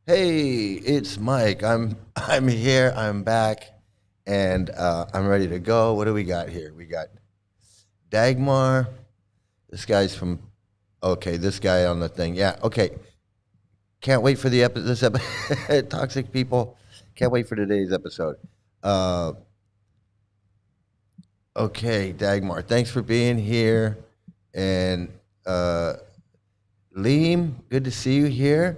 Hey, it's Mike. I'm here. I'm back, and I'm ready to go. What do we got here? We got Dagmar. This guy's from. Okay, this guy on the thing. Yeah. Okay. Can't wait for the this episode. Toxic people. Can't wait for today's episode. Uh, okay, Dagmar. Thanks for being here, and Liam. Good to see you here.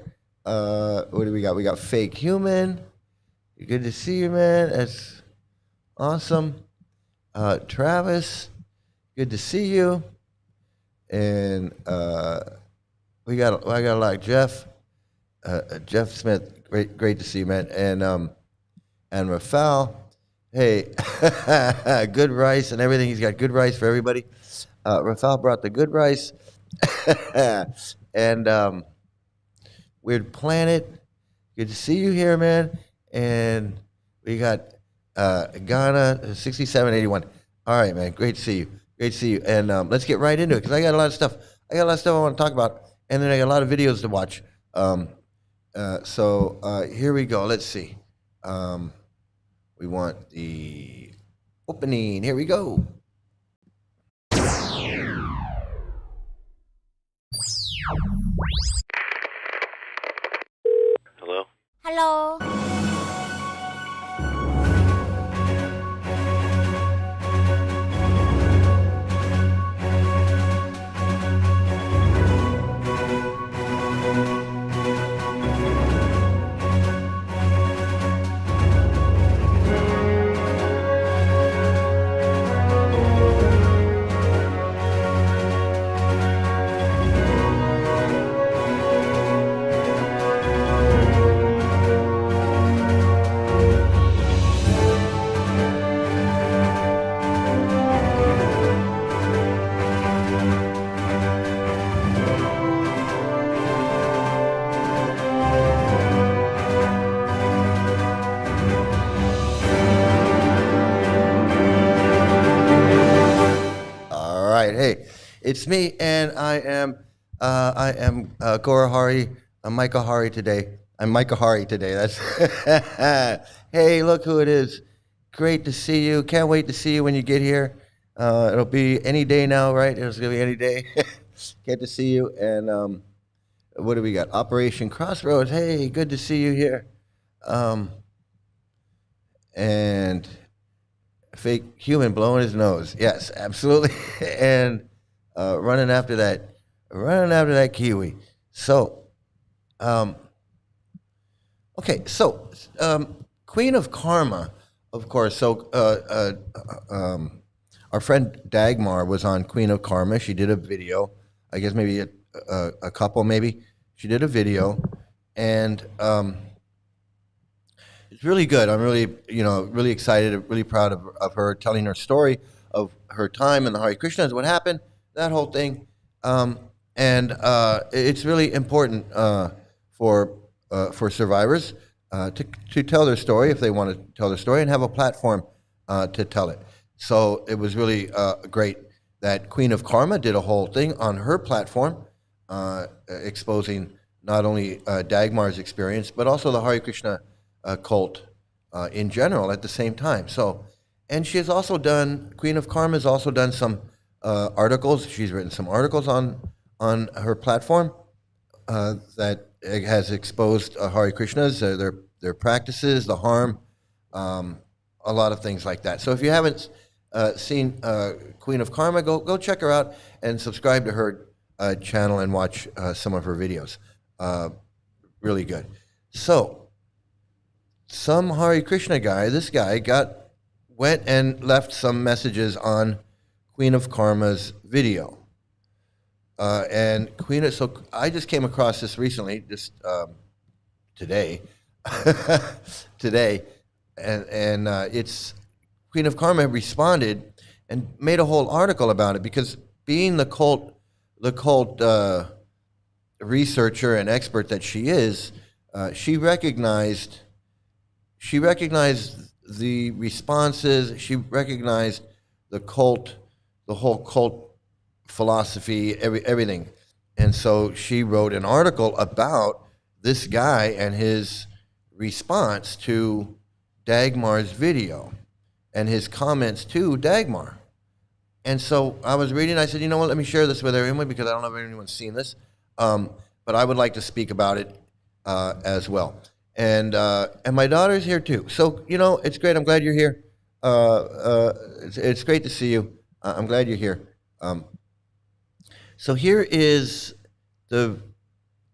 What do we got? We got fake human. Good to see you, man. That's awesome. Travis, good to see you. And I got a lot. Jeff, Jeff Smith, great to see you, man. And Rafal, hey, good rice and everything. He's got good rice for everybody. Rafal brought the good rice, and Weird Planet. Good to see you here, man. And we got Ghana 6781. All right, man. Great to see you. Great to see you. And let's get right into it because I got a lot of stuff. I want to talk about, and then I got a lot of videos to watch. So here we go. Let's see. We want the opening. Here we go. Hello? Hello. Hey, it's me, and I am Gora Hari. I'm Micah Hari today. I'm Micah Hari today. That's hey, look who it is. Great to see you. Can't wait to see you when you get here. It'll be any day now, right? It's gonna be any day. Get to see you. And what do we got? Operation Crossroads. Hey, good to see you here. And fake human blowing his nose. Yes, absolutely. And running after that kiwi. So, okay. So, Queen of Karma, of course. So, our friend Dagmar was on Queen of Karma. She did a video. I guess maybe a couple. Maybe she did a video, and it's really good. I'm really, really excited, really proud of her telling her story of her time in the Hare Krishnas, what happened, that whole thing. And it's really important for survivors to tell their story if they want to tell their story and have a platform to tell it. So it was really great that Queen of Karma did a whole thing on her platform, exposing not only Dagmar's experience, but also the Hare Krishna cult in general at the same time. So, and she has also done, Queen of Karma has also done some articles. She's written some articles on her platform that has exposed Hare Krishnas, their practices, the harm, a lot of things like that. So if you haven't seen Queen of Karma, go check her out and subscribe to her channel and watch some of her videos. Really good. So, some Hare Krishna guy, this guy went and left some messages on Queen of Karma's video. So I just came across this recently, just today, and it's Queen of Karma responded and made a whole article about it because being the cult researcher and expert that she is, she recognized the responses. She recognized the whole cult philosophy, everything. And so she wrote an article about this guy and his response to Dagmar's video and his comments to Dagmar. And so I was reading, I said, you know what, let me share this with everyone because I don't know if anyone's seen this, but I would like to speak about it as well. And my daughter's here too. So, you know, it's great. I'm glad you're here. It's great to see you. I'm glad you're here. So here is the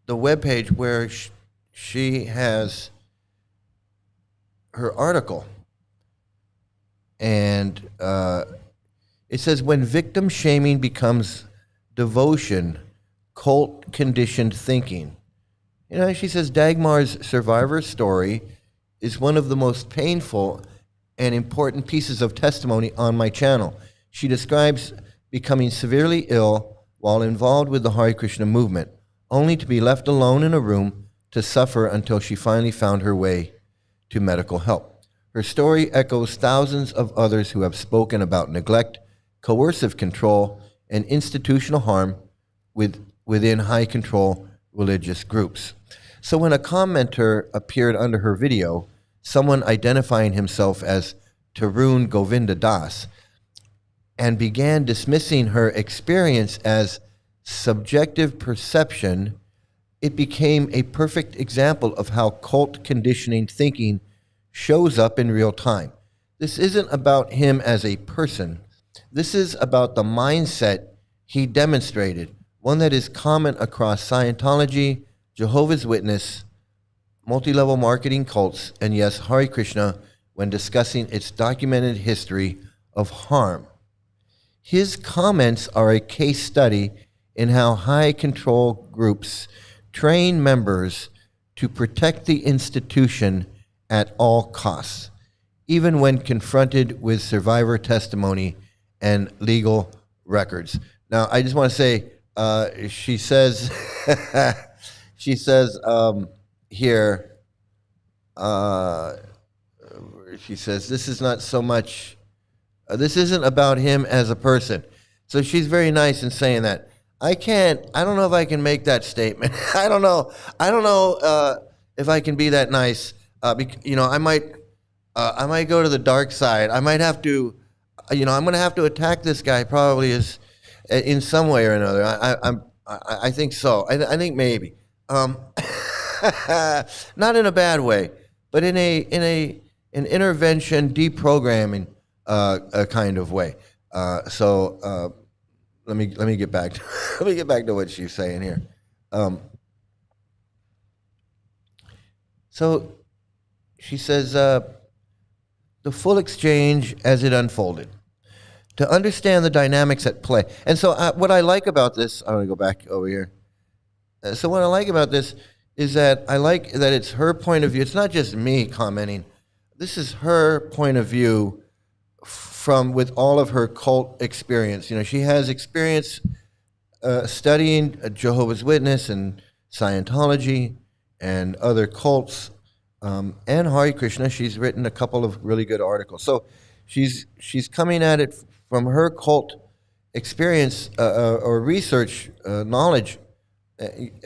webpage where she has her article. And it says, when victim shaming becomes devotion, cult conditioned thinking. You know, she says Dagmar's survivor story is one of the most painful and important pieces of testimony on my channel. She describes becoming severely ill while involved with the Hare Krishna movement, only to be left alone in a room to suffer until she finally found her way to medical help. Her story echoes thousands of others who have spoken about neglect, coercive control, and institutional harm within high-control religious groups. So when a commenter appeared under her video, someone identifying himself as Taruna Govinda Das, and began dismissing her experience as subjective perception, it became a perfect example of how cult conditioning thinking shows up in real time. This isn't about him as a person. This is about the mindset he demonstrated, one that is common across Scientology, Jehovah's Witness, multi-level marketing cults, and yes, Hare Krishna, when discussing its documented history of harm. His comments are a case study in how high control groups train members to protect the institution at all costs, even when confronted with survivor testimony and legal records. Now, I just want to say, she says, here, she says, this is not so much, this isn't about him as a person. So she's very nice in saying that. I don't know if I can make that statement. I don't know if I can be that nice. You know, I might go to the dark side. I might have to, you know, I'm going to have to attack this guy probably in some way or another. I think so. I think maybe. Not in a bad way, but in an intervention, deprogramming kind of way. So let me get back to let me get back to what she's saying here. So she says the full exchange as it unfolded. To understand the dynamics at play. And so what I like about this, I'm going to go back over here. So what I like about this is that I like that it's her point of view. It's not just me commenting. This is her point of view with all of her cult experience. You know, she has experience studying Jehovah's Witness and Scientology and other cults and Hare Krishna. She's written a couple of really good articles. So she's coming at it from her cult experience or research knowledge,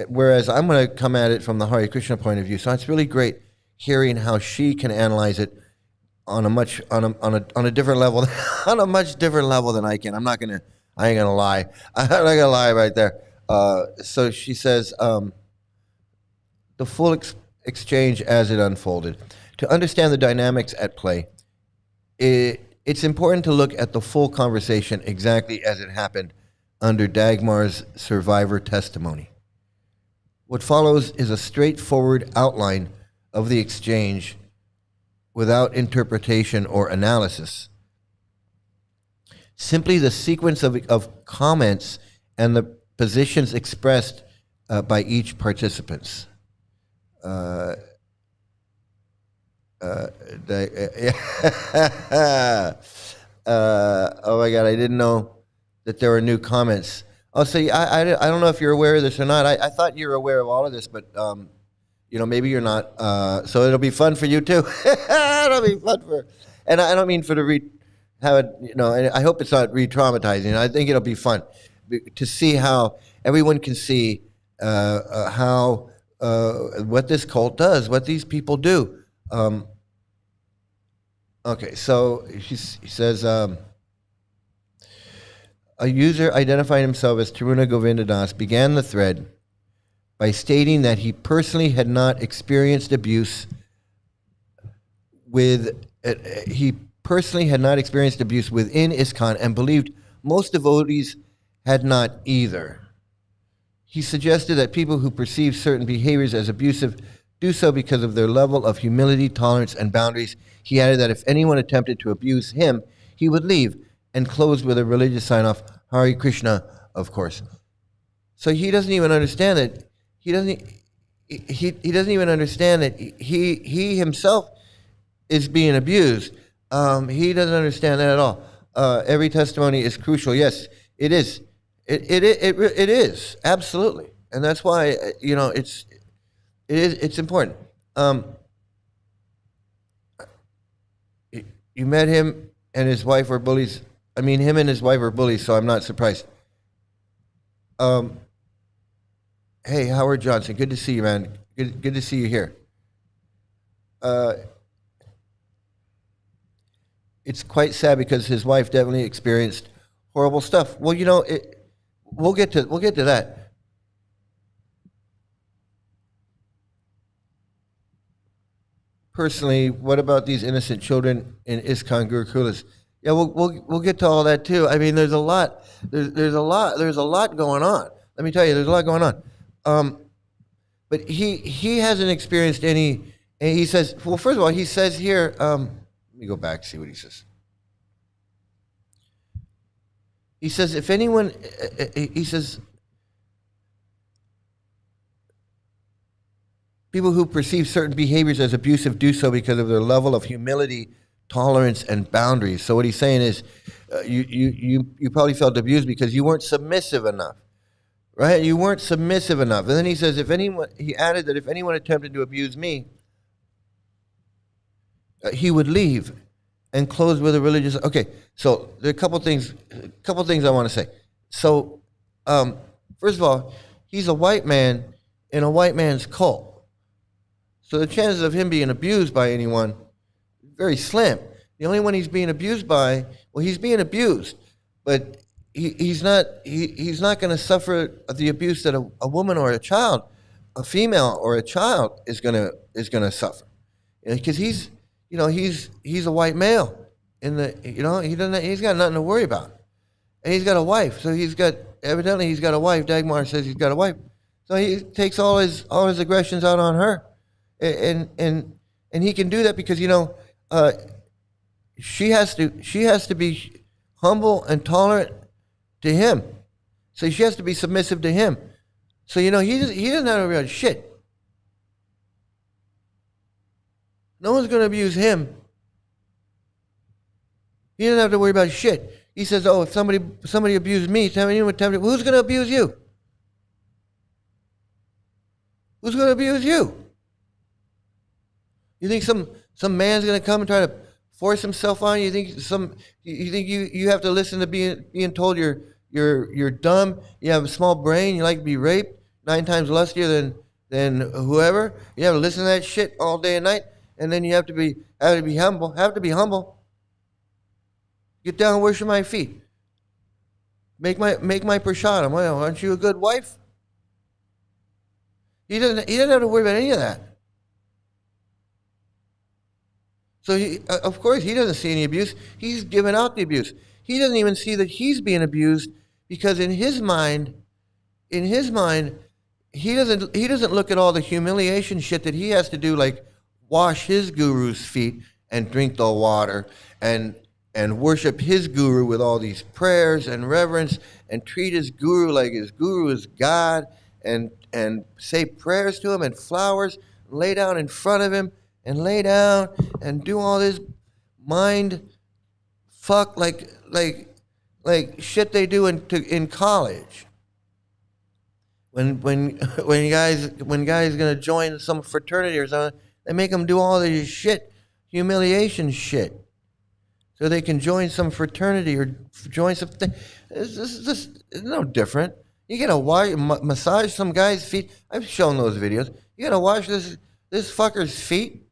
whereas I'm going to come at it from the Hare Krishna point of view. So it's really great hearing how she can analyze it on a different level, on a much different level than I can. I ain't gonna lie. I'm not gonna lie right there. So she says, the full exchange as it unfolded. To understand the dynamics at play, it's important to look at the full conversation exactly as it happened under Dagmar's survivor testimony. What follows is a straightforward outline of the exchange without interpretation or analysis. Simply the sequence of comments and the positions expressed by each participant. Oh my God, I didn't know that there were new comments. Oh, so I don't know if you're aware of this or not. I thought you were aware of all of this, but you know, maybe you're not. So it'll be fun for you too. It'll be fun and I don't mean have it, you know, I hope it's not re-traumatizing. I think it'll be fun to see how everyone can see how what this cult does, what these people do. Okay, so he says a user identifying himself as Taruna Govinda Das began the thread by stating that he personally had not experienced abuse within ISKCON and believed most devotees had not either. He suggested that people who perceive certain behaviors as abusive do so because of their level of humility, tolerance, and boundaries. He added that if anyone attempted to abuse him, he would leave, and closed with a religious sign-off, Hare Krishna, of course. So he doesn't even understand that. He doesn't even understand that he himself is being abused. He doesn't understand that at all. Every testimony is crucial. Yes, it is. It is absolutely, and that's why it's important. You met him and his wife were bullies. I mean, him and his wife were bullies, so I'm not surprised. Hey, Howard Johnson, good to see you, man. Good to see you here. It's quite sad because his wife definitely experienced horrible stuff. Well, we'll get to that. Personally, what about these innocent children in ISKCON Gurukulas? Yeah, we'll get to all that too. I mean, there's a lot going on. Let me tell you, there's a lot going on. But he hasn't experienced any. And he says, well, first of all, he says here. Let me go back, see what he says. He says, if anyone, he says, people who perceive certain behaviors as abusive do so because of their level of humility, tolerance, and boundaries. So what he's saying is, you probably felt abused because you weren't submissive enough, right? You weren't submissive enough. And then he says, he added that if anyone attempted to abuse me, he would leave, and close with a religious. Okay, so there are a couple things I want to say. So, first of all, he's a white man in a white man's cult. So the chances of him being abused by anyone very slim. The only one he's being abused by, well, he's being abused, but he's not going to suffer the abuse that a woman or a child, a female or a child is going to suffer, because he's a white male he's got nothing to worry about, and he's got a wife. So evidently he's got a wife. Dagmar says he's got a wife, so he takes all his aggressions out on her, and he can do that because she has to be humble and tolerant to him, so she has to be submissive to him. So he doesn't have to worry about shit. No one's going to abuse him. He doesn't have to worry about shit. He says, "Oh, if somebody abused me, who's going to abuse you? Who's going to abuse you? You think some man's going to come and try to force himself on you? You think you have to listen to being told you're dumb? You have a small brain. You like to be raped 9 times lustier than whoever. You have to listen to that shit all day and night." And then you have to be humble. Have to be humble. Get down and worship my feet. Make my prasadam. Well, aren't you a good wife? He doesn't have to worry about any of that. So of course he doesn't see any abuse. He's giving out the abuse. He doesn't even see that he's being abused, because in his mind, he doesn't look at all the humiliation shit that he has to do, like wash his guru's feet and drink the water and worship his guru with all these prayers and reverence, and treat his guru like his guru is God, and say prayers to him and flowers, lay down in front of him and lay down and do all this mind fuck like shit they do in college. When guys gonna join some fraternity or something, they make them do all this shit, humiliation shit, so they can join some fraternity or join something. It's no different. You gotta wash, massage some guy's feet. I've shown those videos. You gotta wash this fucker's feet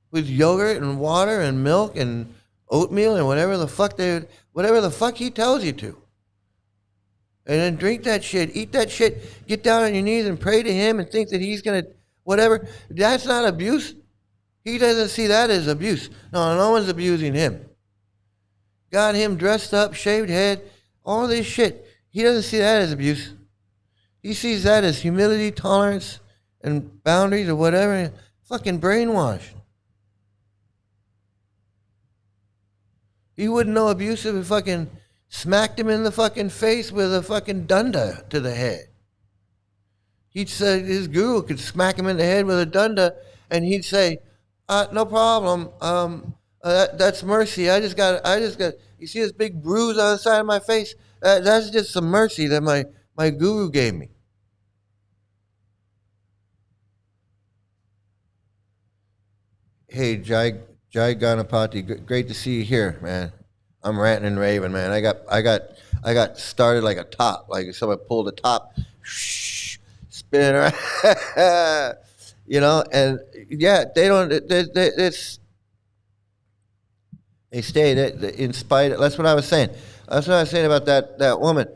with yogurt and water and milk and oatmeal and whatever the fuck he tells you to. And then drink that shit, eat that shit, get down on your knees and pray to him and think that he's gonna whatever. That's not abuse. He doesn't see that as abuse. No one's abusing him. Got him dressed up, shaved head, all this shit. He doesn't see that as abuse. He sees that as humility, tolerance, and boundaries or whatever. Fucking brainwashed. He wouldn't know abuse if he fucking smacked him in the fucking face with a fucking dunda to the head. He'd say his guru could smack him in the head with a dunda, and he'd say, "No problem. That's mercy. I just got. You see this big bruise on the side of my face? That's just some mercy that my guru gave me." Hey, Jai Ganapati, great to see you here, man. I'm ranting and raving, man. I got started like a top, like someone pulled a top, spinning around, you know. And yeah, they don't. They stay in spite of, that's what I was saying. That's what I was saying about that woman,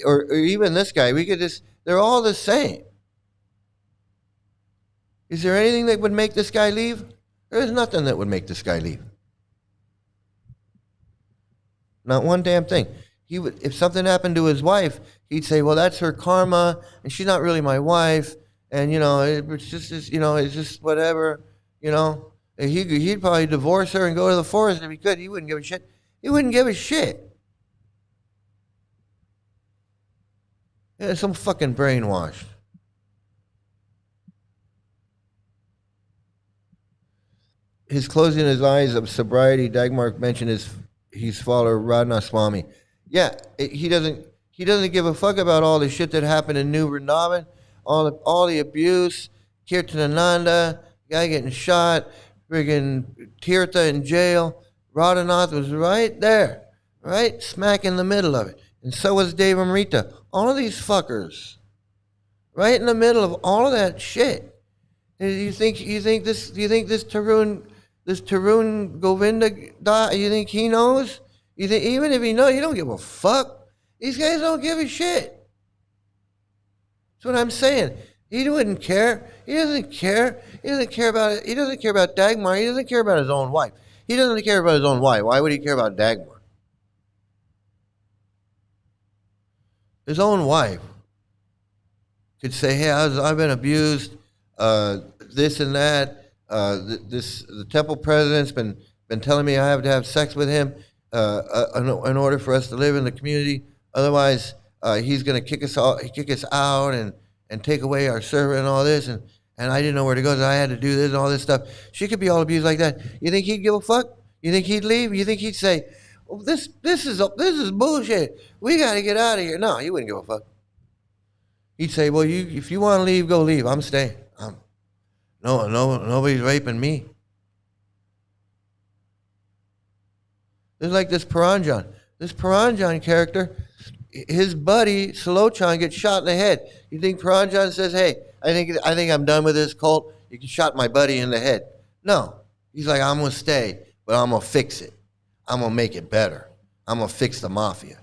or even this guy. They're all the same. Is there anything that would make this guy leave? There's nothing that would make this guy leave. Not one damn thing. He would, if something happened to his wife, he'd say, "Well, that's her karma, and she's not really my wife, and you know, it's just whatever, you know." And he'd probably divorce her and go to the forest if he could. He wouldn't give a shit. He wouldn't give a shit. Yeah, some fucking brainwashed. His closing his eyes of sobriety, Dagmar mentioned his father Radha Swami. Yeah, he doesn't give a fuck about all the shit that happened in New Vrindavan, all the abuse, Kirtanananda, guy getting shot, friggin' Tirtha in jail. Radhanath was right there, right smack in the middle of it, and so was Dave Amrita. All of these fuckers, right in the middle of all of that shit. And you think this Taruna Govinda, you think he knows? You think even if he knows, he don't give a fuck. These guys don't give a shit. That's what I'm saying. He wouldn't care. He doesn't care. He doesn't care about it. He doesn't care about Dagmar. He doesn't care about his own wife. He doesn't care about his own wife. Why would he care about Dagmar? His own wife could say, "Hey, I've been abused, this and that. The temple president's been telling me I have to have sex with him in order for us to live in the community. Otherwise, he's going to kick us out and take away our servant and all this. And I didn't know where to go, so I had to do this and all this stuff." She could be all abused like that. You think he'd give a fuck? You think he'd leave? You think he'd say, "Well, this is bullshit. We got to get out of here"? No, he wouldn't give a fuck. He'd say, "Well, if you want to leave, go leave. I'm staying. No, nobody's raping me." There's like this Paranjan. This Paranjan character, his buddy Salochan gets shot in the head. You think Paranjan says, "Hey, I think I'm done with this cult. You can shot my buddy in the head"? No. He's like, "I'm gonna stay, but I'm gonna fix it. I'm gonna make it better. I'm gonna fix the mafia.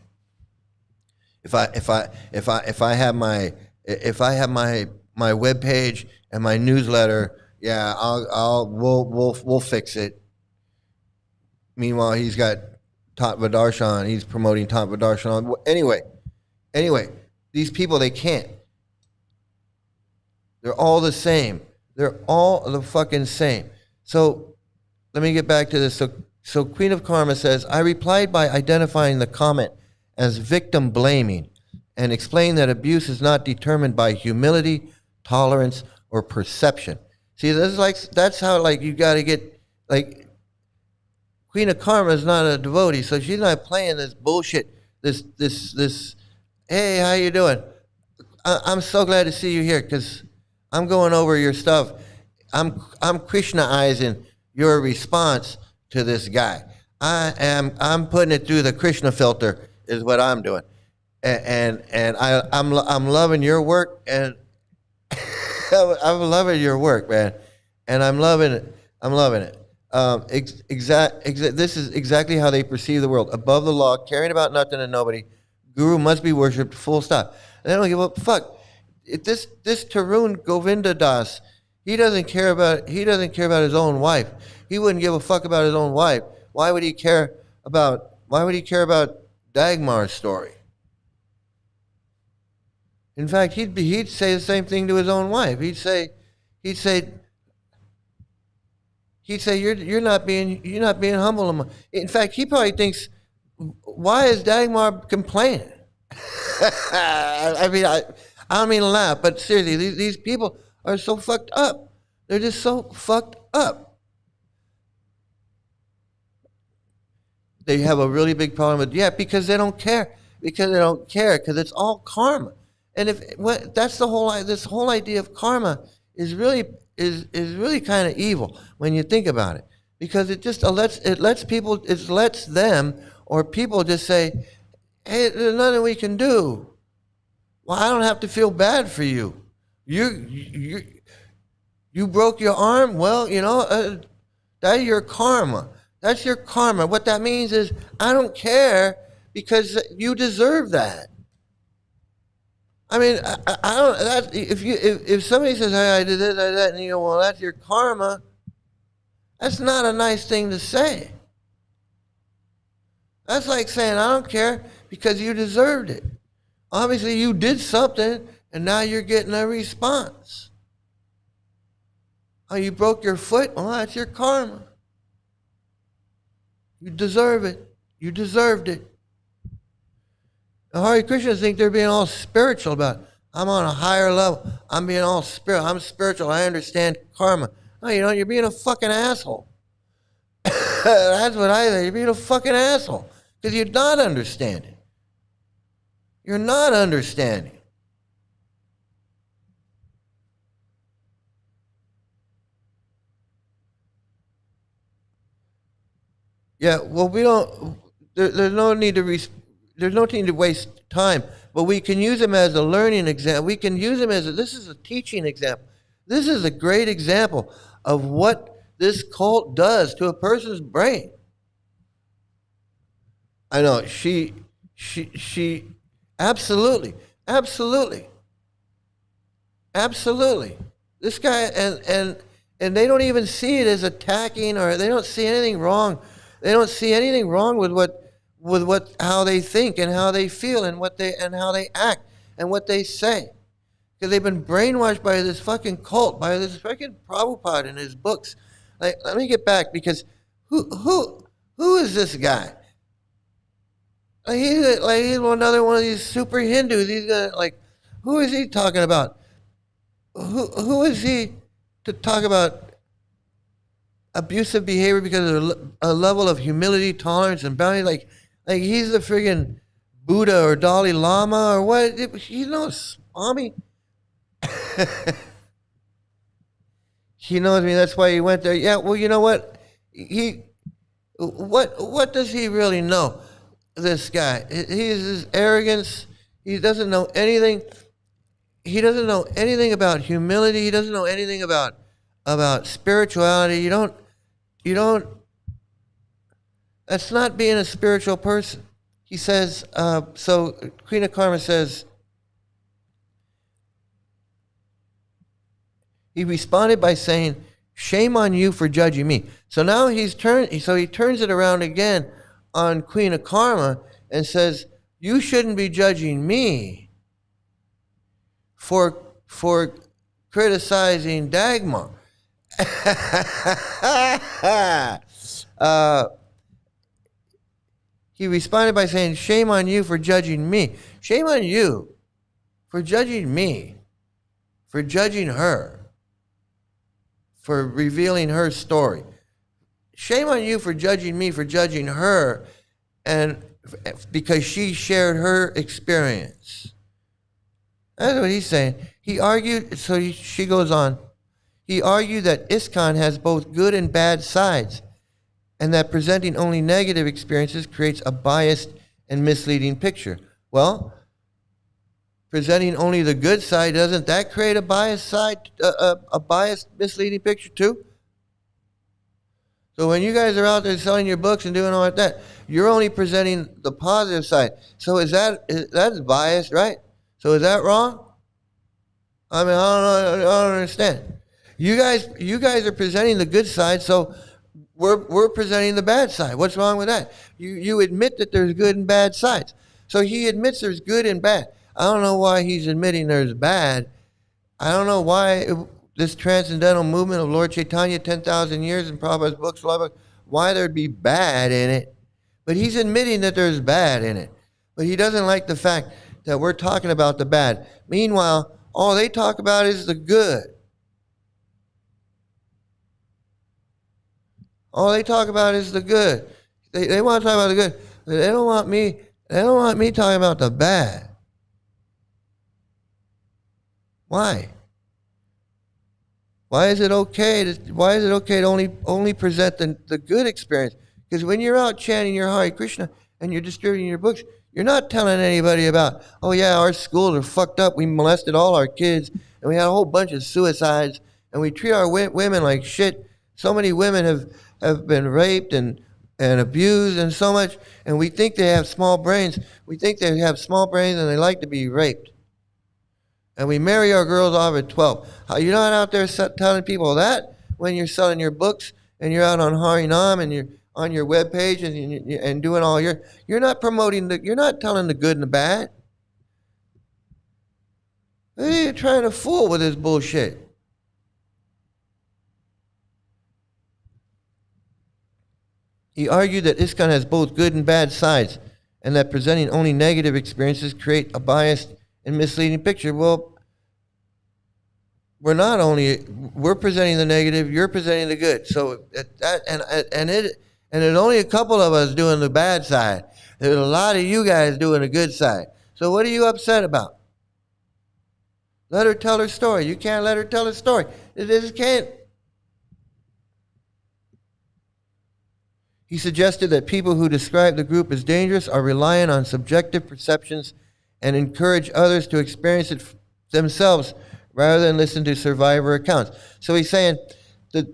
If I have my webpage and my newsletter, yeah, we'll fix it." Meanwhile, he's got Tattva Darshan. He's promoting Tattva Darshan. Anyway, these people, they can't. They're all the same. They're all the fucking same. So let me get back to this. So Queen of Karma says, "I replied by identifying the comment as victim blaming and explained that abuse is not determined by humility, tolerance, or perception." See, that's how you got to get, Queen of Karma is not a devotee, so she's not playing this bullshit. This. Hey, how you doing? I'm so glad to see you here because I'm going over your stuff. I'm Krishnaizing your response to this guy. I'm putting it through the Krishna filter is what I'm doing. and I'm loving your work, and I'm loving your work, man, and I'm loving it. I'm loving it. This is exactly how they perceive the world: above the law, caring about nothing and nobody. Guru must be worshipped. Full stop. And they don't give a fuck. This Taruna Govinda Das, he doesn't care about his own wife. He wouldn't give a fuck about his own wife. Why would he care about Dagmar's story? In fact, he'd say the same thing to his own wife. He'd say you're not being humble. In fact, he probably thinks, why is Dagmar complaining? I mean, I don't mean to laugh, but seriously, these people are so fucked up. They're just so fucked up. They have a really big problem with, because they don't care. Because it's all karma. And that's this whole idea of karma is really kind of evil when you think about it, because it lets them or people just say, hey, there's nothing we can do. Well, I don't have to feel bad for you. You broke your arm. Well, that's your karma. That's your karma. What that means is, I don't care because you deserve that. I mean, I don't. If somebody says, "Hey, I did this, I did that," and you go, "Well, that's your karma," that's not a nice thing to say. That's like saying, "I don't care because you deserved it." Obviously, you did something, and now you're getting a response. Oh, you broke your foot? Well, that's your karma. You deserve it. You deserved it. The Hare Krishnas think they're being all spiritual about it. I'm on a higher level. I'm being all spiritual. I'm spiritual. I understand karma. No, you're being a fucking asshole. That's what I think. You're being a fucking asshole because you're not understanding. You're not understanding. Yeah, well, we don't. There's no need to waste time, but we can use them as a learning example. We can use them this is a teaching example. This is a great example of what this cult does to a person's brain. I know she absolutely. This guy and they don't even see it as attacking, or they don't see anything wrong. They don't see anything wrong with how they think and how they feel and how they act and what they say, because they've been brainwashed by this fucking cult, by this fucking Prabhupada in his books. Like, let me get back, because who is this guy? He's another one of these super Hindus. He's who is he talking about? Who is he to talk about abusive behavior because of a level of humility, tolerance, and bounty? Like he's the friggin' Buddha or Dalai Lama or what? He's no Swami. He knows me. That's why he went there. Yeah. Well, you know what? What does he really know? This guy. He's his arrogance. He doesn't know anything. He doesn't know anything about humility. He doesn't know anything about spirituality. You don't. That's not being a spiritual person. He says, so Queen of Karma says, he responded by saying, "Shame on you for judging me." So now he turns it around again on Queen of Karma and says, "You shouldn't be judging me for criticizing Dagmar." He responded by saying, "Shame on you for judging me. Shame on you for judging me, for judging her, for revealing her story. Shame on you for judging me, for judging her, and because she shared her experience." That's what he's saying. He argued, she goes on. He argued that ISKCON has both good and bad sides, and that presenting only negative experiences creates a biased and misleading picture. Well, presenting only the good side, doesn't that create a biased side, a biased, misleading picture too? So when you guys are out there selling your books and doing all like that, you're only presenting the positive side. So that's biased, right? So is that wrong? I mean, I don't understand. You guys are presenting the good side, so we're presenting the bad side. What's wrong with that? You admit that there's good and bad sides. So he admits there's good and bad. I don't know why he's admitting there's bad. I don't know why this transcendental movement of Lord Chaitanya, 10,000 years in Prabhupada's books, why there'd be bad in it. But he's admitting that there's bad in it. But he doesn't like the fact that we're talking about the bad. Meanwhile, all they talk about is the good. All they talk about is the good. They want to talk about the good. They don't want me talking about the bad. Why? Why is it okay to only present the good experience? Because when you're out chanting your Hare Krishna and you're distributing your books, you're not telling anybody about, oh yeah, our schools are fucked up. We molested all our kids and we had a whole bunch of suicides and we treat our women like shit. So many women have been raped and abused and so much, and we think they have small brains. We think they have small brains and they like to be raped. And we marry our girls off at 12. You're not out there telling people that when you're selling your books and you're out on Harinam and you're on your webpage and doing all you're not promoting you're not telling the good and the bad. Who are you trying to fool with this bullshit? He argued that ISKCON has both good and bad sides, and that presenting only negative experiences create a biased and misleading picture. Well, we're presenting the negative, you're presenting the good. So there's only a couple of us doing the bad side. There's a lot of you guys doing the good side. So what are you upset about? Let her tell her story. You can't let her tell her story. It just can't. He suggested that people who describe the group as dangerous are reliant on subjective perceptions and encourage others to experience it themselves rather than listen to survivor accounts. So he's saying that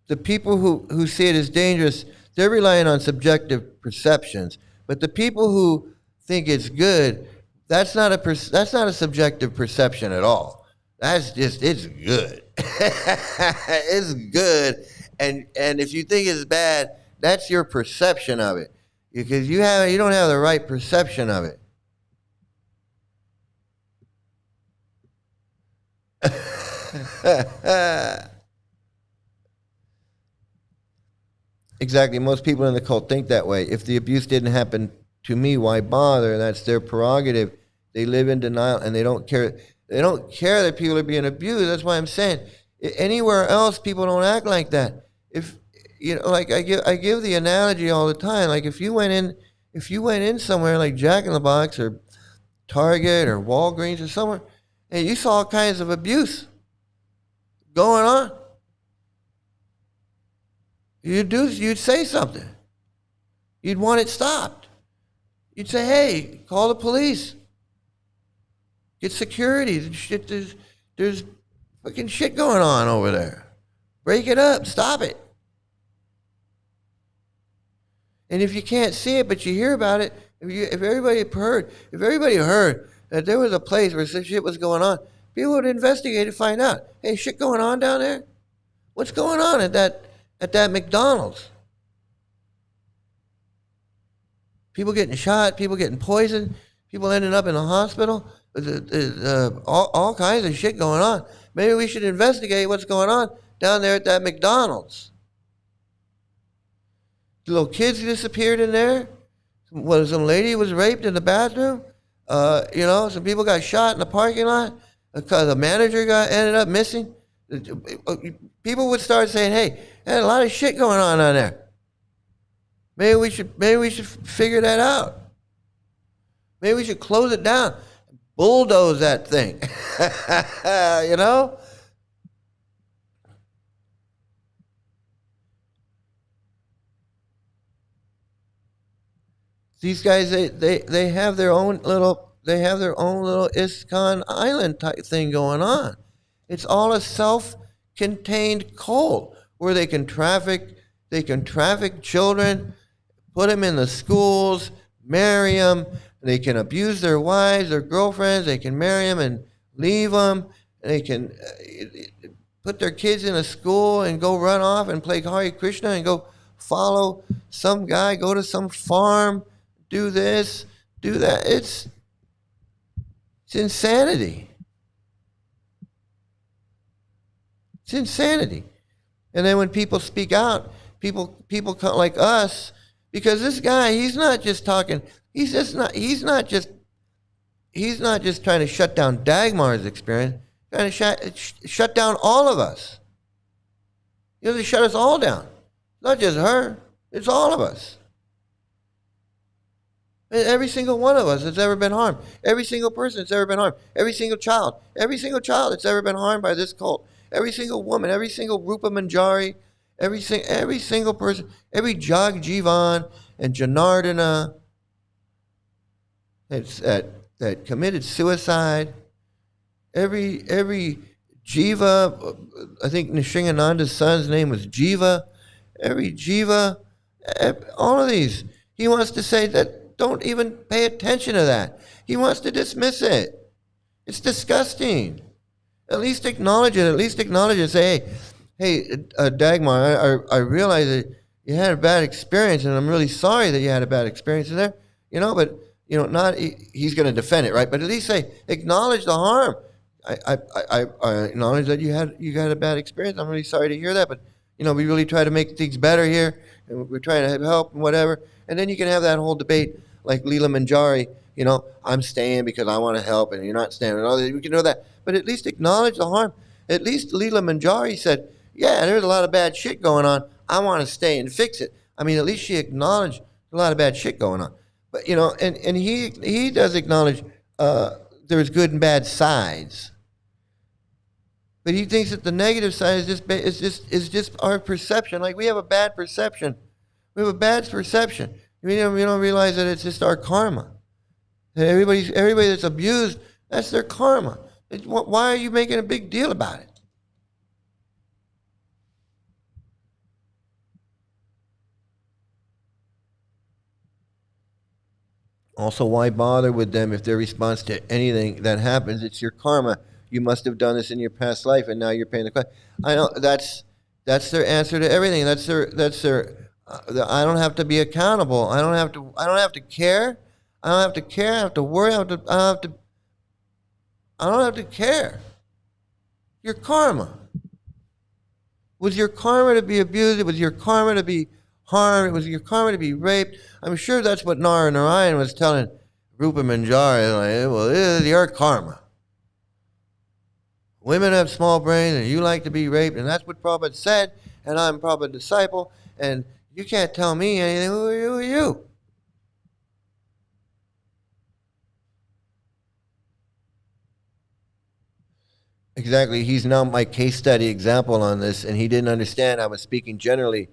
the people who see it as dangerous, they're relying on subjective perceptions. But the people who think it's good, that's not a subjective perception at all. That's just, it's good. It's good. And if you think it's bad, that's your perception of it. Because you don't have the right perception of it. Exactly. Most people in the cult think that way. If the abuse didn't happen to me, why bother? That's their prerogative. They live in denial and they don't care. They don't care that people are being abused. That's why I'm saying anywhere else people don't act like that. If like I give the analogy all the time. Like if you went in somewhere like Jack in the Box or Target or Walgreens or somewhere, and you saw all kinds of abuse going on, you'd say something. You'd want it stopped. You'd say, hey, call the police. Get security. There's fucking shit going on over there. Break it up. Stop it. And if you can't see it, but you hear about it, if everybody heard that there was a place where some shit was going on, people would investigate and find out. Hey, shit going on down there? What's going on at that McDonald's? People getting shot, people getting poisoned, people ending up in the hospital. All kinds of shit going on. Maybe we should investigate what's going on down there at that McDonald's. The little kids disappeared in there. Some lady was raped in the bathroom. Some people got shot in the parking lot. The manager ended up missing. People would start saying, "Hey, there's a lot of shit going on down there. Maybe we should figure that out. Maybe we should close it down, bulldoze that thing." These guys, they have their own little they have their own little ISKCON island type thing going on. It's all a self-contained cult where they can traffic children, put them in the schools, marry them. They can abuse their wives, their girlfriends. They can marry them and leave them. They can put their kids in a school and go run off and play Hare Krishna and go follow some guy, go to some farm, do this, do that. It's insanity. It's insanity. And then when people speak out, people like us, because this guy, he's not just talking, he's not just trying to shut down Dagmar's experience, trying to shut down all of us. You know, they shut us all down. Not just her, it's all of us. And every single one of us that's ever been harmed. Every single person that's ever been harmed. Every single child that's ever been harmed by this cult. Every single woman, every single Rupa Manjari, every single person, every Jag Jivan and Janardana that committed suicide, every Jiva, I think Nishingananda's son's name was Jiva, every Jiva, all of these. He wants to say that don't even pay attention to that. He wants to dismiss it. It's disgusting. At least acknowledge it. At least acknowledge it. Say, hey, Dagmar, I realize that you had a bad experience, and I'm really sorry that you had a bad experience in there. You know, but you know, not he's going to defend it, right? But at least say, acknowledge the harm. I acknowledge that you had a bad experience. I'm really sorry to hear that, but you know, we really try to make things better here, and we're trying to help and whatever. And then you can have that whole debate like Leela Manjari. You know, I'm staying because I want to help, and you're not staying. And all that. We can know that, but at least acknowledge the harm. At least Leela Manjari said, "Yeah, there's a lot of bad shit going on. I want to stay and fix it." I mean, at least she acknowledged a lot of bad shit going on. But you know, and he does acknowledge there's good and bad sides. But he thinks that the negative side is just our perception. Like we have a bad perception. We have a bad perception. We don't realize that it's just our karma. That everybody that's abused, that's their karma. Why are you making a big deal about it? Also, why bother with them if their response to anything that happens, it's your karma. You must have done this in your past life, and now you're paying the cost. I know that's their answer to everything. That's their. I don't have to be accountable. I don't have to care. I don't have to care. I don't have to worry. I don't have to care. Your karma. Was your karma to be abused? It was your karma to be harmed. It was your karma to be raped. I'm sure that's what Narayan was telling Rupa Manjari. Like, well, it is your karma. Women have small brains, and you like to be raped, and that's what Prabhupada said, and I'm Prabhupada's disciple, and you can't tell me anything. Who are you? Exactly. He's now my case study example on this, and he didn't understand I was speaking generally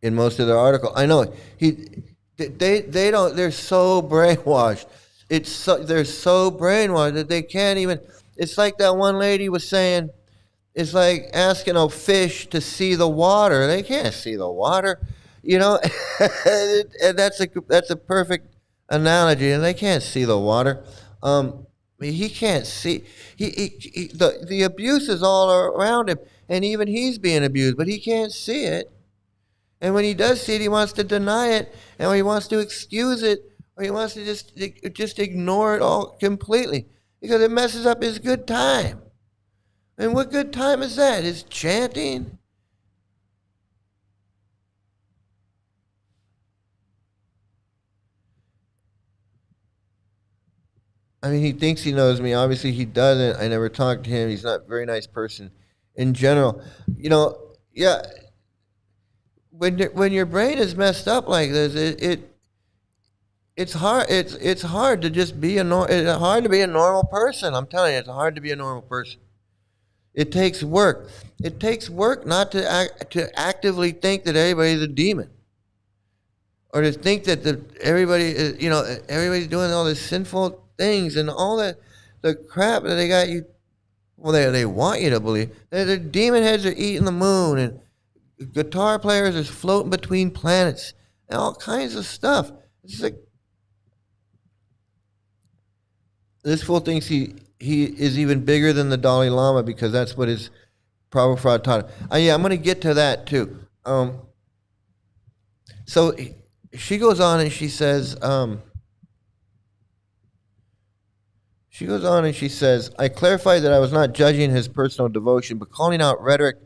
in most of their article. I know they don't. They're so brainwashed. They're so brainwashed that they can't even. It's like that one lady was saying. It's like asking a fish to see the water. They can't see the water, you know. And that's a perfect analogy. And they can't see the water. He can't see. The abuse is all around him, and even he's being abused, but he can't see it. And when he does see it, he wants to deny it, and he wants to excuse it, or he wants to just ignore it all completely because it messes up his good time. And what good time is that? Is chanting? I mean, he thinks he knows me. Obviously, he doesn't. I never talked to him. He's not a very nice person in general. You know, yeah. When your brain is messed up like this, it's hard. It's hard to just be it's hard to be a normal person. I'm telling you, it's hard to be a normal person. It takes work. It takes work not to actively think that everybody's a demon, or to think that everybody's doing all this sinful things and all that, the crap that they got you. Well, they want you to believe. The demon heads are eating the moon, and guitar players are floating between planets, and all kinds of stuff. It's like this fool thinks he is even bigger than the Dalai Lama because that's what his Prabhupada taught him. Yeah, I'm going to get to that too. So she goes on and she says, I clarified that I was not judging his personal devotion, but calling out rhetoric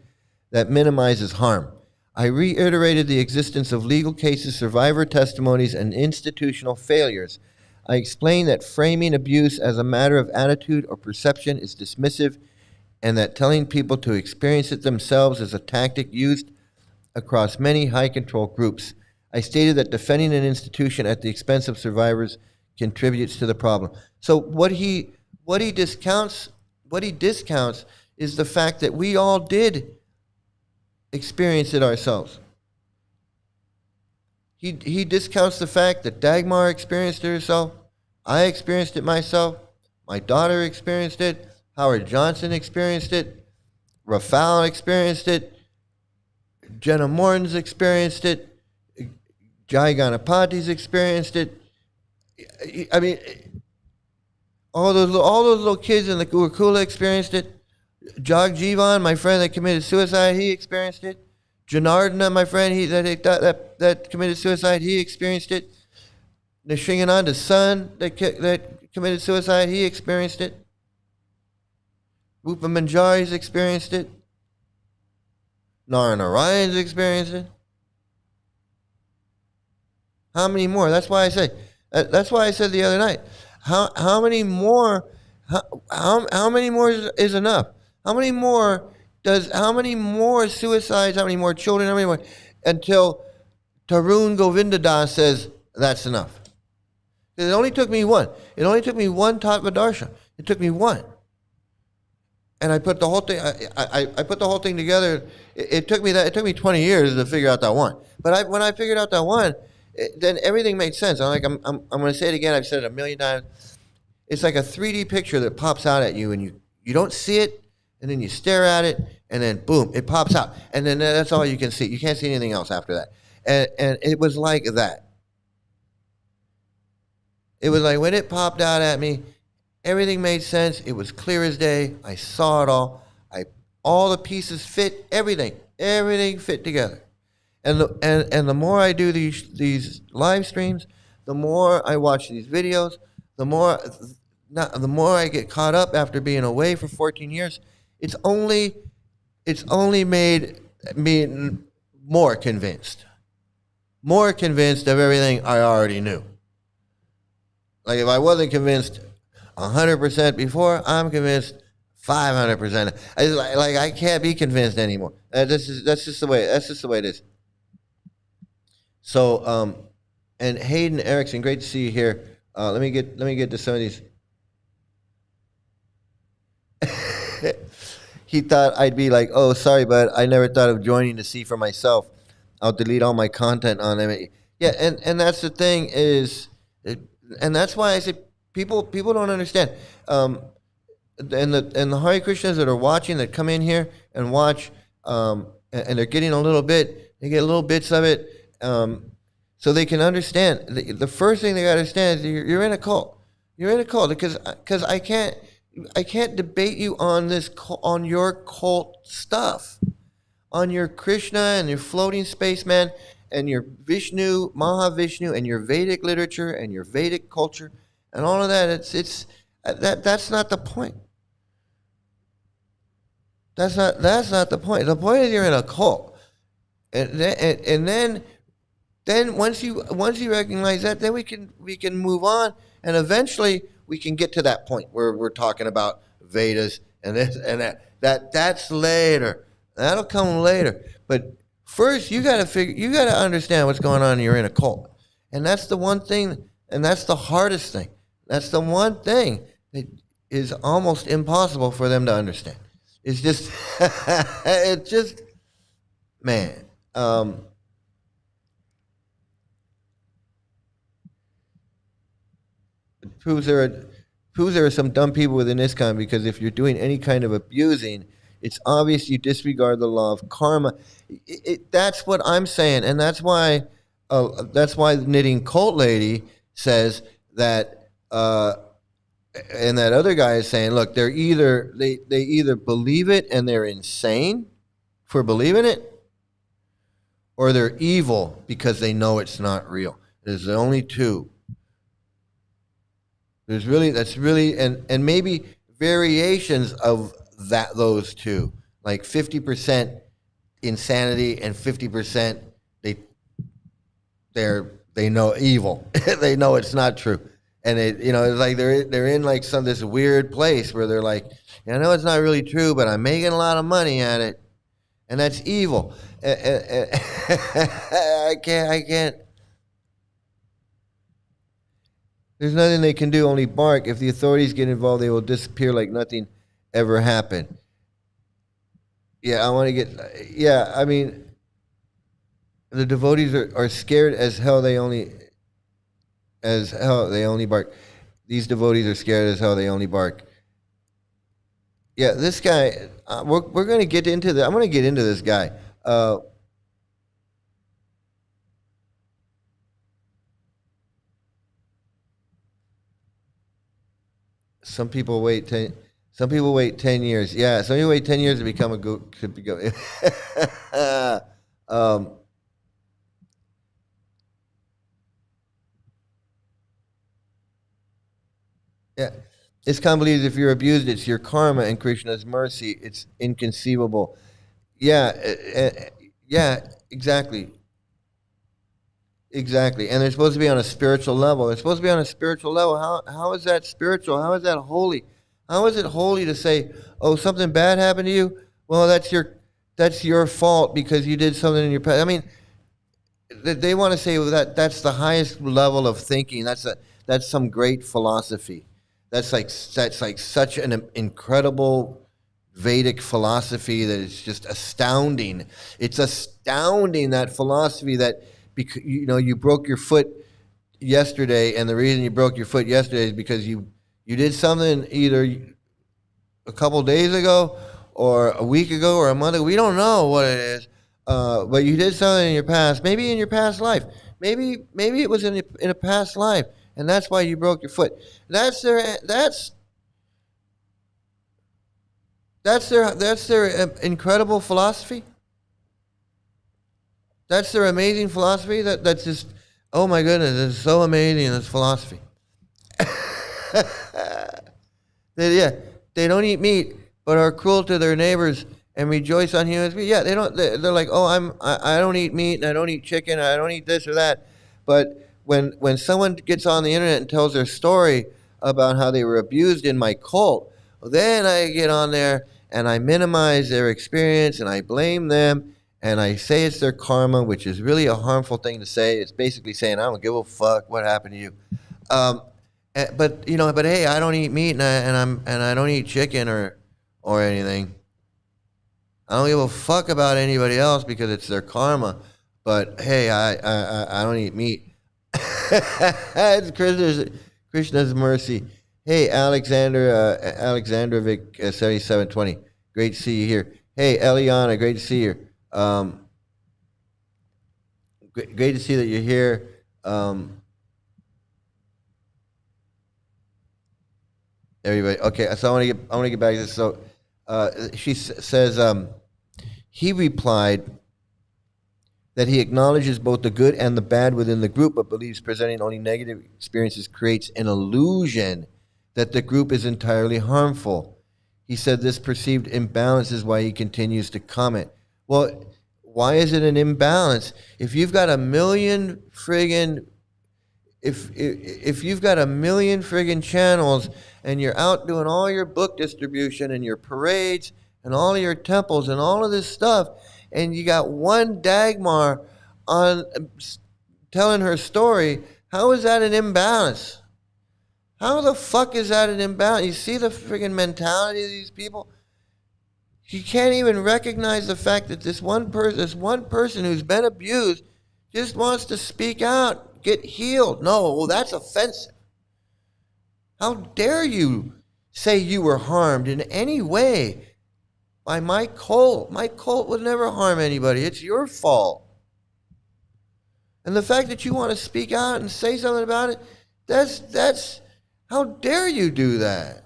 that minimizes harm. I reiterated the existence of legal cases, survivor testimonies, and institutional failures. I explained that framing abuse as a matter of attitude or perception is dismissive, and that telling people to experience it themselves is a tactic used across many high-control groups. I stated that defending an institution at the expense of survivors contributes to the problem. So what he discounts is the fact that we all did experience it ourselves. He discounts the fact that Dagmar experienced it herself. I experienced it myself. My daughter experienced it. Howard Johnson experienced it. Rafal experienced it. Jenna Morton's experienced it. Jai Ganapati's experienced it. I mean, all those little kids in the Gurukula experienced it. Jog Jivan, my friend that committed suicide, he experienced it. Janardana, my friend, that committed suicide, he experienced it. Nishingananda's son that committed suicide, he experienced it. Rupa Manjari's experienced it. Narayana's experienced it. How many more? That's why I say. That's why I said the other night. How many more? How many more is enough? How many more suicides? How many more children? How many more? Until Taruna Govinda Das says that's enough. It only took me one. It only took me one Tattva Darshan. It took me one. And I put the whole thing. I put the whole thing together. It took me 20 years to figure out that one. But when I figured out that one, then everything made sense. I'm going to say it again. I've said it a million times. It's like a 3D picture that pops out at you, and you don't see it, and then you stare at it, and then boom, it pops out, and then that's all you can see. You can't see anything else after that. And it was like that. It was like when it popped out at me, everything made sense. It was clear as day. I saw it all. All the pieces fit. Everything fit together. And the more I do these live streams, the more I watch these videos, the more I get caught up after being away for 14 years. It's only made me more convinced of everything I already knew. Like if I wasn't convinced 100% before, I'm convinced 500%. I can't be convinced anymore. That's just the way it is. So, and Hayden Erickson, great to see you here. Let me get to some of these. He thought I'd be like, oh, sorry, but I never thought of joining to see for myself. I'll delete all my content on them. Yeah, and that's the thing and that's why I say people don't understand. And the Hare Krishnas that are watching, that come in here and watch, and they're getting they get little bits of it. So they can understand. The first thing they got to understand is you're in a cult. You're in a cult because I can't debate you on your cult stuff, on your Krishna and your floating spaceman and your Vishnu, Mahavishnu, and your Vedic literature and your Vedic culture and all of that. That's not the point. That's not the point. The point is you're in a cult, and then once you recognize that, then we can move on, and eventually we can get to that point where we're talking about Vedas and this and that. That's later. That'll come later. But first, you got to understand what's going on. You're in a cult, and that's the one thing, and that's the hardest thing. That's the one thing that is almost impossible for them to understand. It's just, man. Proves there proves there are some dumb people within ISKCON, because if you're doing any kind of abusing, it's obvious you disregard the law of karma. That's what I'm saying, and that's why the knitting cult lady says that, and that other guy is saying, look, they either believe it and they're insane for believing it, or they're evil because they know it's not real. There's the only two. That's really, and maybe variations of those two, like 50% insanity and 50% they know evil. They know it's not true. And it's like they're in like this weird place where they're like, I know it's not really true, but I'm making a lot of money at it, and that's evil. I can't. There's nothing they can do, only bark. If the authorities get involved, they will disappear like nothing ever happened. Yeah, I mean, the devotees are scared as hell. They only bark. These devotees are scared as hell. They only bark. Yeah, this guy, we're going to get into I'm going to get into this guy. Some people wait 10 years. Yeah, some people wait 10 years to become a go. Yeah, ISKCON believes if you're abused, it's your karma and Krishna's mercy. It's inconceivable. Yeah, yeah, exactly. Exactly. And they're supposed to be on a spiritual level. They're supposed to be on a spiritual level. How is that spiritual? How is that holy? How is it holy to say, oh, something bad happened to you? Well, that's your fault because you did something in your past. I mean, they want to say, well, that's the highest level of thinking. That's some great philosophy. That's like such an incredible Vedic philosophy that is just astounding. It's astounding, that philosophy that, because you broke your foot yesterday, and the reason you broke your foot yesterday is because you did something either a couple days ago or a week ago or a month ago. We don't know what it is, but you did something in your past, maybe in your past life, maybe it was in a past life, and that's why you broke your foot. That's their incredible philosophy. That's their amazing philosophy. That's just, oh my goodness, it's so amazing, this philosophy. They don't eat meat, but are cruel to their neighbors and rejoice on humans. Yeah, they don't. They're like, oh, I don't eat meat, and I don't eat chicken, and I don't eat this or that. But when someone gets on the internet and tells their story about how they were abused in my cult, well, then I get on there and I minimize their experience and I blame them. And I say it's their karma, which is really a harmful thing to say. It's basically saying, I don't give a fuck what happened to you. But hey, I don't eat meat, and I don't eat chicken or anything. I don't give a fuck about anybody else because it's their karma. But hey, I don't eat meat. It's Krishna's mercy. Hey, Alexandrovic 7720. Great to see you here. Hey, Eliana, great to see you. Great to see that you're here. Everybody, okay. So I want to get back to this. So she says he replied that he acknowledges both the good and the bad within the group, but believes presenting only negative experiences creates an illusion that the group is entirely harmful. He said this perceived imbalance is why he continues to comment. Well, why is it an imbalance? If you've got a million friggin' if you've got a million friggin' channels and you're out doing all your book distribution and your parades and all of your temples and all of this stuff, and you got one Dagmar on telling her story, how is that an imbalance? How the fuck is that an imbalance? You see the friggin' mentality of these people? You can't even recognize the fact that this one person who's been abused just wants to speak out, get healed. No, well, that's offensive. How dare you say you were harmed in any way by my cult? My cult would never harm anybody. It's your fault. And the fact that you want to speak out and say something about it, that's how dare you do that?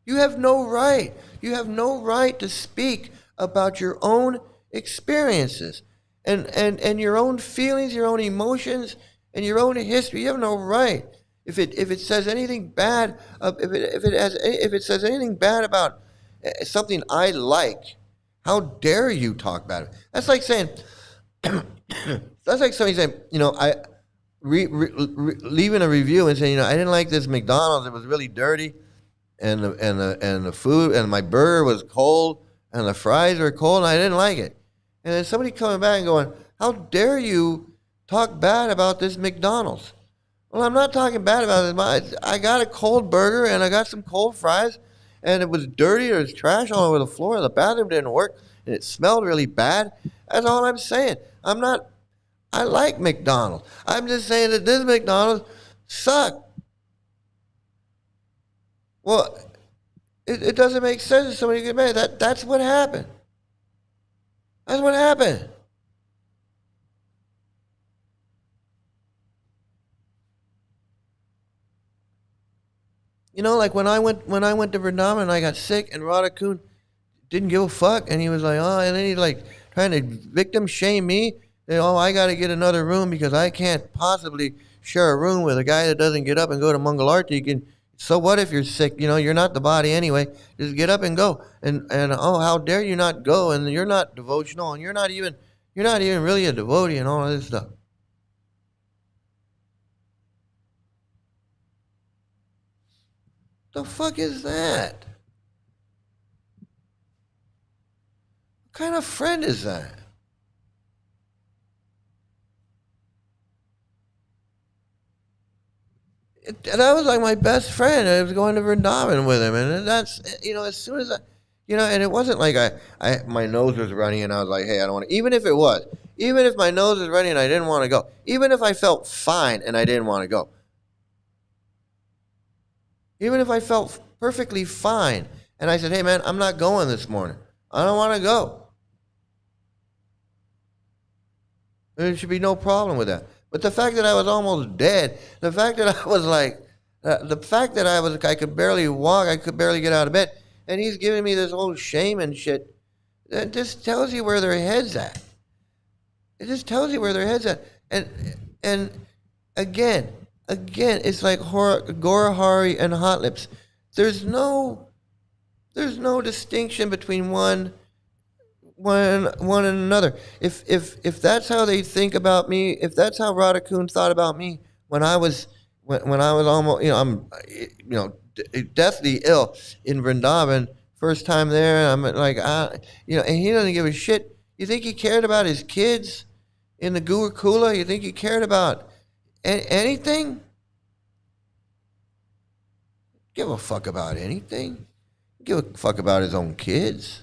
You have no right. You have no right to speak about your own experiences and your own feelings, your own emotions, and your own history. You have no right. If it says anything bad, if it says anything bad about something I like, how dare you talk about it? That's like saying, that's like somebody saying, leaving a review and saying, I didn't like this McDonald's. It was really dirty, and the food and my burger was cold, and the fries were cold, and I didn't like it. And then somebody coming back and going, how dare you talk bad about this McDonald's? Well, I'm not talking bad about it. I got a cold burger and I got some cold fries, and it was dirty. There was trash all over the floor. The bathroom didn't work, and it smelled really bad. That's all I'm saying. I like McDonald's. I'm just saying that this McDonald's sucked. Well, it doesn't make sense if somebody get mad. That's what happened. That's what happened. Like when I went to Vrindavan and I got sick, and Radha Kun didn't give a fuck, and he was like, oh, and then he's like trying to victim shame me. I got to get another room because I can't possibly share a room with a guy that doesn't get up and go to Mangalarti. So what if you're sick? You're not the body anyway. Just get up and go. And oh, how dare you not go? And you're not devotional, and you're not even really a devotee, and all of this stuff. The fuck is that? What kind of friend is that? That was like my best friend. I was going to Vrindavan with him, and that's as soon as and it wasn't like my nose was running and I was like, hey, I don't want to. Even if my nose was running and I didn't want to go, even if I felt fine and I didn't want to go, even if I felt perfectly fine and I said, hey man, I'm not going this morning. I don't want to go. There should be no problem with that. But the fact that I was almost dead, the fact that I was like, I could barely walk, I could barely get out of bed, and he's giving me this whole shame and shit, that just tells you where their head's at. It just tells you where their head's at. And again, it's like Gorahari and Hot Lips. There's no distinction between one and another. If that's how they think about me, if that's how Radha Kun thought about me when I was almost, I'm deathly ill in Vrindavan, first time there, I'm like, and he doesn't give a shit. You think he cared about his kids in the Gurukula? You think he cared about anything? Give a fuck about anything? Give a fuck about his own kids?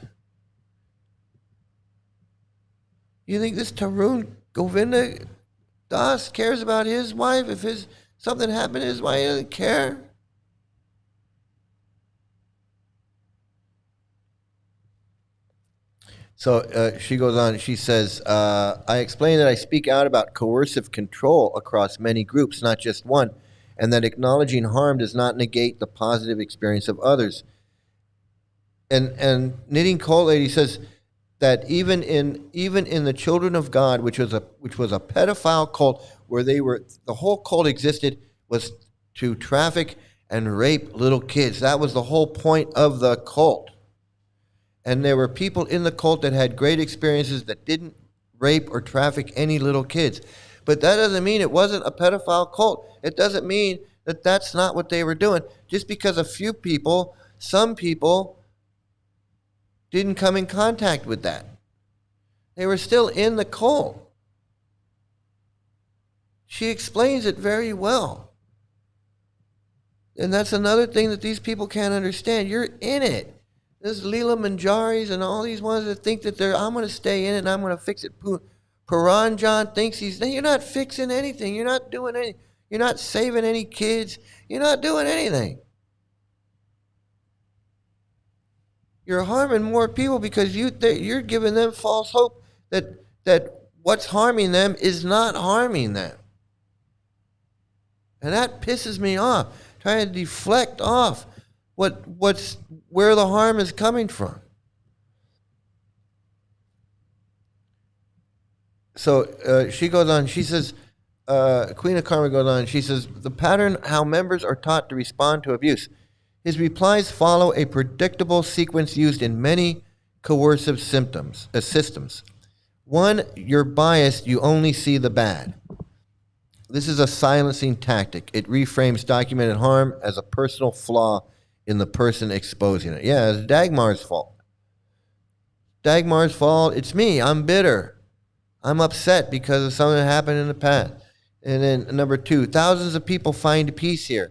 You think this Taruna Govinda Das cares about his wife? If something happened to his wife, he doesn't care? So she goes on, she says, I explain that I speak out about coercive control across many groups, not just one, and that acknowledging harm does not negate the positive experience of others. And Knitting Cold Lady says that even in the Children of God, which was a pedophile cult, where the whole cult existed was to traffic and rape little kids. That was the whole point of the cult. And there were people in the cult that had great experiences that didn't rape or traffic any little kids. But that doesn't mean it wasn't a pedophile cult. It doesn't mean that that's not what they were doing. Just because some people didn't come in contact with that. They were still in the cult. She explains it very well. And that's another thing that these people can't understand. You're in it. There's Leela Manjaris and all these ones that think that I'm going to stay in it and I'm going to fix it. Paranjan thinks you're not fixing anything. You're not doing anything. You're not saving any kids. You're not doing anything. You're harming more people because you're giving them false hope that what's harming them is not harming them. And that pisses me off. Trying to deflect off what's where the harm is coming from. So she goes on. She says, Queen of Karma goes on. She says, the pattern how members are taught to respond to abuse. His replies follow a predictable sequence used in many coercive systems. One, you're biased. You only see the bad. This is a silencing tactic. It reframes documented harm as a personal flaw in the person exposing it. Yeah, it's Dagmar's fault. Dagmar's fault. It's me. I'm bitter. I'm upset because of something that happened in the past. And then number two, thousands of people find peace here.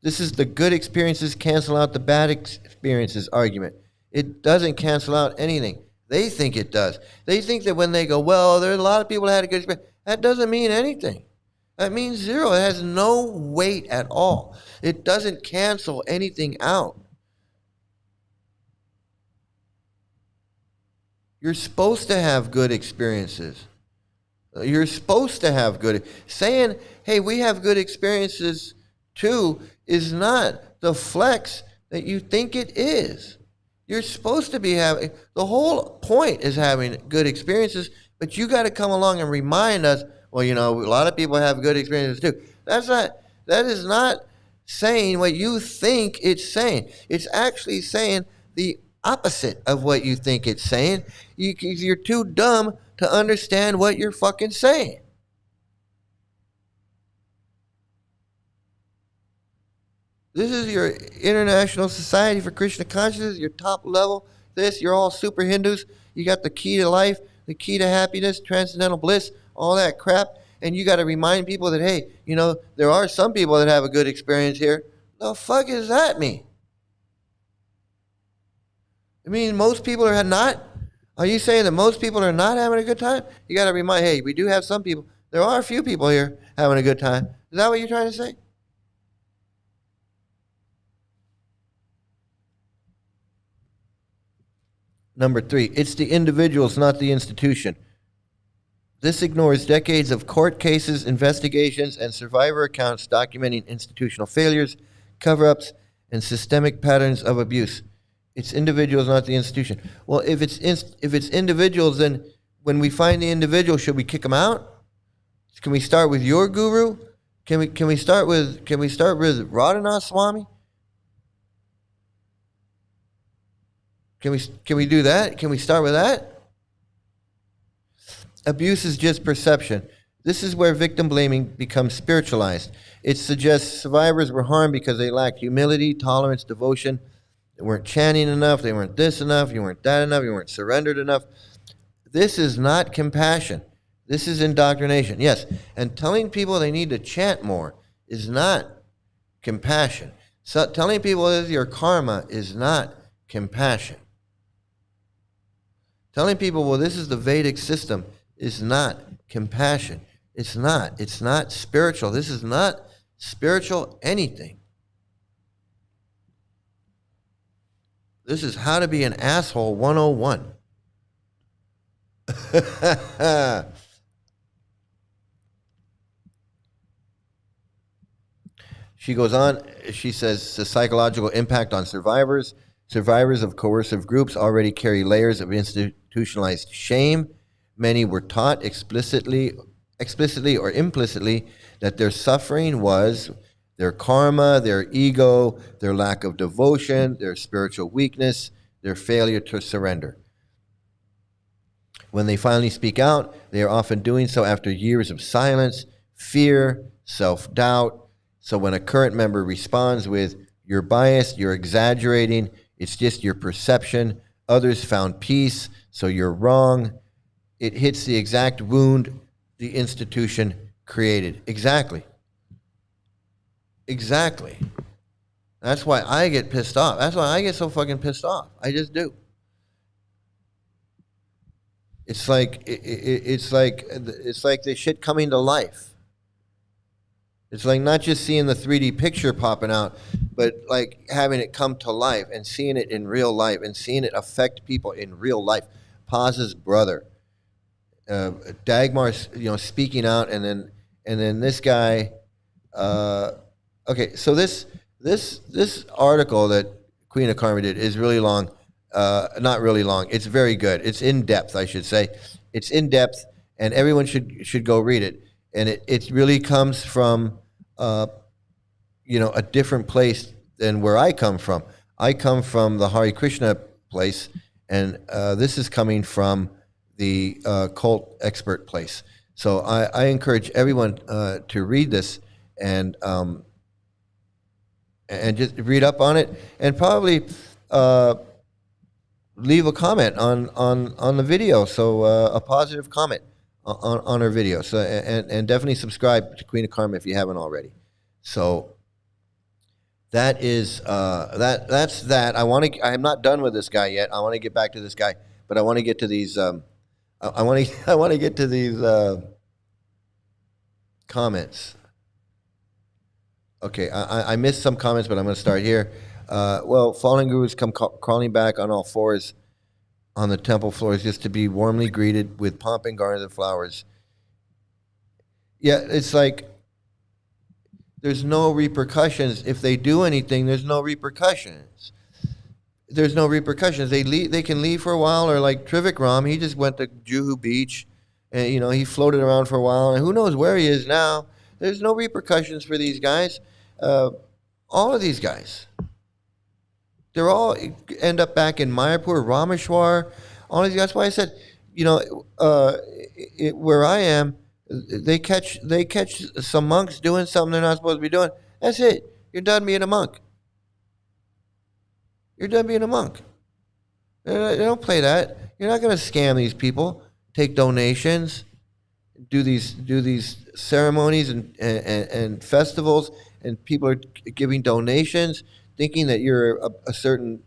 This is the good experiences cancel out the bad experiences argument. It doesn't cancel out anything. They think it does. They think that when they go, well, there's a lot of people that had a good experience. That doesn't mean anything. That means zero. It has no weight at all. It doesn't cancel anything out. You're supposed to have good experiences. You're supposed to have good. Saying, hey, we have good experiences too, is not the flex that you think it is. You're supposed to be having, the whole point is having good experiences, but you got to come along and remind us, well, you know, a lot of people have good experiences too. That is not saying what you think it's saying. It's actually saying the opposite of what you think it's saying. You're too dumb to understand what you're fucking saying. This is your International Society for Krishna Consciousness, your top level. You're all super Hindus. You got the key to life, the key to happiness, transcendental bliss, all that crap. And you got to remind people that, hey, you know, there are some people that have a good experience here. The fuck does that mean? I mean, most people are not. Are you saying that most people are not having a good time? You got to remind, hey, we do have some people. There are a few people here having a good time. Is that what you're trying to say? Number three, it's the individuals, not the institution. This ignores decades of court cases, investigations, and survivor accounts documenting institutional failures, cover-ups, and systemic patterns of abuse. It's individuals, not the institution. Well, if it's individuals, then when we find the individual, should we kick them out? Can we start with your guru? Can we start with Radhanath Swami? Can we do that? Can we start with that? Abuse is just perception. This is where victim blaming becomes spiritualized. It suggests survivors were harmed because they lacked humility, tolerance, devotion. They weren't chanting enough. They weren't this enough. You weren't that enough. You weren't surrendered enough. This is not compassion. This is indoctrination. Yes, and telling people they need to chant more is not compassion. So telling people this is your karma is not compassion. Telling people, well, this is the Vedic system, is not compassion. It's not. It's not spiritual. This is not spiritual anything. This is how to be an asshole 101. She goes on, she says the psychological impact on survivors. Survivors of coercive groups already carry layers of institutionalized shame. Many were taught explicitly or implicitly that their suffering was their karma, their ego, their lack of devotion, their spiritual weakness, their failure to surrender. When they finally speak out, they are often doing so after years of silence, fear, self-doubt. So when a current member responds with, "You're biased, you're exaggerating, it's just your perception, others found peace, so you're wrong," it hits the exact wound the institution created. Exactly. Exactly. That's why I get pissed off. That's why I get so fucking pissed off. I just do. It's like it's like the shit coming to life. It's like not just seeing the 3D picture popping out, but like having it come to life and seeing it in real life and seeing it affect people in real life. Paz's brother, Dagmar, speaking out, and then this guy. Uh, okay, so this article that Queen of Karma did is really long. Not really long. It's very good. It's in depth, I should say. It's in depth, and everyone should go read it. And it really comes from a different place than where I come from. I come from the Hare Krishna place, and this is coming from the cult expert place. So I encourage everyone to read this and just read up on it, and probably leave a comment on the video. So a positive comment on our video. So and definitely subscribe to Queen of Karma if you haven't already. So that is that's that. I am not done with this guy yet. I want to get back to this guy, but I want to get to these. I want to get to these comments. Okay, I missed some comments, but I'm going to start here. Well, fallen gurus come crawling back on all fours on the temple floors just to be warmly greeted with pomp and garlands of flowers. Yeah, it's like there's no repercussions. If they do anything, there's no repercussions. There's no repercussions. They can leave for a while, or like Trivikram, he just went to Juhu Beach, and he floated around for a while, and who knows where he is now. There's no repercussions for these guys. All of these guys. They're all end up back in Mayapur, Rameshwar. All these guys. That's why I said, where I am, they catch some monks doing something they're not supposed to be doing. That's it. You're done being a monk. You're done being a monk. They don't play that. You're not going to scam these people, take donations, do these ceremonies and festivals, and people are giving donations, thinking that you're a certain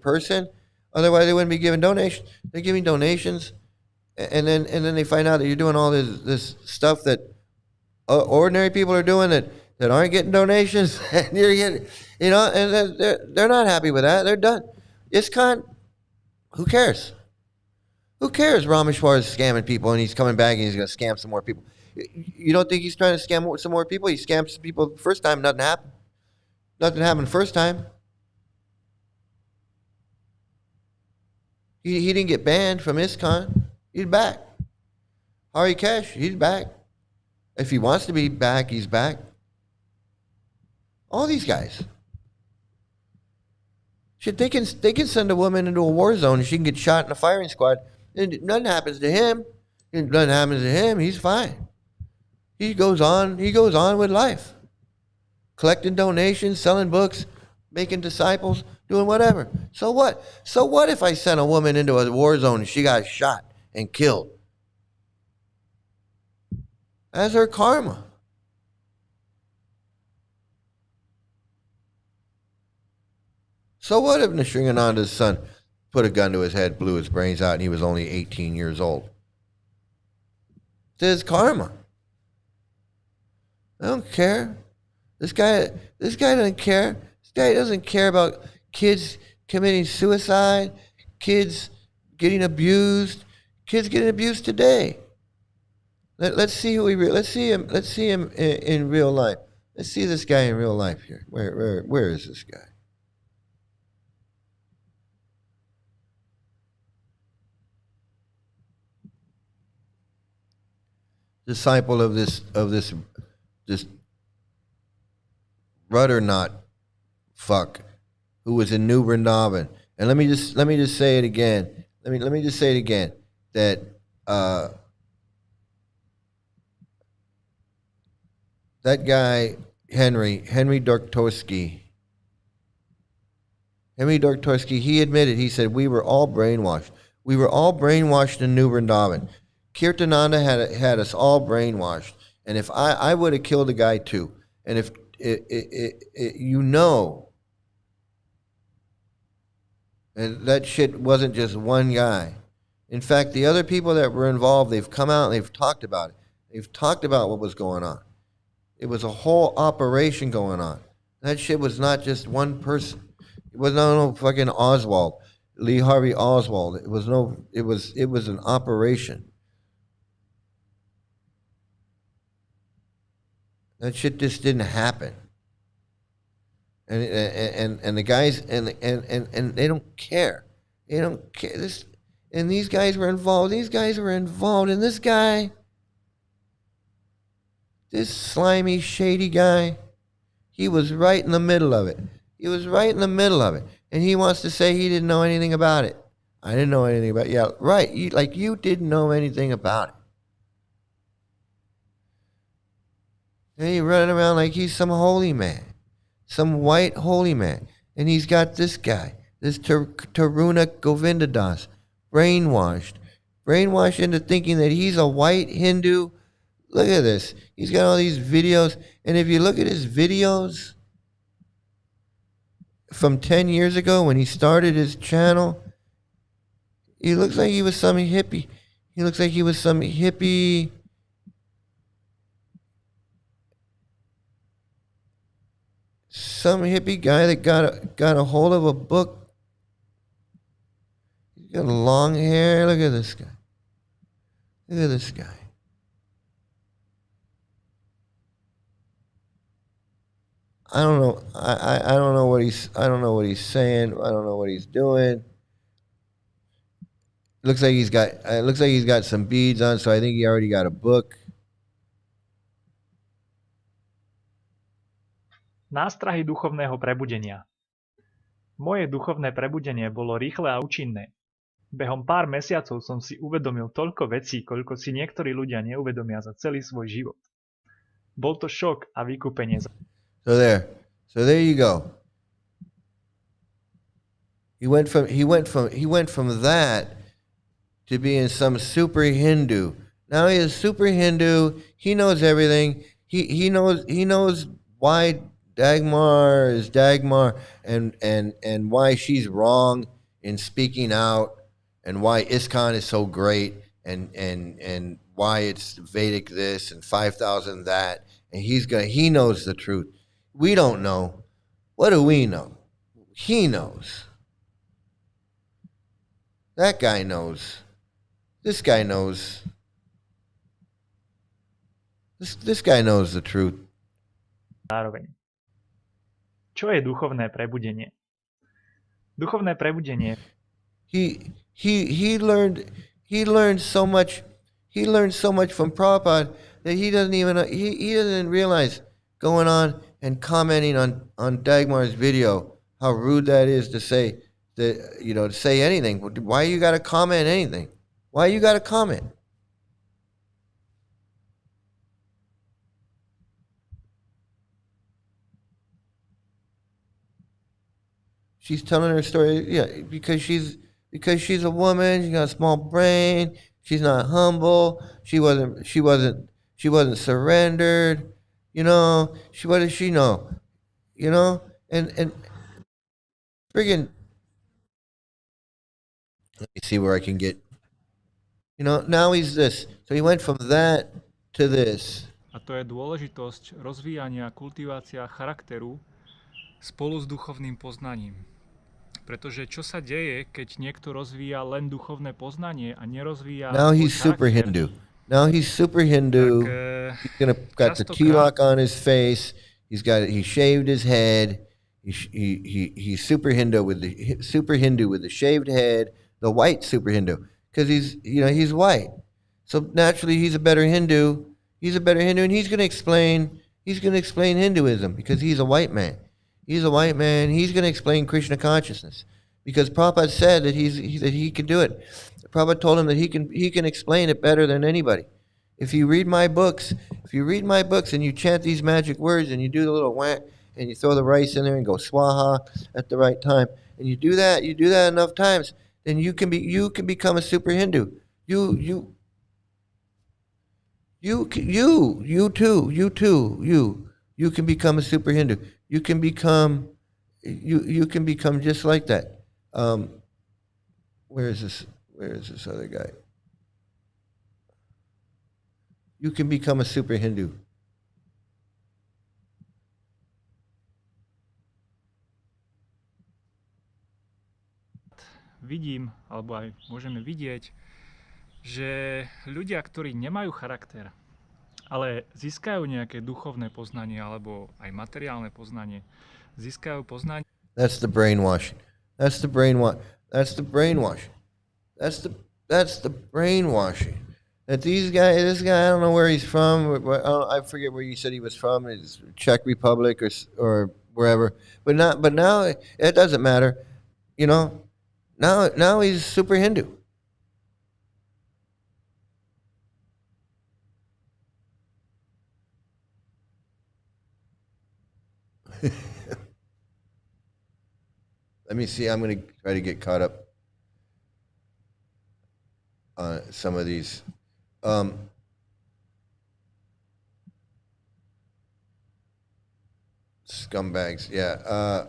person. Otherwise, they wouldn't be giving donations. They're giving donations, and then they find out that you're doing all this stuff that ordinary people are doing that aren't getting donations, and you're getting, and they're not happy with that. They're done. ISKCON, who cares? Who cares? Rameshwar is scamming people, and he's coming back and he's going to scam some more people. You don't think he's trying to scam some more people? He scammed some people the first time. Nothing happened. Nothing happened the first time. He didn't get banned from ISKCON. He's back. Hare Krishna, he's back. If he wants to be back, he's back. All these guys. Shit, they can send a woman into a war zone and she can get shot in a firing squad. And nothing happens to him. Nothing happens to him. He's fine. He goes on with life. Collecting donations, selling books, making disciples, doing whatever. So what? So what if I sent a woman into a war zone and she got shot and killed? That's her karma. So what if Nrsingananda's son put a gun to his head, blew his brains out, and he was only 18 years old? It's his karma. I don't care. This guy doesn't care. This guy doesn't care about kids committing suicide, kids getting abused, kids getting abused today. Let's see who let's see him in real life. Let's see this guy in real life here. Where is this guy? Disciple of this rudder knot fuck who was in New Vrindavan. And let me just say it again. Let me just say it again that that guy Henry Dorktorsky, he admitted, he said, we were all brainwashed. We were all brainwashed in New Vrindavan. Kirtananda had us all brainwashed. And if I would have killed a guy too. And if and that shit wasn't just one guy. In fact, the other people that were involved, they've come out and they've talked about it. They've talked about what was going on. It was a whole operation going on. That shit was not just one person. It was no fucking Oswald, Lee Harvey Oswald. It was no. It was an operation. That shit just didn't happen. And the guys and they don't care. They don't care. This and these guys were involved. These guys were involved, and this guy, this slimy, shady guy, he was right in the middle of it. He was right in the middle of it, and he wants to say he didn't know anything about it. I didn't know anything about it. Yeah, right. You didn't know anything about it. And he running around like he's some holy man, some white holy man, and he's got this guy, this Taruna Govinda Das, brainwashed into thinking that he's a white Hindu. Look at this. He's got all these videos, and if you look at his videos from 10 years ago when he started his channel, he looks like he was some hippie. He looks like he was some hippie. Some hippie guy that got a hold of a book. He's got long hair. Look at this guy. Look at this guy. I don't know. I don't know what he's saying. I don't know what he's doing. Looks like he's got some beads on, so I think he already got a book. Nástrahy duchovného prebudenia. Moje duchovné prebudenie bolo rýchle a účinné. Behom pár mesiacov som si uvedomil toľko vecí, koľko si niektorí ľudia neuvedomia za celý svoj život. Bol to šok a vykúpenie. So there you go. He went from that to being some super Hindu. Now he is super Hindu. He knows everything. He knows why Dagmar is Dagmar and why she's wrong in speaking out and why ISKCON is so great and why it's Vedic this and 5,000 that, and he knows the truth. We don't know. What do we know? He knows. That guy knows. This guy knows. This guy knows the truth. Zároveň. Čo je duchovné prebudenie? Duchovné prebudenie. He learned so much. He learned so much from Prabhupada that he doesn't realize going on and commenting on Dagmar's video how rude that is to say that, to say anything. Why you got to comment anything? Why you got to comment? She's telling her story, yeah, because she's a woman. She got a small brain. She's not humble. She wasn't surrendered. What does she know? And friggin'. Let me see where I can get. Now he's this. So he went from that to this. A to je dôležitosť rozvíjania, kultivácia charakteru spolu s duchovným poznaním. Pretože čo sa deje, keď niekto rozvíja len duchovné poznanie a nerozvíja Now he's super Hindu. Now he's super Hindu. He's got the tilak on his face. He shaved his head. He's super Hindu with the shaved head, the white super Hindu, because he's white. So naturally he's a better Hindu. He's a better Hindu, and he's going to explain Hinduism because he's a white man. He's a white man. He's going to explain Krishna consciousness because Prabhupada said that he can do it. Prabhupada told him that he can explain it better than anybody. If you read my books and you chant these magic words and you do the little whack and you throw the rice in there and go swaha at the right time and you do that enough times, then you can become a super Hindu. You can become a super Hindu. You can become just like that. Where is this other guy? You can become a super Hindu. vidím, alebo aj môžeme vidieť, že ľudia, ktorí nemajú charakter, ale získajú nejaké duchovné poznanie alebo aj materiálne poznanie, získajú poznanie. That's the brainwashing. That's the brainwashing. That's the brainwashing. That's the brainwashing. That this guy, I don't know where he's from. I forget where you said he was from. It's Czech Republic or wherever. But now it doesn't matter. You know, now he's super Hindu. Let me see. I'm going to try to get caught up on some of these. Scumbags, yeah.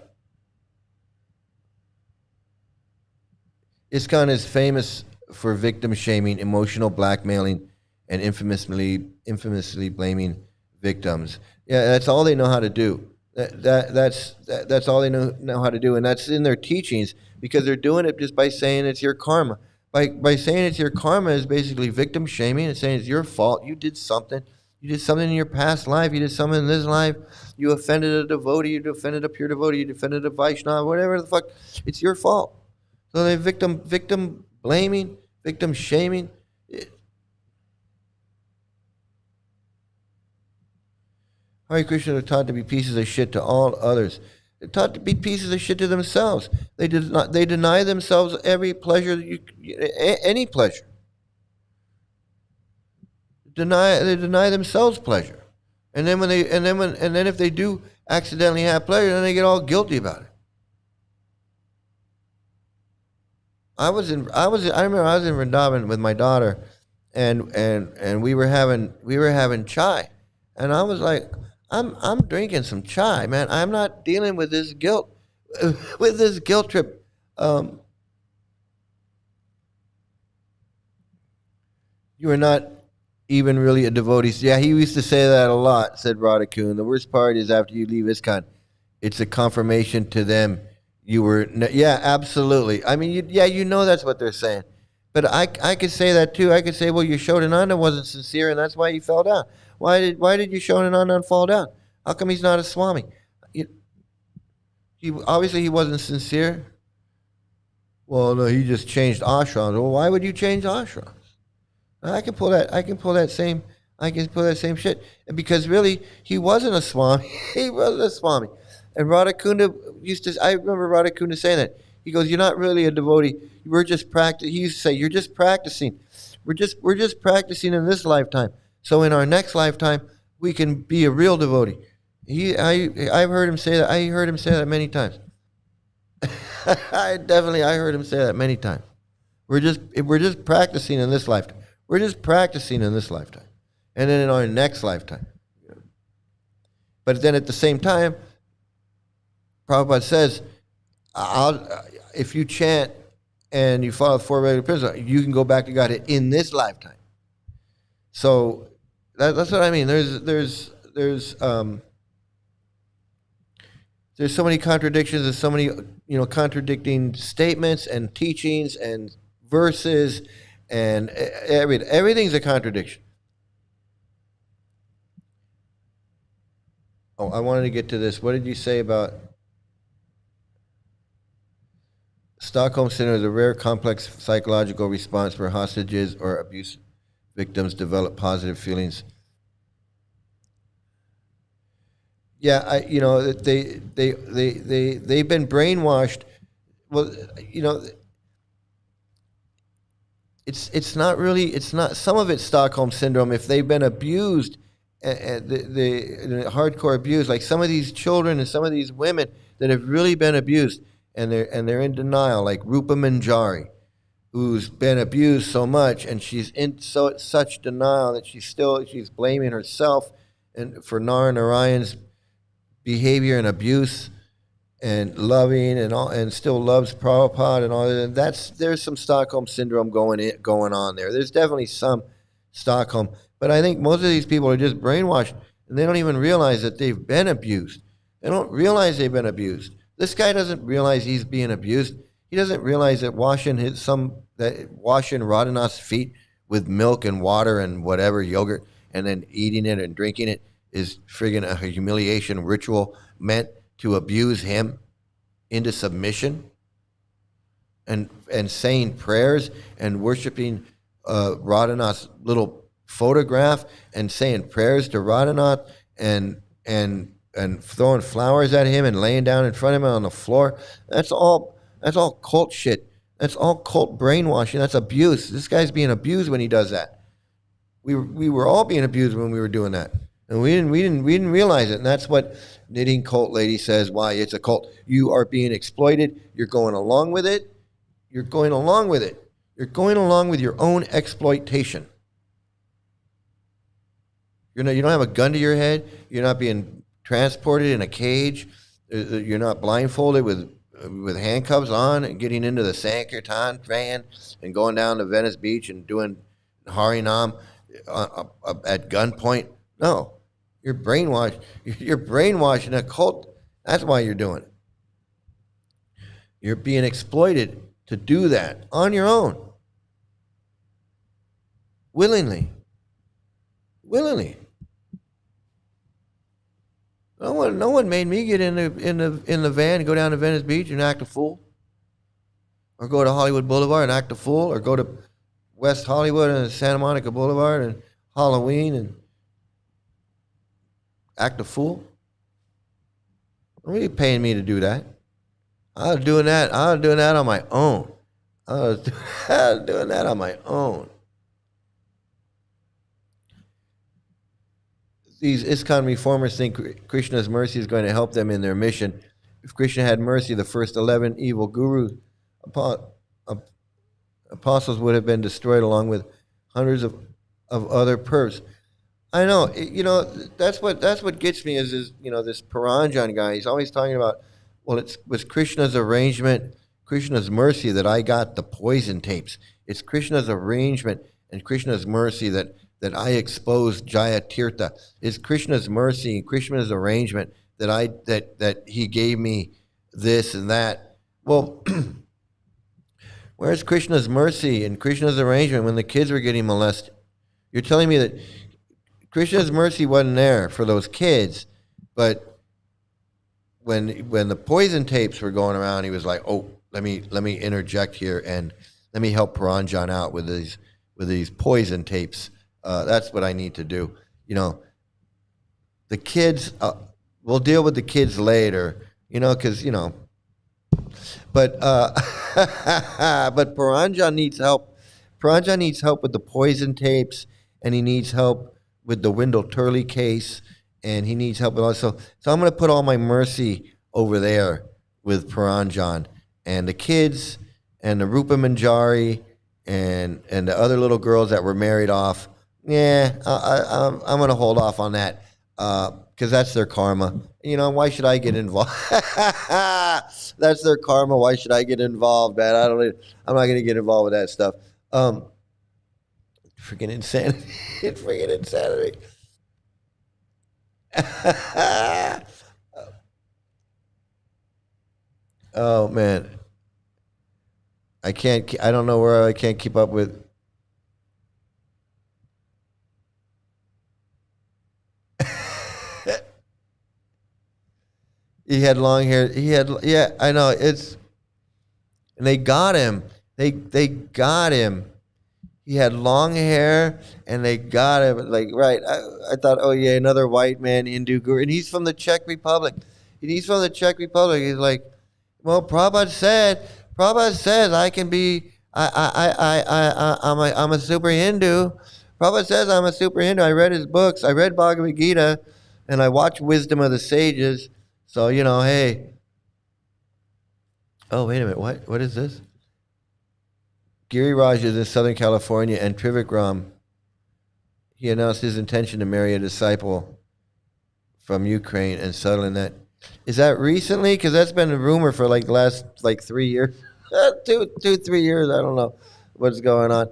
ISKCON is famous for victim shaming, emotional blackmailing, and infamously blaming victims. Yeah, that's all they know how to do. That's all they know how to do, and that's in their teachings, because they're doing it just by saying it's your karma. By saying it's your karma is basically victim shaming and saying it's your fault. You did something. You did something in your past life. You did something in this life. You offended a devotee. You offended a pure devotee. You offended a Vaishnava. Whatever the fuck. It's your fault. So they victim blaming, victim shaming. Hare Krishna are taught to be pieces of shit to all others. They're taught to be pieces of shit to themselves. They deny themselves every pleasure, any pleasure. They deny themselves pleasure, and then if they do accidentally have pleasure, then they get all guilty about it. I remember I was in Vrindavan with my daughter, and we were having chai, and I was like, I'm drinking some chai, man. I'm not dealing with this guilt trip. You are not even really a devotee. Yeah, he used to say that a lot, said Radhakun. The worst part is after you leave ISKCON, it's a confirmation to them you were, yeah, absolutely. I mean, you know that's what they're saying. But I could say that too. I could say, well, Yashodananda wasn't sincere, and that's why he fell down. Why did Yashodananda fall down? How come he's not a Swami? Obviously he wasn't sincere. Well, no, he just changed ashrams. Well, why would you change ashrams? I can pull that same shit. Because really, he wasn't a Swami. He wasn't a Swami. And Radhakunda I remember Radhakunda saying that. He goes, you're not really a devotee. We're just practicing. He used to say, you're just practicing. We're just practicing in this lifetime. So in our next lifetime, we can be a real devotee. I've heard him say that. I heard him say that many times. I heard him say that many times. We're just practicing in this lifetime. We're just practicing in this lifetime. And then in our next lifetime. But then at the same time, Prabhupada says, if you chant and you follow the four regular principles, you can go back to Godhead in this lifetime. So that's what I mean. There's so many contradictions. There's so many contradicting statements and teachings and verses, and everything's a contradiction. Oh, I wanted to get to this. What did you say about Stockholm Syndrome is a rare, complex psychological response where hostages or abuse victims develop positive feelings. Yeah, they've been brainwashed. Well, it's not. Some of it's Stockholm Syndrome. If they've been abused, the hardcore abuse, like some of these children and some of these women that have really been abused. And they're in denial, like Rupa Manjari, who's been abused so much, and she's in such denial that she's blaming herself and for Narayan's behavior and abuse, and loving and still loves Prabhupada and all that. There's some Stockholm Syndrome going on there. There's definitely some Stockholm, but I think most of these people are just brainwashed, and they don't even realize that they've been abused. They don't realize they've been abused. This guy doesn't realize he's being abused. He doesn't realize that washing Radhanath's feet with milk and water and whatever yogurt, and then eating it and drinking it is friggin' a humiliation ritual meant to abuse him into submission, and saying prayers and worshiping Radhanath's little photograph and saying prayers to Radhanath and throwing flowers at him and laying down in front of him on the floor. That's all cult shit. That's all cult brainwashing. That's abuse. This guy's being abused when he does that. We were all being abused when we were doing that. And we didn't realize it. And that's what Knitting Cult Lady says, why it's a cult. You are being exploited. You're going along with it. You're going along with it. You're going along with your own exploitation. You don't have a gun to your head. You're not being transported in a cage. You're not blindfolded with handcuffs on and getting into the Sankirtan van and going down to Venice Beach and doing Harinam at gunpoint. No, you're brainwashed. You're brainwashing a cult. That's why you're doing it. You're being exploited to do that on your own, willingly. No one made me get in the van and go down to Venice Beach and act a fool, or go to Hollywood Boulevard and act a fool, or go to West Hollywood and Santa Monica Boulevard and Halloween and act a fool. Nobody paying me to do that. I was doing that on my own. I was doing that on my own. These ISKCON reformers think Krishna's mercy is going to help them in their mission. If Krishna had mercy, the first 11 evil gurus, apostles would have been destroyed along with hundreds of other perps. I know, that's what gets me is this Paranjan guy. He's always talking about, well, it was Krishna's arrangement, Krishna's mercy that I got the poison tapes. It's Krishna's arrangement and Krishna's mercy that I exposed Jaya Tirtha. It's Krishna's mercy and Krishna's arrangement that he gave me this and that. Well, where's Krishna's mercy and Krishna's arrangement when the kids were getting molested? You're telling me that Krishna's mercy wasn't there for those kids, but when the poison tapes were going around, he was like, "Oh, let me interject here and let me help Paranjan out with these poison tapes. That's what I need to do." The kids, we'll deal with the kids later, because but but Paranjan needs help. Paranjan needs help with the poison tapes, and he needs help with the Wendell Turley case, and he needs help with also. So I'm going to put all my mercy over there with Paranjan and the kids and the Rupa Manjari and the other little girls that were married off. Yeah, I'm going to hold off on that because that's their karma. Why should I get involved? That's their karma. Why should I get involved, man? I'm not going to get involved with that stuff. Freaking insanity. It's freaking insanity. Oh, man. I don't know where I can't keep up with. He had long hair. Yeah, I know. And they got him. They got him. He had long hair, and they got him. Right. I thought, oh, yeah, another white man, Hindu guru. And he's from the Czech Republic. He's like, well, Prabhupada says I can be, I'm a super Hindu. Prabhupada says I'm a super Hindu. I read his books. I read Bhagavad Gita, and I watched Wisdom of the Sages. So, hey. Oh, wait a minute. What is this? Giriraj is in Southern California, and Trivikram, he announced his intention to marry a disciple from Ukraine and settle in that. Is that recently? Because that's been a rumor for the last 3 years. 3 years. I don't know what's going on.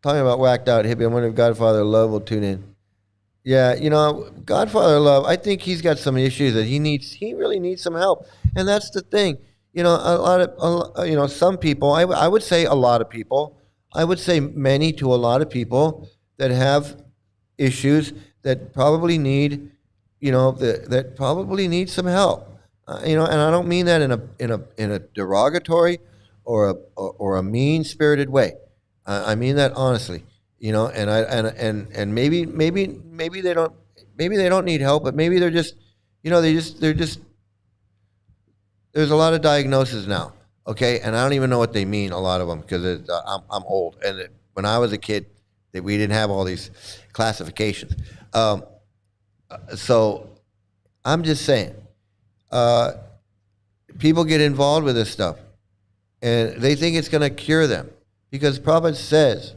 Talking about whacked out hippie, I wonder if Godfather Love will tune in. Yeah, Godfather Love, I think he's got some issues that he really needs some help. And that's the thing. Some people, I would say a lot of people, I would say many to a lot of people that have issues that probably need, that probably need some help. And I don't mean that in a derogatory or a mean spirited way. I mean that honestly. And maybe they don't need help, but maybe they're just, they're just there's a lot of diagnoses now. Okay, and I don't even know what they mean. A lot of them because I'm old, and when I was a kid, we didn't have all these classifications. Um, so I'm just saying, uh, people get involved with this stuff, and they think it's going to cure them because Prabhupada says,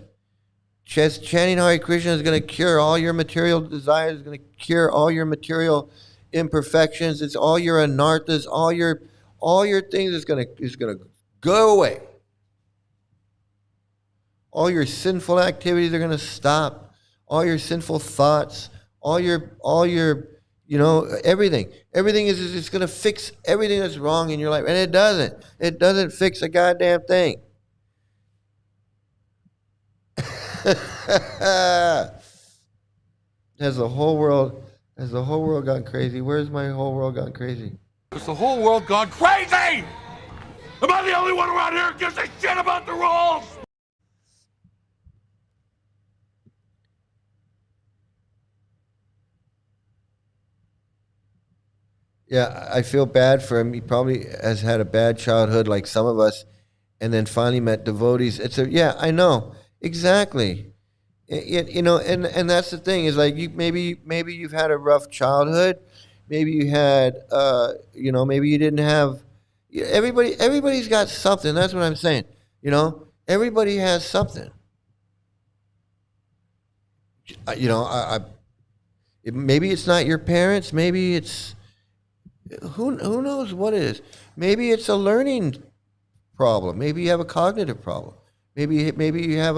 chanting Hare Krishna is going to cure all your material desires, is going to cure all your material imperfections. It's all your anarthas, all your things is going to go away. All your sinful activities are going to stop. All your sinful thoughts, all your everything. Everything is it's going to fix everything that's wrong in your life, and it doesn't. It doesn't fix a goddamn thing. Has the whole world gone crazy? Where's my whole world gone crazy? Has the whole world gone crazy? Am I the only one around here who gives a shit about the rules? Yeah, I feel bad for him. He probably has had a bad childhood like some of us, and then finally met devotees. Yeah, I know. Exactly. And that's the thing is like maybe you've had a rough childhood, maybe you had maybe you didn't have. Everybody's got something. That's what I'm saying. Everybody has something. Maybe it's not your parents. Maybe it's who knows what it is. Maybe it's a learning problem. Maybe you have a cognitive problem. Maybe you have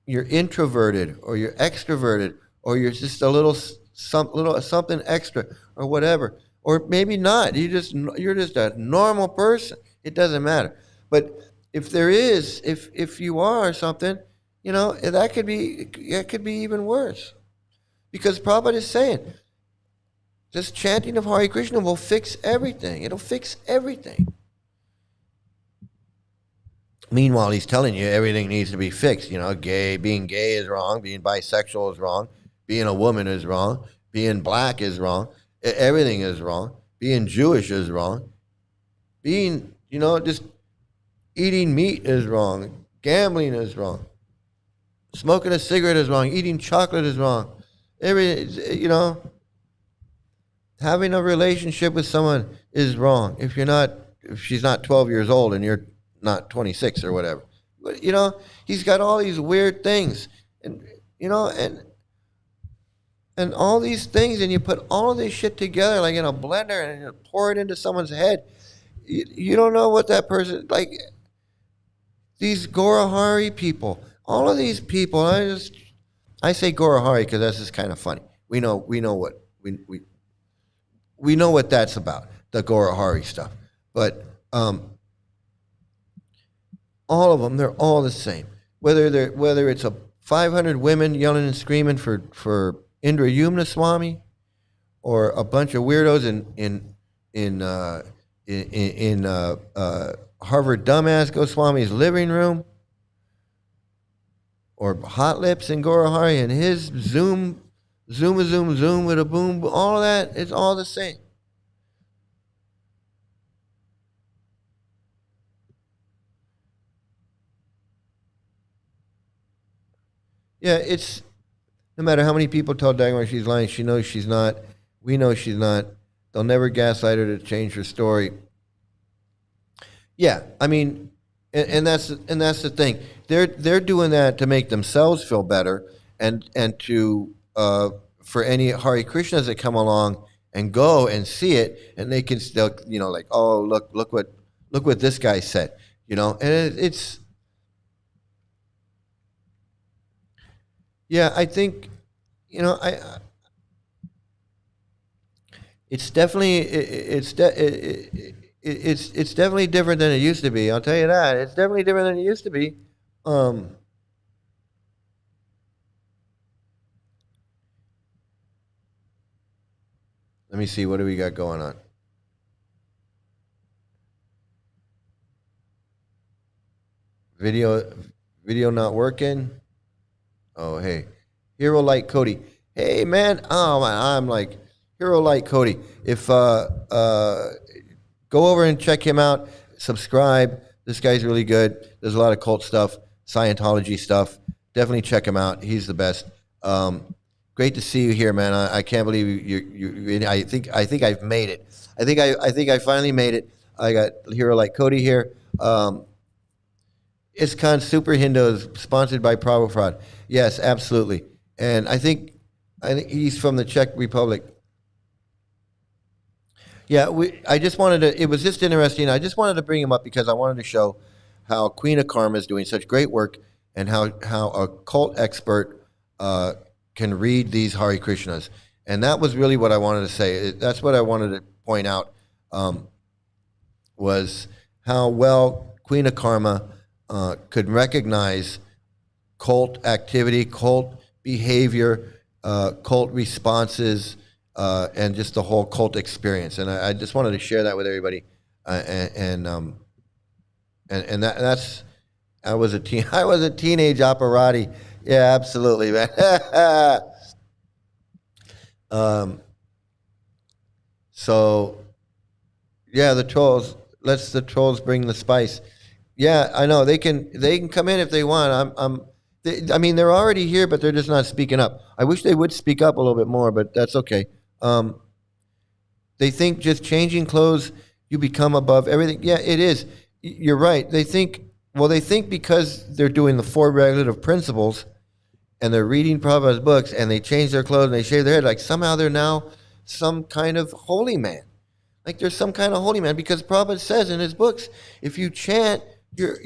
you're introverted or you're extroverted or you're just a little something extra or whatever. Or maybe not. You're just a normal person. It doesn't matter. But if you are something, that could be even worse. Because Prabhupada is saying, just chanting of Hare Krishna will fix everything. It'll fix everything. Meanwhile, he's telling you everything needs to be fixed. Being gay is wrong. Being bisexual is wrong. Being a woman is wrong. Being black is wrong. Everything is wrong. Being Jewish is wrong. Being, just eating meat is wrong. Gambling is wrong. Smoking a cigarette is wrong. Eating chocolate is wrong. Having a relationship with someone is wrong if she's not 12 years old and you're not 26 or whatever. But he's got all these weird things, and and all these things, and you put all this shit together like in a blender and you pour it into someone's head. You don't know what that person like. These Gorahari people, all of these people. I say Gorahari because that's just kind of funny. We know what we know what that's about, the Gorahari stuff. But all of them, they're all the same. Whether it's a 500 women yelling and screaming for Indra Yumna Swami, or a bunch of weirdos in Harvard dumbass Goswami's living room, or Hot Lips and Gorahari and his zoom with a boom, all of that, it's all the same. Yeah, it's no matter how many people tell Dagmar she's lying, she knows she's not. We know she's not. They'll never gaslight her to change her story. Yeah, I mean, and that's the thing. They're doing that to make themselves feel better, and to for any Hare Krishnas that come along and go and see it, and they can still like, oh, look what this guy said, and it's Yeah, I think, it's definitely it's definitely different than it used to be. I'll tell you that. It's definitely different than it used to be. Um, Let me see. What do we got going on? Video not working. Oh, hey. Hero Light Cody. Hey, man. Oh, man. I'm like, Hero Light Cody. If, go over and check him out. Subscribe. This guy's really good. There's a lot of cult stuff, Scientology stuff. Definitely check him out. He's the best. Great to see you here, man. I can't believe you. I think I've made it. I think I finally made it. I got Hero Like Cody here. ISKCON Super Hindu, sponsored by Paedophile. Yes, absolutely. And I think he's from the Czech Republic. Yeah, I just wanted to. It was just interesting. I just wanted to bring him up because I wanted to show how Queen of Karma is doing such great work, and how a cult expert can read these Hare Krishnas. And that was really what I wanted to say. That's what I wanted to point out, was how well Queen of Karma could recognize cult activity, cult behavior, cult responses, and just the whole cult experience. And I just wanted to share that with everybody. And that's I was a teenage operati. Yeah, absolutely, man. So yeah, the trolls. Let's the trolls bring the spice. Yeah, I know they can come in if they want. I mean, they're already here, but they're just not speaking up. I wish they would speak up a little bit more, but that's okay. They think just changing clothes, you become above everything. Yeah, it is. You're right. They think because they're doing the 4 regulative principles and they're reading Prabhupada's books and they change their clothes and they shave their head, like somehow they're now some kind of holy man. Like there's some kind of holy man, because Prabhupada says in his books, if you chant, your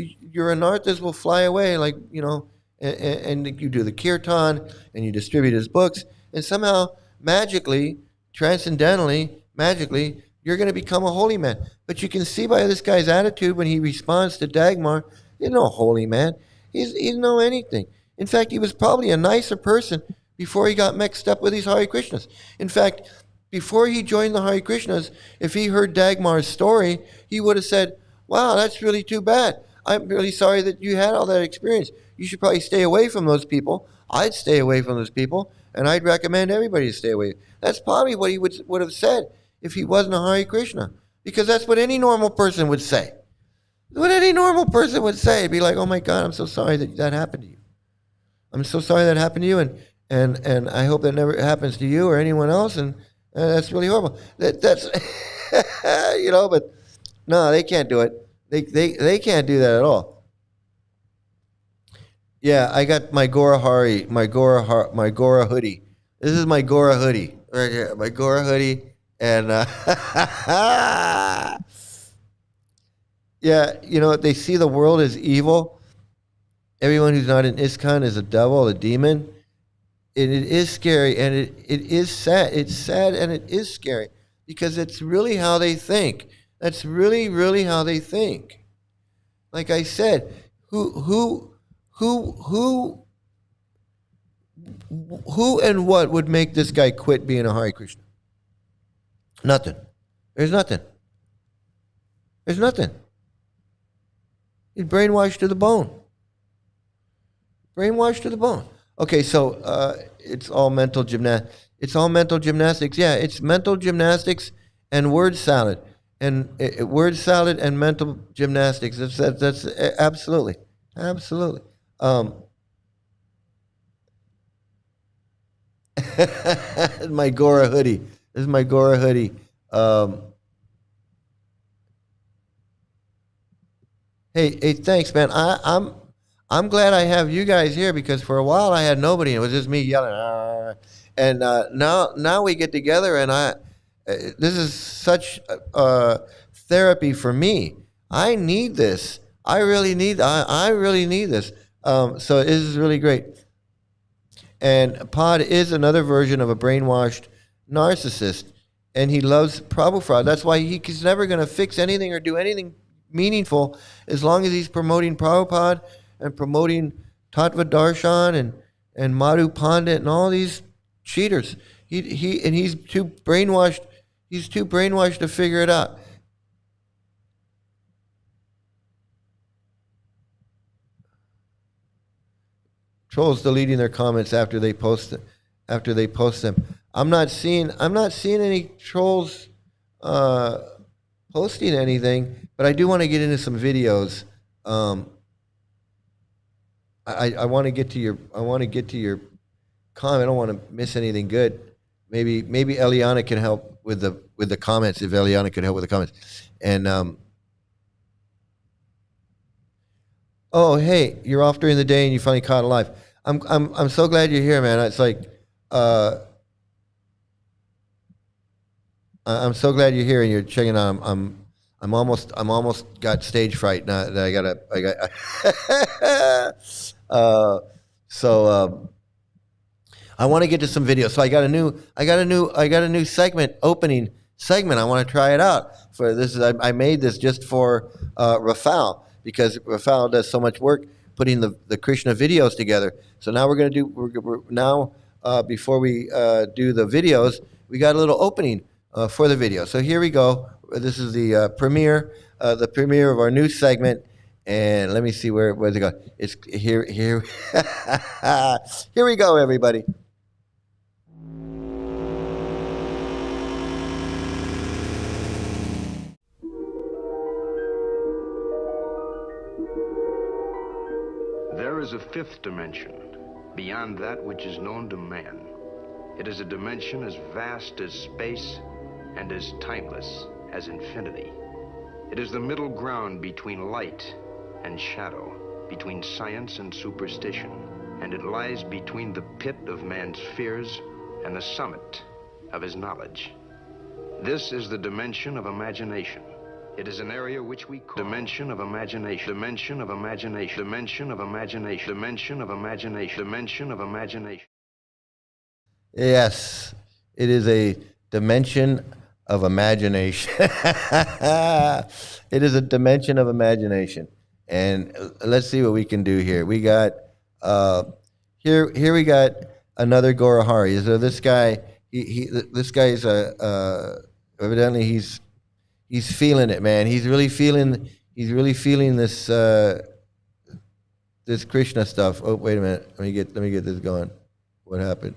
anarthas will fly away, like, and you do the kirtan and you distribute his books, and somehow magically, transcendentally, magically, you're going to become a holy man. But you can see by this guy's attitude when he responds to Dagmar, he's no holy man. He's no anything. In fact, he was probably a nicer person before he got mixed up with these Hare Krishnas. In fact, before he joined the Hare Krishnas, if he heard Dagmar's story, he would have said, wow, that's really too bad. I'm really sorry that you had all that experience. You should probably stay away from those people. I'd stay away from those people, and I'd recommend everybody to stay away. That's probably what he would have said if he wasn't a Hare Krishna, because that's what any normal person would say. What any normal person would say, be like, oh my God, I'm so sorry that happened to you. I'm so sorry that happened to you, and I hope that never happens to you or anyone else, and that's really horrible. That's, but no, they can't do it. They can't do that at all. Yeah, I got my Gora hoodie. This is my Gora hoodie right here. My Gora hoodie, and yeah, they see the world as evil. Everyone who's not in ISKCON is a devil, a demon. And it is scary, and it is sad. It's sad, and it is scary, because it's really how they think. That's really, really how they think. Like I said, who and what would make this guy quit being a Hare Krishna? Nothing. There's nothing. There's nothing. He's brainwashed to the bone. Brainwashed to the bone. Okay, so it's all mental gymnastics. It's all mental gymnastics. Yeah, it's mental gymnastics and word salad, and word salad and mental gymnastics. That's absolutely. My Gora hoodie. This is my Gora hoodie. Hey, thanks, man. I'm glad I have you guys here, because for a while I had nobody. It was just me yelling. And now we get together, and this is such therapy for me. I need this. I really need this. So this is really great. And Pod is another version of a brainwashed narcissist, and he loves Prabhupada. That's why he's never going to fix anything or do anything meaningful as long as he's promoting Prabhupada and promoting Tattva Darshan and Madhu Pandit and all these cheaters. He's too brainwashed. He's too brainwashed to figure it out. Trolls deleting their comments after they post it, after they post them. I'm not seeing any trolls posting anything, but I do want to get into some videos. I want to get to your comment. I don't want to miss anything good. Maybe Eliana can help with the comments, if Eliana could help with the comments. And oh, hey, you're off during the day and you finally caught alive. I'm so glad you're here, man. It's like I'm so glad you're here and you're checking out. I'm almost got stage fright now that I want to get to some videos. So I got a new opening segment. I want to try it out. For this I made this just for Rafal, because Rafal does so much work putting the Krishna videos together. So now we're before we do the videos, we got a little opening for the video. So here we go. This is the premiere of our new segment. And let me see where's it go. It's here. Here we go, everybody. There is a fifth dimension, beyond that which is known to man. It is a dimension as vast as space and as timeless as infinity. It is the middle ground between light and shadow, between science and superstition, and it lies between the pit of man's fears and the summit of his knowledge. This is the dimension of imagination. It is an area which we call dimension of imagination, dimension of imagination, dimension of imagination, dimension of imagination, dimension of imagination. Yes, it is a dimension of imagination. It is a dimension of imagination. And let's see what we can do here. We got here we got another Gorahari. So this guy, this guy's evidently he's feeling it, man. He's really feeling this this Krishna stuff. Oh, wait a minute. Let me get this going. What happened?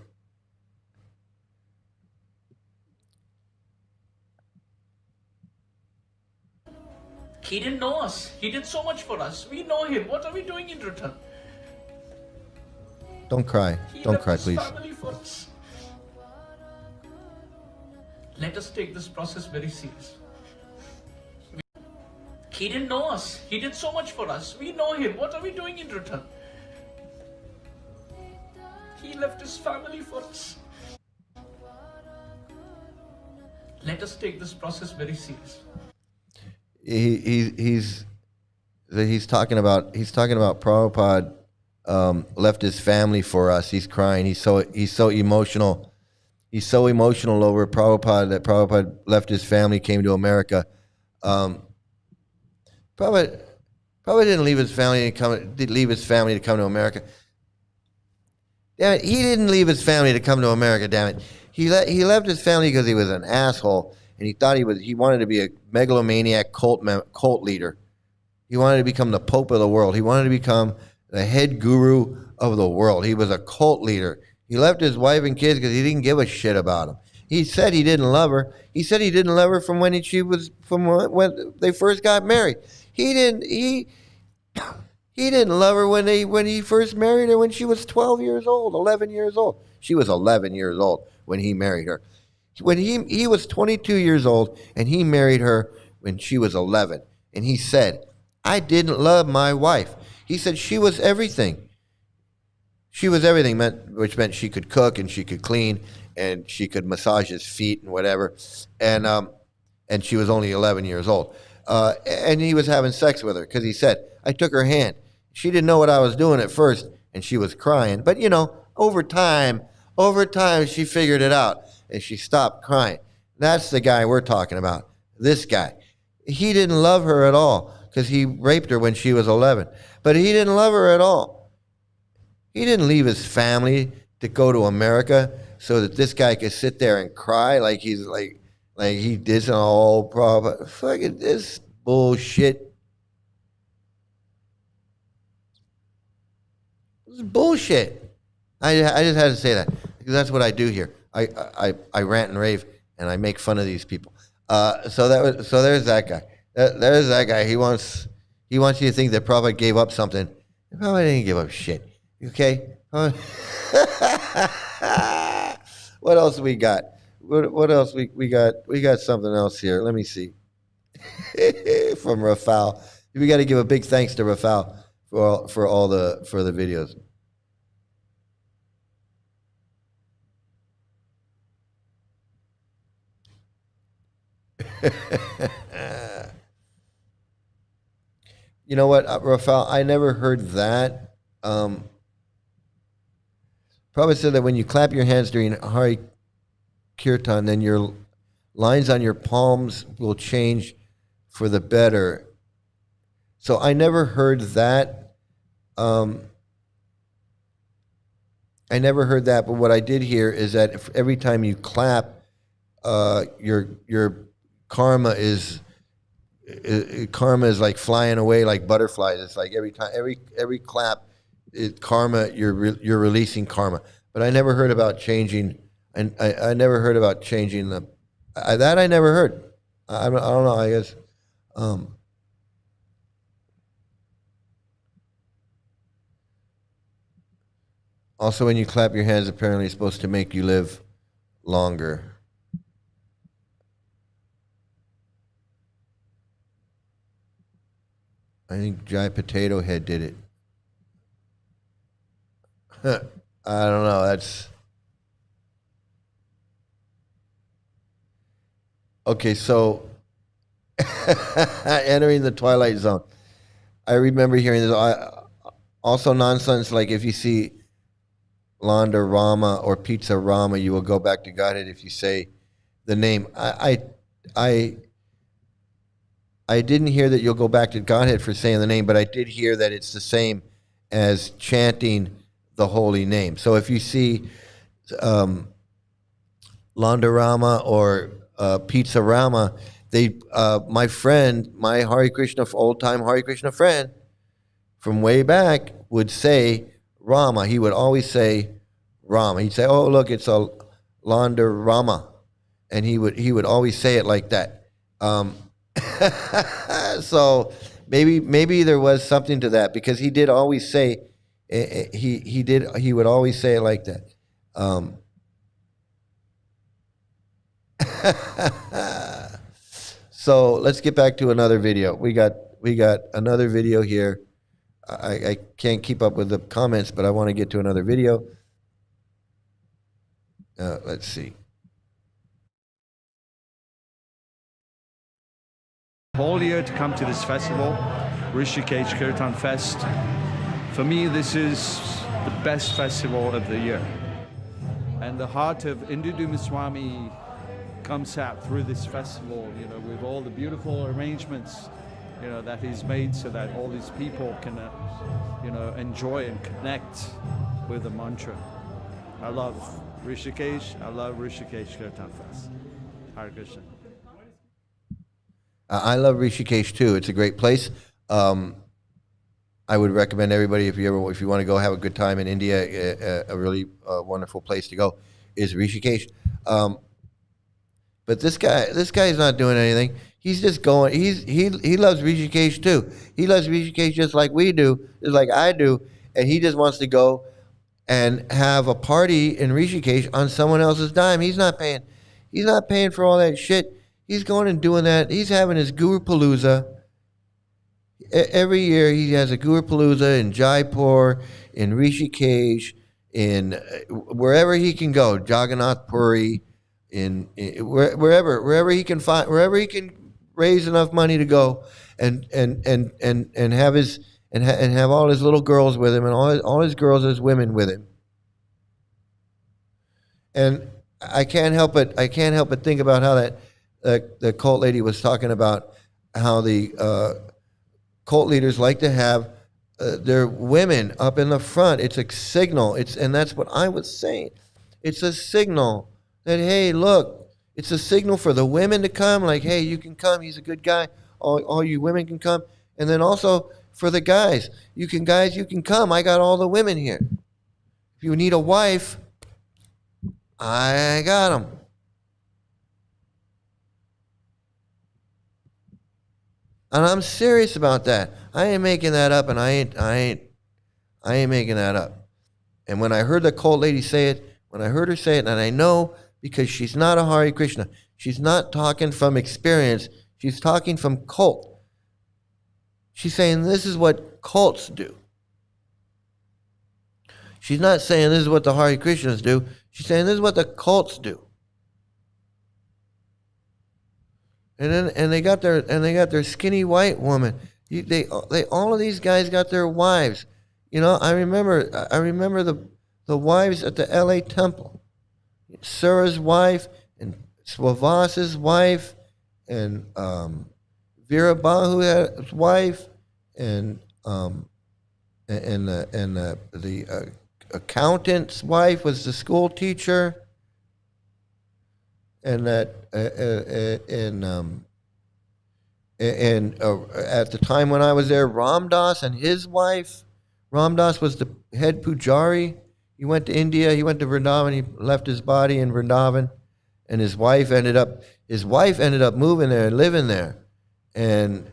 He didn't know us. He did so much for us. We know him. What are we doing in return? Don't cry. Don't cry, please. Family for us. Let us take this process very seriously. He didn't know us. He did so much for us. We know him. What are we doing in return? He left his family for us. Let us take this process very seriously. He's talking about Prabhupada left his family for us. He's crying. He's so emotional. He's so emotional over Prabhupada that Prabhupada left his family, came to America. Prabhupada didn't leave his family to come to America. Damn it, he didn't leave his family to come to America. Damn it, he left his family because he was an asshole. And he thought he wanted to be a megalomaniac cult leader. He wanted to become the Pope of the world. He wanted to become the head guru of the world. He was a cult leader. He left his wife and kids because he didn't give a shit about them. He said he didn't love her. He said he didn't love her from when they first got married. He didn't love her when he first married her when she was 12 years old, 11 years old. She was 11 years old when he married her. When he was 22 years old and he married her when she was 11. And he said, I didn't love my wife. He said she was everything. She was everything, which meant she could cook and she could clean and she could massage his feet and whatever. And she was only 11 years old. And he was having sex with her because he said, I took her hand. She didn't know what I was doing at first and she was crying. But, over time, she figured it out and she stopped crying. That's the guy we're talking about. This guy. He didn't love her at all because he raped her when she was 11. But he didn't love her at all. He didn't leave his family to go to America so that this guy could sit there and cry like he's like he did some old prophet. Fucking this bullshit. This is bullshit. I just had to say that because that's what I do here. I rant and rave and I make fun of these people. So there's that guy. There's that guy. He wants you to think that Prabhupada gave up something. Prabhupada didn't give up shit. Okay. What else we got? What else we got? We got something else here. Let me see. From Rafal. We got to give a big thanks to Rafal for the videos. You know what, Rafal? I never heard that. Prabhupada said that when you clap your hands during Hare Kirtan, then your lines on your palms will change for the better. So I never heard that. I never heard that, but what I did hear is that if every time you clap, your karma is like flying away like butterflies. It's like every time, every clap, karma. You're releasing karma. But I never heard about changing. And I never heard about changing the. That I never heard. I don't know. I guess. Also, when you clap your hands, apparently it's supposed to make you live longer. I think Jai Potato Head did it. I don't know. That's okay. So entering the Twilight Zone. I remember hearing this. Also nonsense like if you see Landa Rama or Pizza Rama, you will go back to Godhead if you say the name. I didn't hear that you'll go back to Godhead for saying the name, but I did hear that it's the same as chanting the holy name. So if you see Landa Rama or Pizza Rama, my friend, my Hare Krishna, old-time Hare Krishna friend from way back would say Rama. He would always say Rama. He'd say, "Oh, look, it's a Landa Rama," and he would always say it like that. So maybe there was something to that because he did always say he would always say it like that. So let's get back to another video. We got another video here. I can't keep up with the comments, but I want to get to another video. Let's see. Whole year to come to this festival, Rishikesh Kirtan Fest. For me, this is the best festival of the year. And the heart of Induduma Swami comes out through this festival, with all the beautiful arrangements, that he's made so that all these people can, enjoy and connect with the mantra. I love Rishikesh. I love Rishikesh Kirtan Fest. Hare Krishna. I love Rishikesh too. It's a great place. I would recommend everybody if you want to go have a good time in India, a really wonderful place to go is Rishikesh. But this guy's not doing anything. He's just going. He loves Rishikesh too. He loves Rishikesh just like we do, just like I do, and he just wants to go and have a party in Rishikesh on someone else's dime. He's not paying. He's not paying for all that shit. He's going and doing that. He's having his Guru Palooza. Every year he has a Guru Palooza in Jaipur, in Rishikesh, in wherever he can go, Jagannath Puri, wherever he can find, wherever he can raise enough money to go and have have all his little girls with him and all his girls as women with him. And I can't help but think about how the cult lady was talking about how the cult leaders like to have their women up in the front. It's a signal. And that's what I was saying. It's a signal that, hey, look, it's a signal for the women to come. Like, hey, you can come. He's a good guy. All you women can come. And then also for the guys, you can come. I got all the women here. If you need a wife, I got them. And I'm serious about that. I ain't making that up, and I ain't making that up. And when I heard the cult lady say it, and I know because she's not a Hare Krishna, she's not talking from experience, she's talking from cult. She's saying this is what cults do. She's not saying this is what the Hare Krishnas do. She's saying this is what the cults do. And they got their skinny white woman. They all of these guys got their wives. You know, I remember the wives at the L.A. temple. Sura's wife and Swavas's wife and Virabahu's wife and the accountant's wife was the school teacher. And that at the time when I was there, Ramdas and his wife. Ramdas was the head pujari. He went to India. He went to Vrindavan. He left his body in Vrindavan, and his wife ended up moving there and living there, and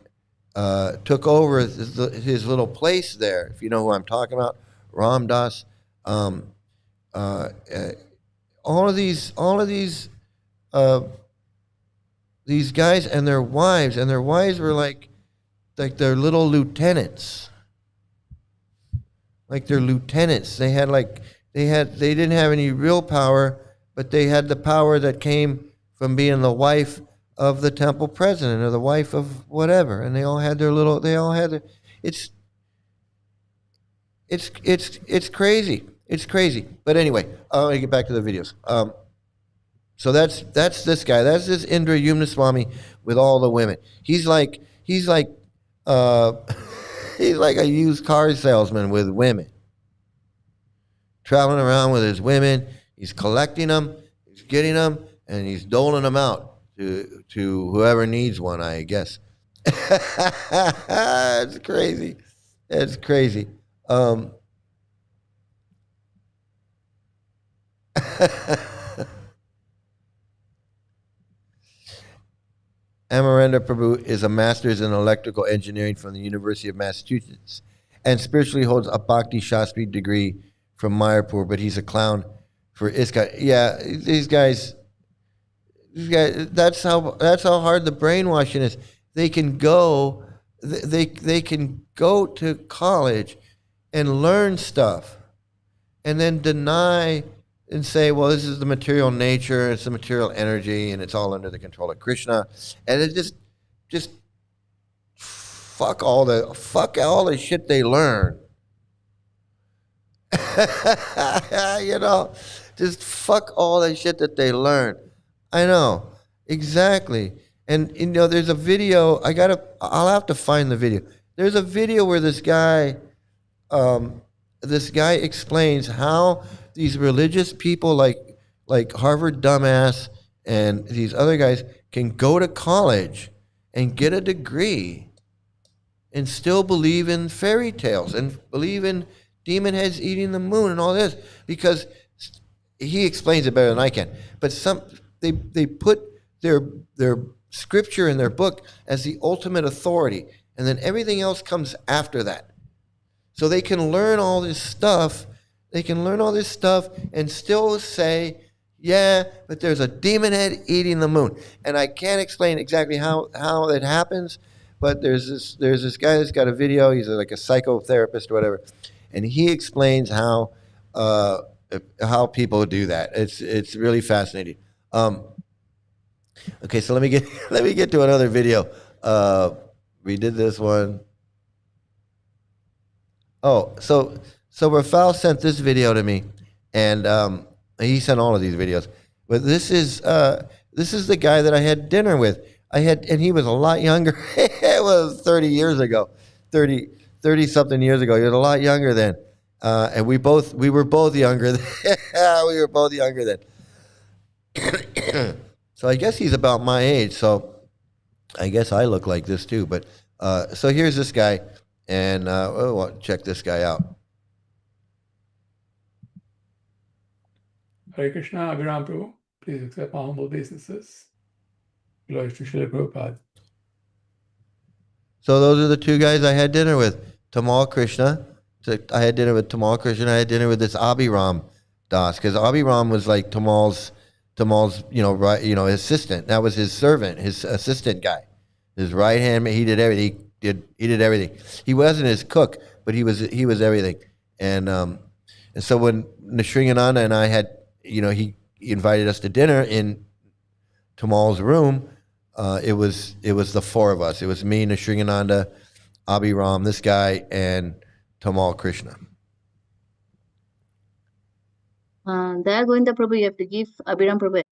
took over his little place there. If you know who I'm talking about, Ramdas. All of these guys and their wives were like their little lieutenants. Like their lieutenants. They didn't have any real power, but they had the power that came from being the wife of the temple president or the wife of whatever. And they all had it's crazy. It's crazy. But anyway, I want to get back to the videos. So that's this guy. That's this Indra Yumnaswamy with all the women. He's like a used car salesman with women. Traveling around with his women. He's collecting them. He's getting them, and he's doling them out to whoever needs one, I guess. It's crazy. It's crazy. Amarendra Prabhu is a master's in electrical engineering from the University of Massachusetts and spiritually holds a Bhakti Shastri degree from Mayapur, but he's a clown for ISKCON. Yeah, these guys, that's how hard the brainwashing is. They can go to college and learn stuff and then deny and say, well, this is the material nature, it's the material energy, and it's all under the control of Krishna. And it just fuck all the shit they learn. You know, just fuck all the shit that they learn. I know, exactly. And you know, there's a video, I'll have to find the video. There's a video where this guy explains how these religious people like Harvard dumbass and these other guys can go to college and get a degree and still believe in fairy tales and believe in demon heads eating the moon and all this, because he explains it better than I can. But they put their scripture in their book as the ultimate authority, and then everything else comes after that. So they can learn all this stuff. They can learn all this stuff and still say, yeah, but there's a demon head eating the moon. And I can't explain exactly how it happens, but there's this guy that's got a video. He's like a psychotherapist or whatever, and he explains how people do that. It's really fascinating. Okay, so let me get to another video. We did this one. Oh, so Rafal sent this video to me, and He sent all of these videos. But this is the guy that I had dinner with. And he was a lot younger. It was 30 years ago, 30 something years ago. He was a lot younger then. And we were both younger then. We were both younger then. So I guess he's about my age. So I guess I look like this too. But so here's this guy, and check this guy out. Hare Krishna, Abhiram Prabhu. Please accept my humble obeisances. Glory to Srila Prabhupada. So those are the two guys I had dinner with. Tamal Krishna. So I had dinner with Tamal Krishna. I had dinner with this Abhiram Das, because Abhiram was like Tamal's assistant. That was his servant, his assistant guy, his right hand man. He did everything. He did everything. He wasn't his cook, but he was everything. And so when Nishringananda and I had, he invited us to dinner in Tamal's room. It was the four of us. It was me, Nishringananda, Abhiram, this guy, and Tamal Krishna. Daya Govinda Prabhu, you have to give Abhiram Prabhu.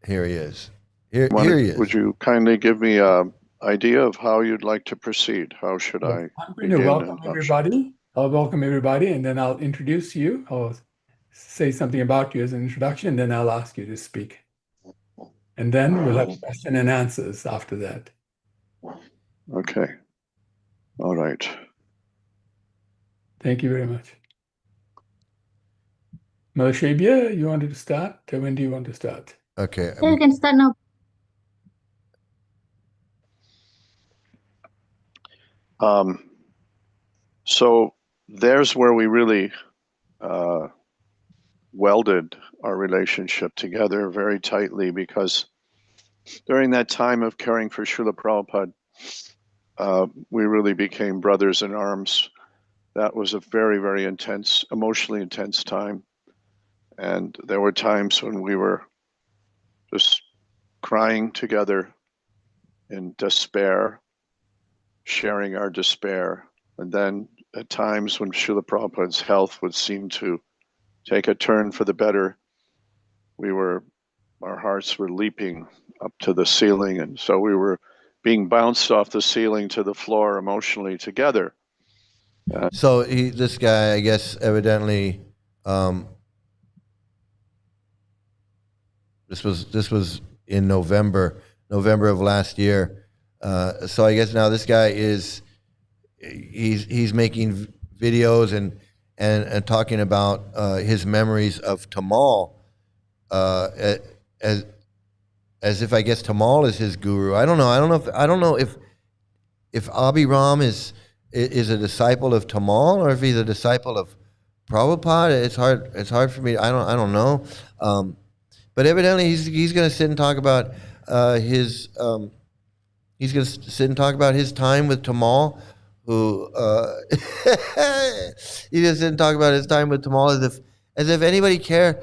Here he is. Here he is. Would you kindly give me an idea of how you'd like to proceed? How should I I'm going to welcome everybody. I'll welcome everybody, and then I'll introduce you. I'll say something about you as an introduction, then I'll ask you to speak. And then we'll have question and answers after that. Okay. All right. Thank you very much. Mother Shabia, you wanted to start? When do you want to start? Okay. You can start now. So there's where we really welded our relationship together very tightly, because during that time of caring for Srila Prabhupada, we really became brothers in arms. That was a very, very intense, emotionally intense time. And there were times when we were just crying together in despair, sharing our despair. And then at times when Srila Prabhupada's health would seem to take a turn for the better, our hearts were leaping up to the ceiling. And so we were being bounced off the ceiling to the floor emotionally together. So this guy, I guess, evidently, this was in November of last year. So I guess now this guy he's making videos and talking about his memories of Tamal, as if, I guess, Tamal is his guru. I don't know if Abhiram is a disciple of Tamal, or if he's a disciple of Prabhupada. It's hard for me. I don't know. But evidently he's going to sit and talk about his time with Tamal, who he just didn't talk about his time with Tamal as if anybody cares,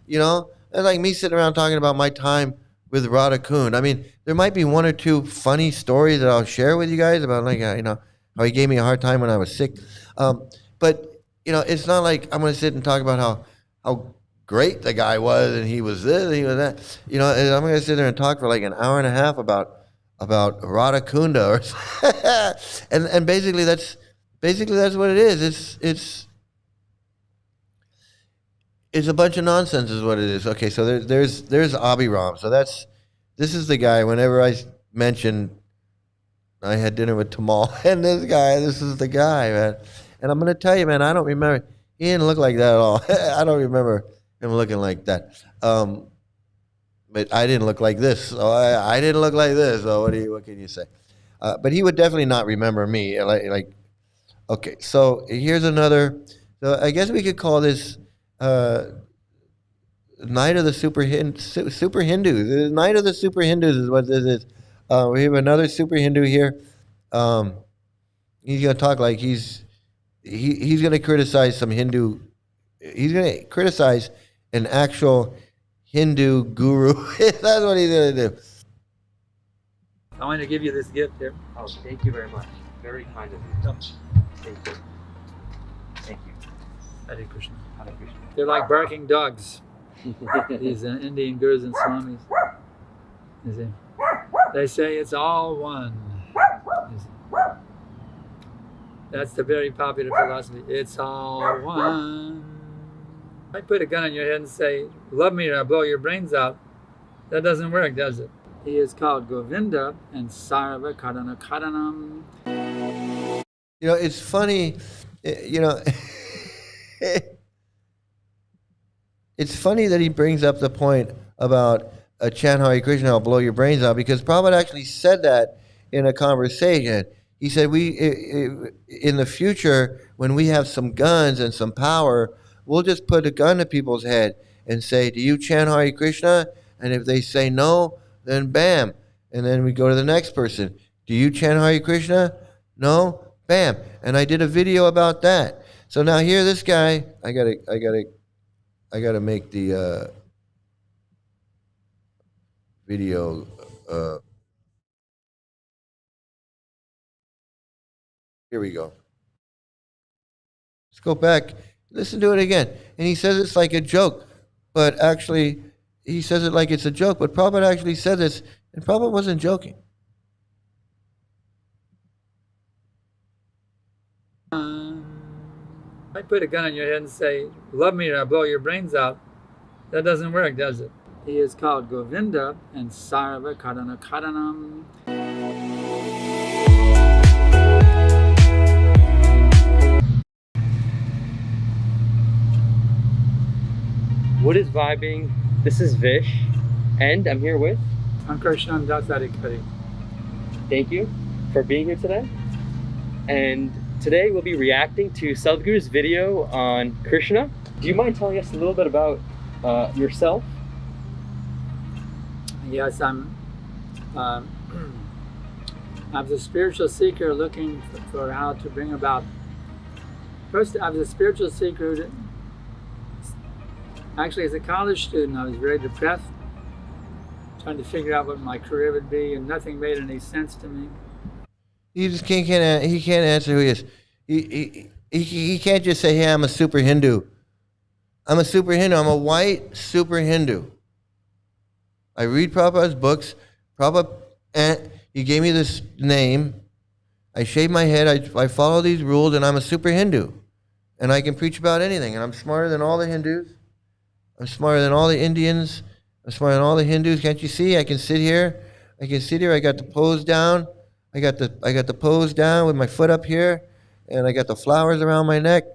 And like me sitting around talking about my time with Radha Kund. I mean, there might be one or two funny stories that I'll share with you guys about, like, how he gave me a hard time when I was sick. But it's not like I'm going to sit and talk about how great the guy was and he was this and he was that. And I'm going to sit there and talk for like an hour and a half about Radha Kunda, and basically that's what it is. It's a bunch of nonsense is what it is. Okay, so there's Abhiram. So this is the guy. Whenever I mention I had dinner with Tamal and this is the guy, man. And I'm gonna tell you, man, I don't remember. He didn't look like that at all. I don't remember him looking like that. But I didn't look like this. So I didn't look like this. So what can you say? But he would definitely not remember me. Okay, so here's another. So I guess we could call this Night of the Super Hindus. The Night of the Super Hindus is what this is. We have another Super Hindu here. He's going to talk like he's going to criticize some Hindu. He's going to criticize an actual Hindu guru. That's what he's going to do. I want to give you this gift here. Oh, thank you very much. Very kind of you. Thank you. Thank you. Hare Krishna. Hare Krishna. They're like barking dogs. These Indian gurus and swamis. You see? They say it's all one. You see? That's the very popular philosophy. It's all one. I put a gun on your head and say, love me or I'll blow your brains out. That doesn't work, does it? He is called Govinda and Sarva Karana Karanam. You know, it's funny, you know, it's funny that he brings up the point about a chant Hare Krishna, I'll blow your brains out, because Prabhupada actually said that in a conversation. He said, in the future, when we have some guns and some power, we'll just put a gun to people's head and say, do you chant Hare Krishna? And if they say no, then bam. And then we go to the next person. Do you chant Hare Krishna? No? Bam. And I did a video about that. So now here, this guy, I gotta make the video. Here we go. Let's go back. Listen to it again. And he says it's like a joke, but actually, he says it like it's a joke, but Prabhupada actually said this, and Prabhupada wasn't joking. I put a gun on your head and say, love me or I'll blow your brains out. That doesn't work, does it? He is called Govinda and Sarva Karana Karanam. What is vibing? This is Vish, and I'm here with Ankarshan Dasarikari. Thank you for being here today. And today we'll be reacting to Sadhguru's video on Krishna. Do you mind telling us a little bit about yourself? Yes, I'm a spiritual seeker looking for how to bring about. First, I was a spiritual seeker. Actually, as a college student, I was very depressed, trying to figure out what my career would be, and nothing made any sense to me. He just can't answer who he is. He can't just say, hey, I'm a super Hindu. I'm a super Hindu. I'm a white super Hindu. I read Prabhupada's books. Prabhupada, he gave me this name. I shave my head. I follow these rules, and I'm a super Hindu. And I can preach about anything. And I'm smarter than all the Hindus. I'm smarter than all the Indians. I'm smarter than all the Hindus. Can't you see? I can sit here. I got the pose down. I got the pose down with my foot up here, and I got the flowers around my neck,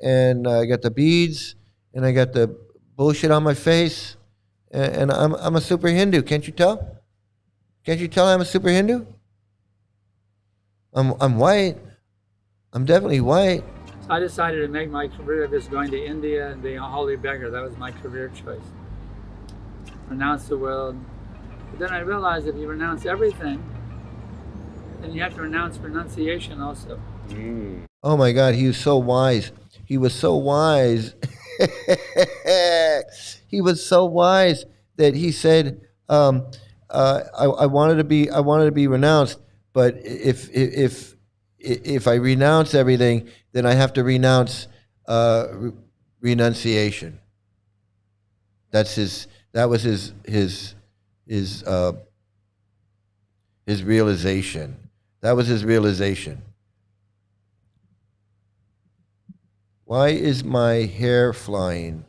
and I got the beads, and I got the bullshit on my face, and I'm a super Hindu. Can't you tell? Can't you tell I'm a super Hindu? I'm white. I'm definitely white. So I decided to make my career just going to India and being a holy beggar. That was my career choice. Renounce the world. But then I realized if you renounce everything, then you have to renounce renunciation also. Oh my God, he was so wise. He was so wise. He was so wise that he said, I wanted to be renounced, but if I renounce everything, then I have to renounce renunciation. That was his realization. That was his realization. Why is my hair flying?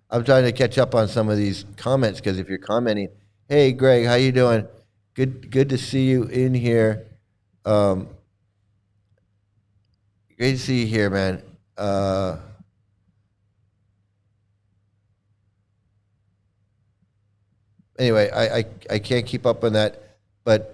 I'm trying to catch up on some of these comments, because if you're commenting, hey Greg, how you doing? Good to see you in here. Great to see you here, man. Anyway, I can't keep up on that, but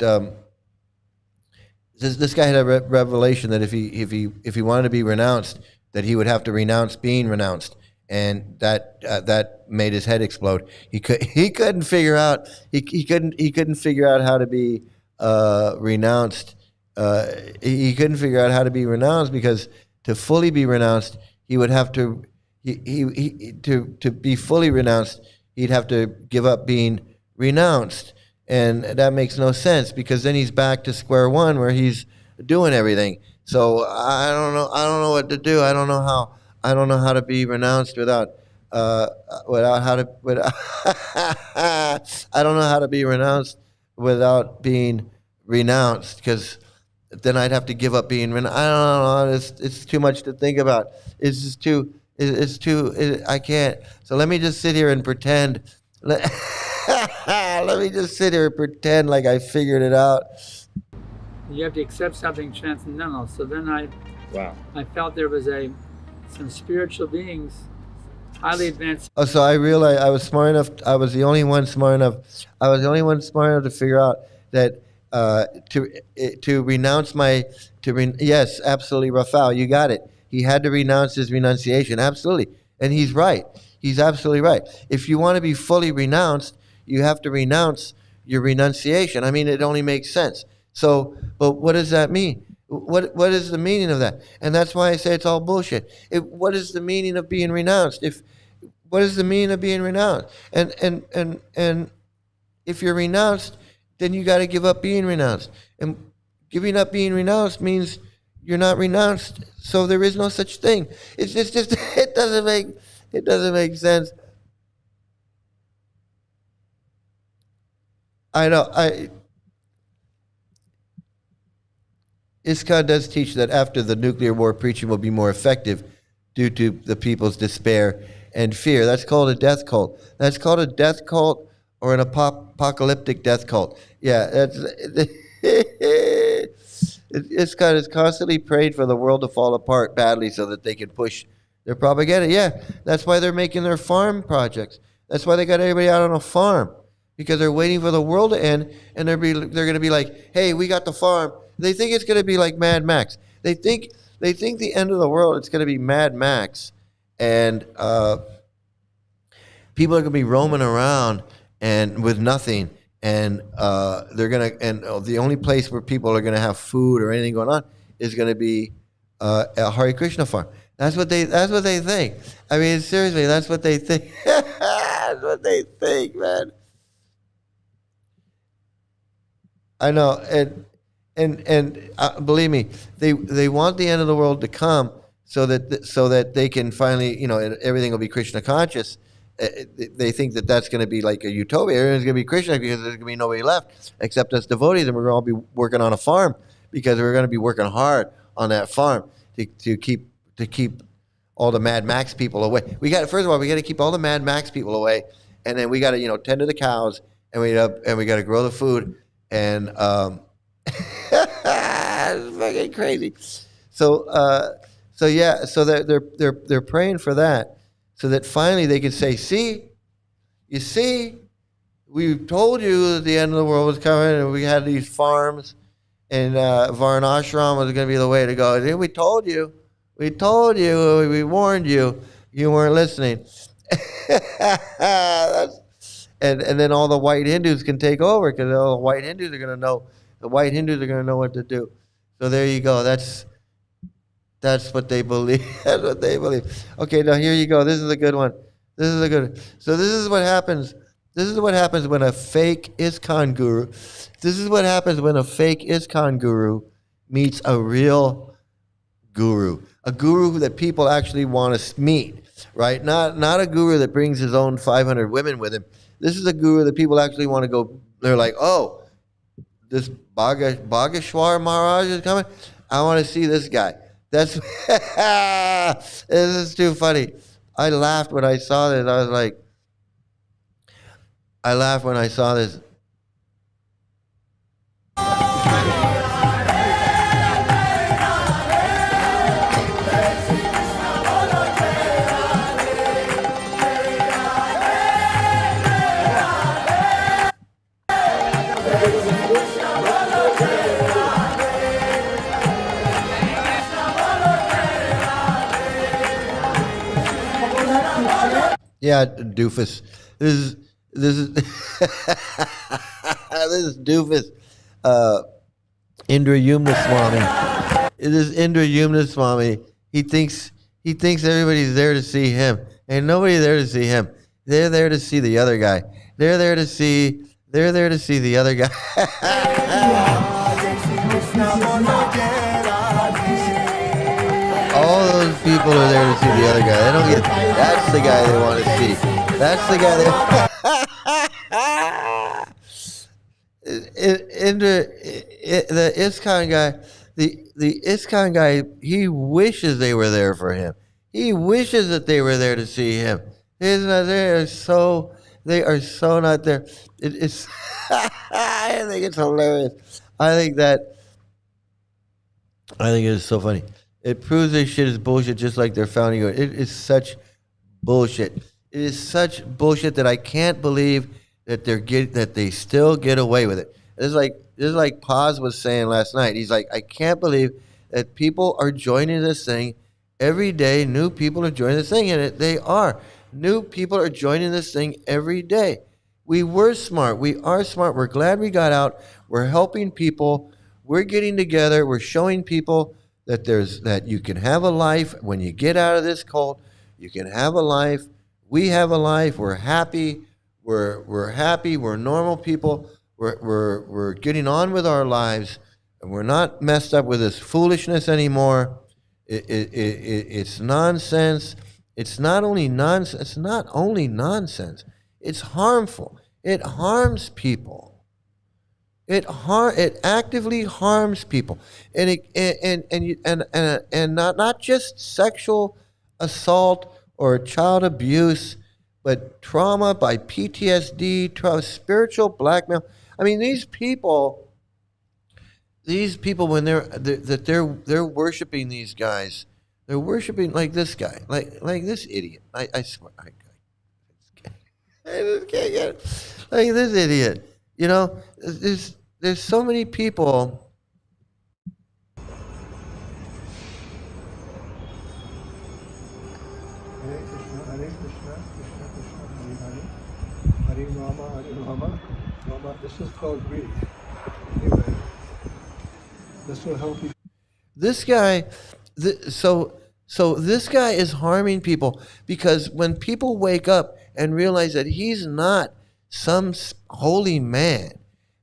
this guy had a revelation that if he wanted to be renounced, that he would have to renounce being renounced, and that made his head explode. He couldn't figure out how to be renounced he couldn't figure out how to be renounced, because to fully be renounced, he would have to to be fully renounced, he'd have to give up being renounced, and that makes no sense, because then he's back to square one where he's doing everything. So I don't know what to do. I don't know how to be renounced without how to I don't know how to be renounced without being renounced, because then I'd have to give up being renounced. I don't know. It's too much to think about. It's just too. I can't. So let me just sit here and pretend. Let me just sit here and pretend like I figured it out. You have to accept something transcendental. So then I felt there was some spiritual beings, highly advanced. Oh, so I realized I was smart enough. I was the only one smart enough. I was the only one smart enough to figure out that to renounce yes, absolutely, Rafal, you got it. He had to renounce his renunciation, absolutely, and he's right. He's absolutely right. If you want to be fully renounced, you have to renounce your renunciation. I mean, it only makes sense. So, but what does that mean? What is the meaning of that? And that's why I say it's all bullshit. What is the meaning of being renounced? What is the meaning of being renounced? And if you're renounced, then you got to give up being renounced. And giving up being renounced means you're not renounced. So there is no such thing. It's just it doesn't make sense. I know. ISKCON does teach that after the nuclear war, preaching will be more effective due to the people's despair and fear. That's called a death cult. That's called a death cult or an apocalyptic death cult. Yeah, that's ISKCON is constantly prayed for the world to fall apart badly so that they can push their propaganda. Yeah, that's why they're making their farm projects. That's why they got everybody out on a farm, because they're waiting for the world to end, and they're going to be like, hey, we got the farm. They think it's going to be like Mad Max. They think the end of the world, it's going to be Mad Max, and people are going to be roaming around and with nothing, and the only place where people are going to have food or anything going on is going to be a Hare Krishna farm. That's what they think. I mean, seriously, that's what they think. That's what they think, man. I know, and believe me, they want the end of the world to come so that they can finally, everything will be Krishna conscious. They think that that's going to be like a utopia. Everyone's going to be Krishna because there's going to be nobody left except us devotees, and we're going to all be working on a farm because we're going to be working hard on that farm to keep all the Mad Max people away. First of all, we got to keep all the Mad Max people away, and then we got to tend to the cows, and we got to grow the food. And it's fucking crazy. So they're praying for that, so that finally they can say, you see, we told you that the end of the world was coming, and we had these farms, and Varnashram was going to be the way to go. We told you, we warned you, you weren't listening. And then all the white Hindus can take over, because all the white Hindus are going to know. The white Hindus are going to know what to do. So there you go. That's what they believe. That's what they believe. Okay, now here you go. This is a good one. So this is what happens. This is what happens when a fake ISKCON guru. This is what happens when a fake ISKCON guru meets a real guru. A guru that people actually want to meet, right? Not a guru that brings his own 500 women with him. This is a guru that people actually want to go. They're like, oh, this Bhageshwar Maharaj is coming. I want to see this guy. This is too funny. I laughed when I saw this. I laughed when I saw this. Yeah, doofus. This is this is doofus. Indrayumna Swami. It is Indrayumna Swami. He thinks everybody's there to see him. Ain't nobody there to see him. They're there to see the other guy. They're there to see the other guy. All those people are there to see the other guy. They don't get. That's the guy they want to see. That's the guy the ISKCON guy. The ISKCON guy. He wishes they were there for him. He wishes that they were there to see him. They are so not there. It's. I think it's hilarious. I think it is so funny. It proves this shit is bullshit, just like their founding. It is such bullshit. It is such bullshit that I can't believe that they still get away with it. It's like Paz was saying last night. He's like, I can't believe that people are joining this thing every day. New people are joining this thing, and they are. New people are joining this thing every day. We were smart. We are smart. We're glad we got out. We're helping people. We're getting together. We're showing people that you can have a life when you get out of this cult. You can have a life. We have a life. We're happy. We're happy. We're normal people. We're getting on with our lives, and we're not messed up with this foolishness anymore. It's nonsense. It's not only nonsense. It's not only nonsense. It's harmful. It harms people. It actively harms people, and not just sexual assault or child abuse, but trauma by PTSD, spiritual blackmail. I mean, these people when they're worshiping these guys, they're worshiping like this guy, like this idiot. I swear, I just can't get it. Like this idiot. You know, there's so many people. Hare Krishna, Hare Krishna, Krishna Krishna, Hare Hare, Hare Rama, Hare Rama, Rama. This is called greed. Anyway, this will help you. This guy, so this guy is harming people because when people wake up and realize that he's not some holy man,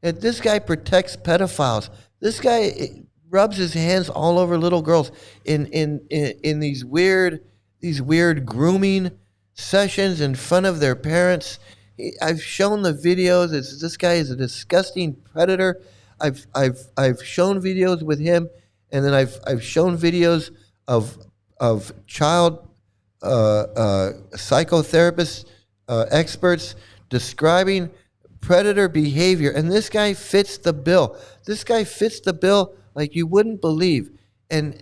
that this guy protects pedophiles. This guy rubs his hands all over little girls in these weird grooming sessions in front of their parents. I've shown the videos. This guy is a disgusting predator. I've shown videos with him, and then I've shown videos of child psychotherapists, experts describing predator behavior, and this guy fits the bill. This guy fits the bill like you wouldn't believe, and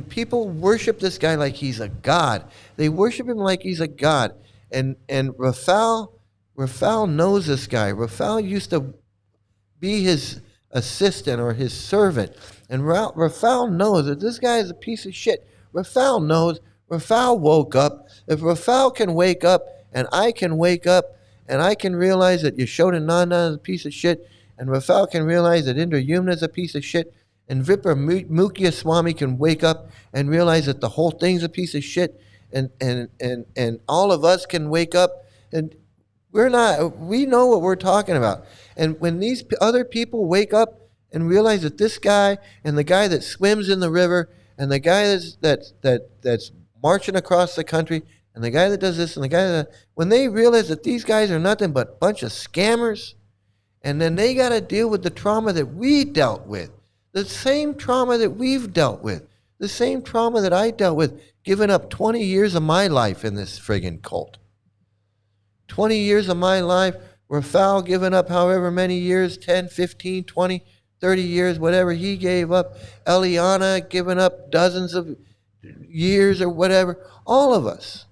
people worship this guy like he's a god. They worship him like he's a god, and Rafal knows this guy. Rafal used to be his assistant or his servant, and Rafal knows that this guy is a piece of shit. Rafal knows. Rafal woke up. If Rafal can wake up, and I can wake up, and I can realize that Yashodananda is a piece of shit, and Rafal can realize that Indrayumna is a piece of shit, and Vipramukhya Swami can wake up and realize that the whole thing's a piece of shit, and all of us can wake up, and we know what we're talking about. And when these other people wake up and realize that this guy and the guy that swims in the river and the guy that's marching across the country and the guy that does this and the guy that, when they realize that these guys are nothing but a bunch of scammers, and then they got to deal with the trauma that we dealt with, the same trauma that we've dealt with, the same trauma that I dealt with, giving up 20 years of my life in this friggin' cult. 20 years of my life, Rafal giving up however many years, 10, 15, 20, 30 years, whatever he gave up. Eliana giving up dozens of years or whatever. All of us.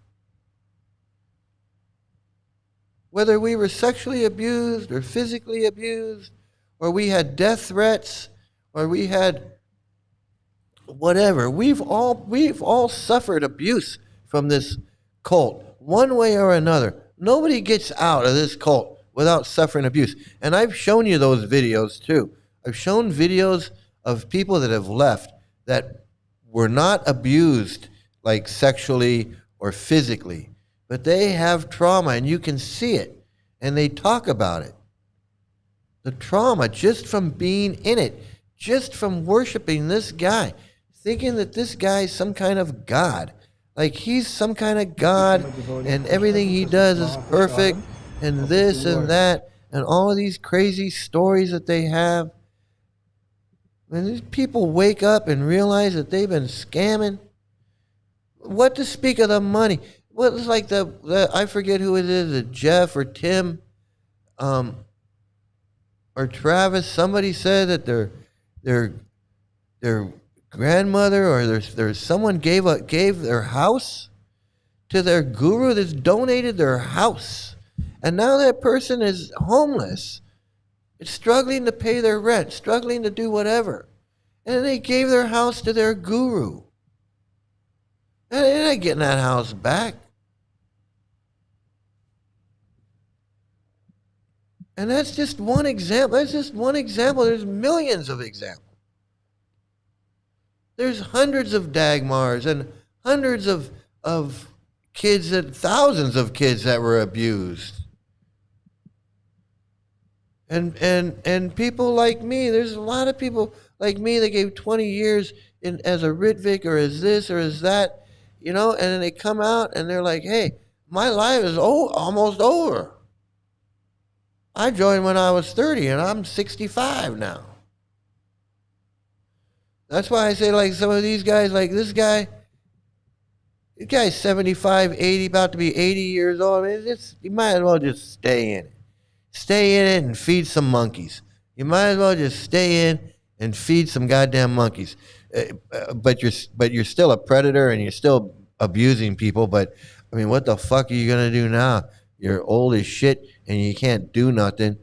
Whether we were sexually abused or physically abused, or we had death threats, or we had whatever, we've all suffered abuse from this cult, one way or another. Nobody gets out of this cult without suffering abuse. And I've shown you those videos too. I've shown videos of people that have left that were not abused like sexually or physically, but they have trauma and you can see it and they talk about it. The trauma just from being in it, just from worshiping this guy, thinking that this guy is some kind of God. Like he's some kind of God and everything he does is perfect and this and that and all of these crazy stories that they have. When these people wake up and realize that they've been scamming, what to speak of the money? Well, it's like the I forget who it is, Jeff or Tim, or Travis. Somebody said that their grandmother or there's someone gave their house to their guru that's donated their house, and now that person is homeless. It's struggling to pay their rent, struggling to do whatever. And they gave their house to their guru. And they're not getting that house back. And that's just one example. That's just one example. There's millions of examples. There's hundreds of Dagmars and hundreds of kids, thousands of kids that were abused. And people like me, there's a lot of people like me that gave 20 years as a Ritvik or as this or as that, and then they come out and they're like, hey, my life is almost over. I joined when I was 30 and I'm 65 now. That's why I say like some of these guys, like this guy's 75, 80, about to be 80 years old. I mean, you might as well just stay in it. Stay in it and feed some monkeys. You might as well just stay in and feed some goddamn monkeys. But you're still a predator and you're still abusing people. But I mean, what the fuck are you gonna do now? You're old as shit and you can't do nothing.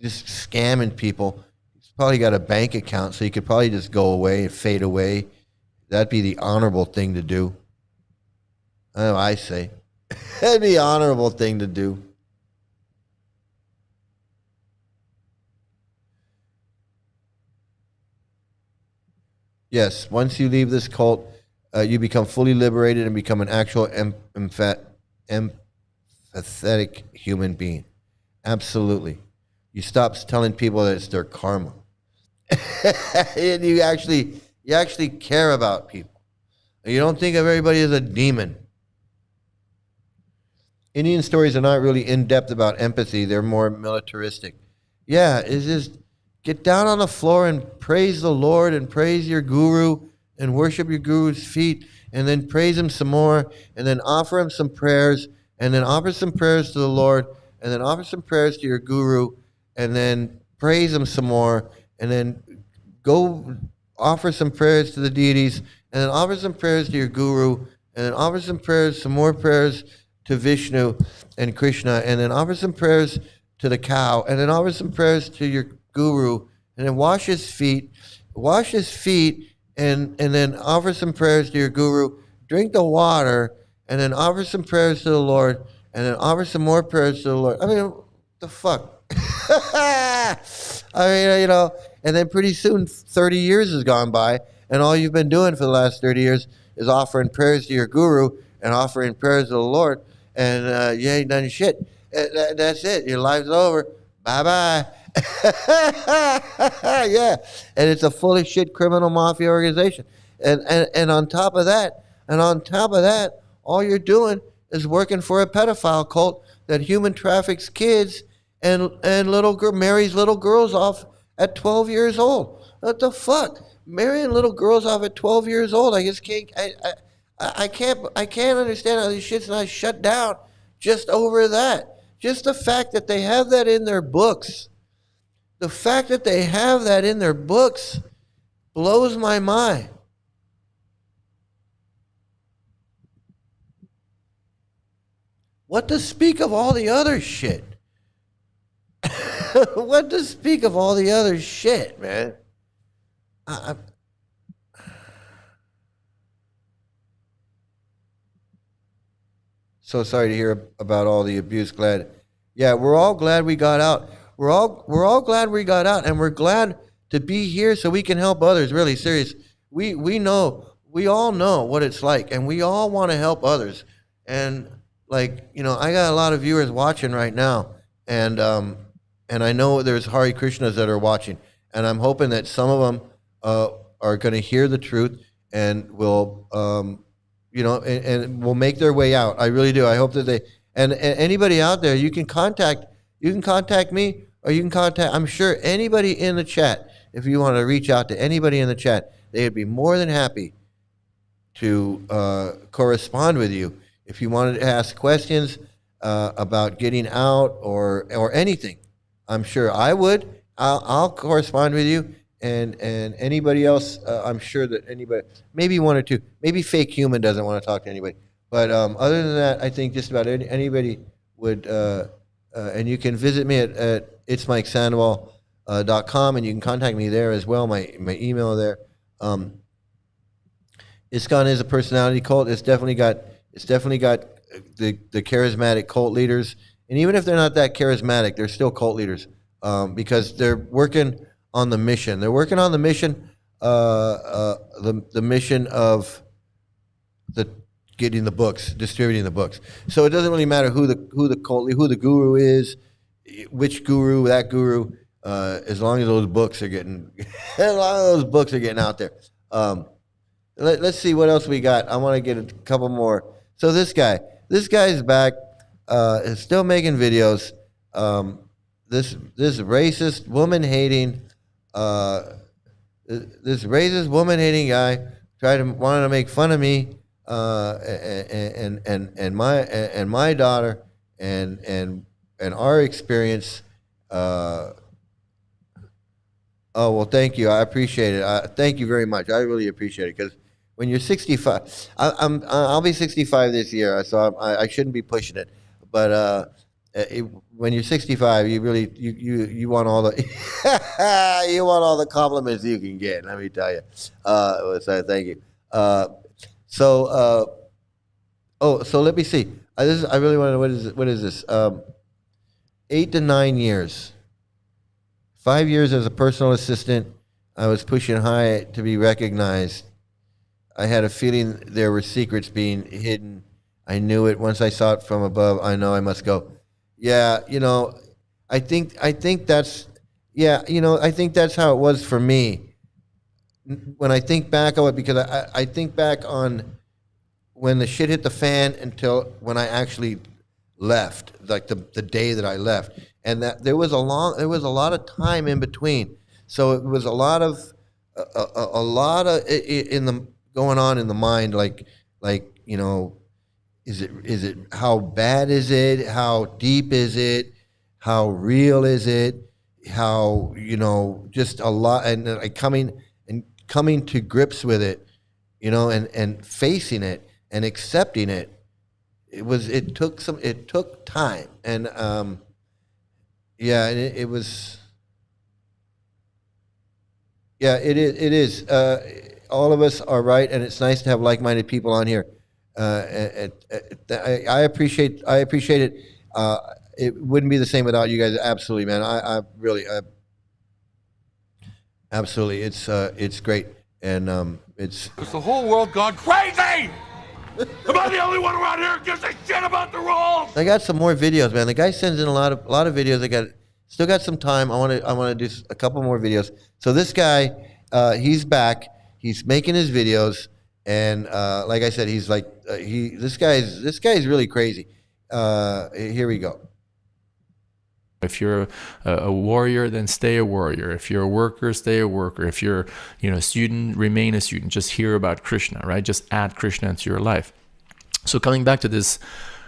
Just scamming people. He's probably got a bank account, so you could probably just go away and fade away. That'd be the honorable thing to do. I say. That'd be an honorable thing to do. Yes, once you leave this cult, you become fully liberated and become an actual empathetic human being. Absolutely. You stop telling people that it's their karma. And you actually care about people. You don't think of everybody as a demon. Indian stories are not really in-depth about empathy. They're more militaristic. Yeah, it's just get down on the floor and praise the Lord and praise your guru and worship your guru's feet and then praise him some more and then offer him some prayers and then offer some prayers to the Lord and then offer some prayers to your guru and then praise him some more and then go offer some prayers to the deities and then offer some prayers to your guru and then offer some prayers, some more prayers to Vishnu and Krishna, and then offer some prayers to the cow, and then offer some prayers to your guru, and then wash his feet, and then offer some prayers to your guru, drink the water, and then offer some prayers to the Lord, and then offer some more prayers to the Lord. I mean, what the fuck? I mean, and then pretty soon 30 years has gone by, and all you've been doing for the last 30 years is offering prayers to your guru and offering prayers to the Lord, and you ain't done shit. That's it. Your life's over. Bye-bye. Yeah. And it's a full of shit criminal mafia organization. And on top of that, all you're doing is working for a pedophile cult that human traffics kids and marries little girls off at 12 years old. What the fuck? Marrying little girls off at 12 years old. I just can't. I can't understand how this shit's not shut down just over that. Just the fact that they have that in their books. The fact that they have that in their books blows my mind. What to speak of all the other shit? What to speak of all the other shit, man? So sorry to hear about all the abuse. Glad Yeah, we're all glad we got out. We're all glad we got out, and we're glad to be here so we can help others. Really serious. We all know what it's like, and we all want to help others. And like, I got a lot of viewers watching right now, and I know there's Hare Krishnas that are watching, and I'm hoping that some of them are going to hear the truth and will, and will make their way out. I really do. I hope that they, and anybody out there, you can contact me, or you can contact, I'm sure anybody in the chat, if you want to reach out to anybody in the chat, they'd be more than happy to correspond with you. If you wanted to ask questions about getting out or anything, I'm sure I would. I'll correspond with you, and anybody else. I'm sure that anybody, maybe one or two, maybe Fake Human doesn't want to talk to anybody. But other than that, I think just about anybody would. And you can visit me at itsmikesandoval.com, and you can contact me there as well. My email there. ISKCON is a personality cult. It's definitely got the charismatic cult leaders, and even if they're not that charismatic, they're still cult leaders because they're working on the mission. They're working on the mission, the mission of getting the books, distributing the books. So it doesn't really matter who the guru is, which guru, that guru, as long as those books are getting, out there. Let's see what else we got. I want to get a couple more. So this guy's back, is still making videos. This racist, woman-hating, guy wanted to make fun of me, and my daughter, and our experience. Oh, well, thank you. I appreciate it. Thank you very much. I really appreciate it, because when you're 65, I'll be 65 this year, so I shouldn't be pushing it. But when you're 65, you really you want all the you want all the compliments you can get. Let me tell you. So thank you. So let me see. I really want to know what is this? 8 to 9 years. 5 years as a personal assistant. I was pushing high to be recognized. I had a feeling there were secrets being hidden. I knew it. Once I saw it from above, I know I must go. Yeah, I think that's how it was for me. When I think back on it, because I think back on when the shit hit the fan until when I actually left, like the day that I left. And that there was a lot of time in between. So it was a lot of in the going on in the mind, like is it how bad is it? How deep is it? How real is it? How just a lot, and like coming to grips with it, and facing it and accepting it. It took time, and it was. Yeah, it is. All of us are right, and it's nice to have like-minded people on here. I appreciate it. It wouldn't be the same without you guys. Absolutely, man. I really, absolutely. It's great, and it's. Has the whole world gone crazy? Am I the only one around here who gives a shit about the rules? I got some more videos, man. The guy sends in a lot of videos. Still got some time. I want to do a couple more videos. So this guy, he's back. He's making his videos, and like I said, he's like this guy's really crazy. Here we go. If you're a warrior, then stay a warrior. If you're a worker, stay a worker. If you're a student, remain a student. Just hear about Krishna, right? Just add Krishna into your life. So coming back to this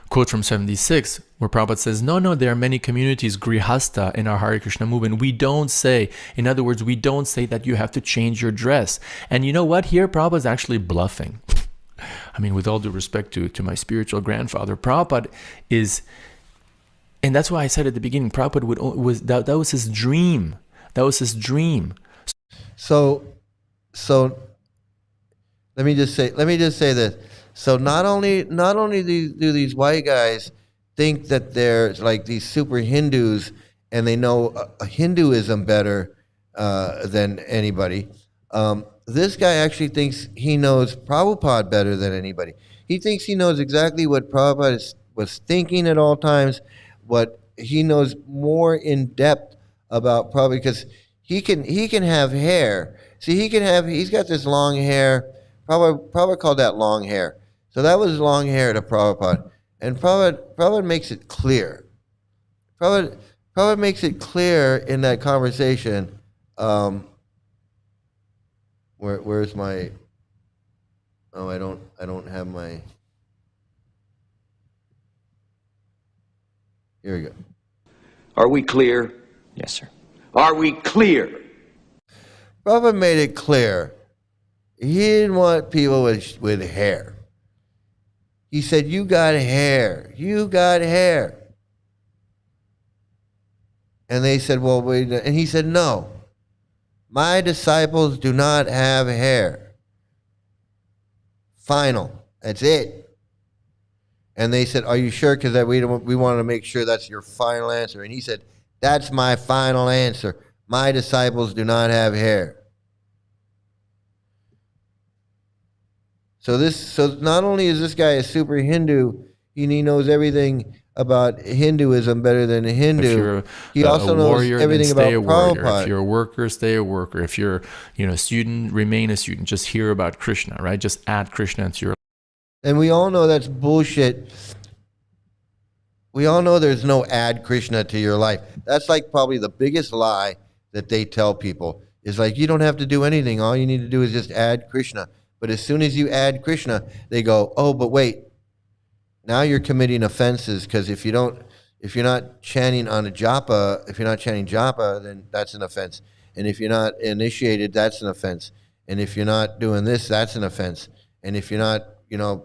quote from 76, where Prabhupada says, no, there are many communities, grihasta, in our Hare Krishna movement. We don't say, in other words, we don't say that you have to change your dress. And you know what? Here, Prabhupada's actually bluffing. I mean, with all due respect to my spiritual grandfather, Prabhupada is, and that's why I said at the beginning, Prabhupada that was his dream. That was his dream. So let me just say this. So not only do these white guys think that they're like these super Hindus and they know Hinduism better than anybody. This guy actually thinks he knows Prabhupada better than anybody. He thinks he knows exactly what Prabhupada was thinking at all times, what he knows more in depth about Prabhupada, because he can have hair. See, he's got this long hair. Prabhupada called that long hair. So that was long hair to Prabhupada. And Prabhupada makes it clear. Prabhupada makes it clear in that conversation. Where's my? Oh, I don't have my. Here we go. Are we clear? Yes, sir. Are we clear? Prabhupada made it clear. He didn't want people with hair. He said, "You got hair. You got hair." And they said, "Well, wait." And he said, "No. My disciples do not have hair. Final. That's it." And they said, "Are you sure? Because we want to make sure that's your final answer." And he said, "That's my final answer. My disciples do not have hair." So not only is this guy a super Hindu, he knows everything about Hinduism better than a Hindu. If you're he also knows warrior, everything then stay about a warrior. Prabhupada. If you're a worker, stay a worker. If you're a student, remain a student. Just hear about Krishna, right? Just add Krishna into your life. And we all know that's bullshit. We all know there's no add Krishna to your life. That's like probably the biggest lie that they tell people. Is like, you don't have to do anything. All you need to do is just add Krishna. But as soon as you add Krishna, they go, "Oh, but wait. Now you're committing offenses, because if you're not chanting on a japa, if you're not chanting japa, then that's an offense. And if you're not initiated, that's an offense. And if you're not doing this, that's an offense. And if you're not,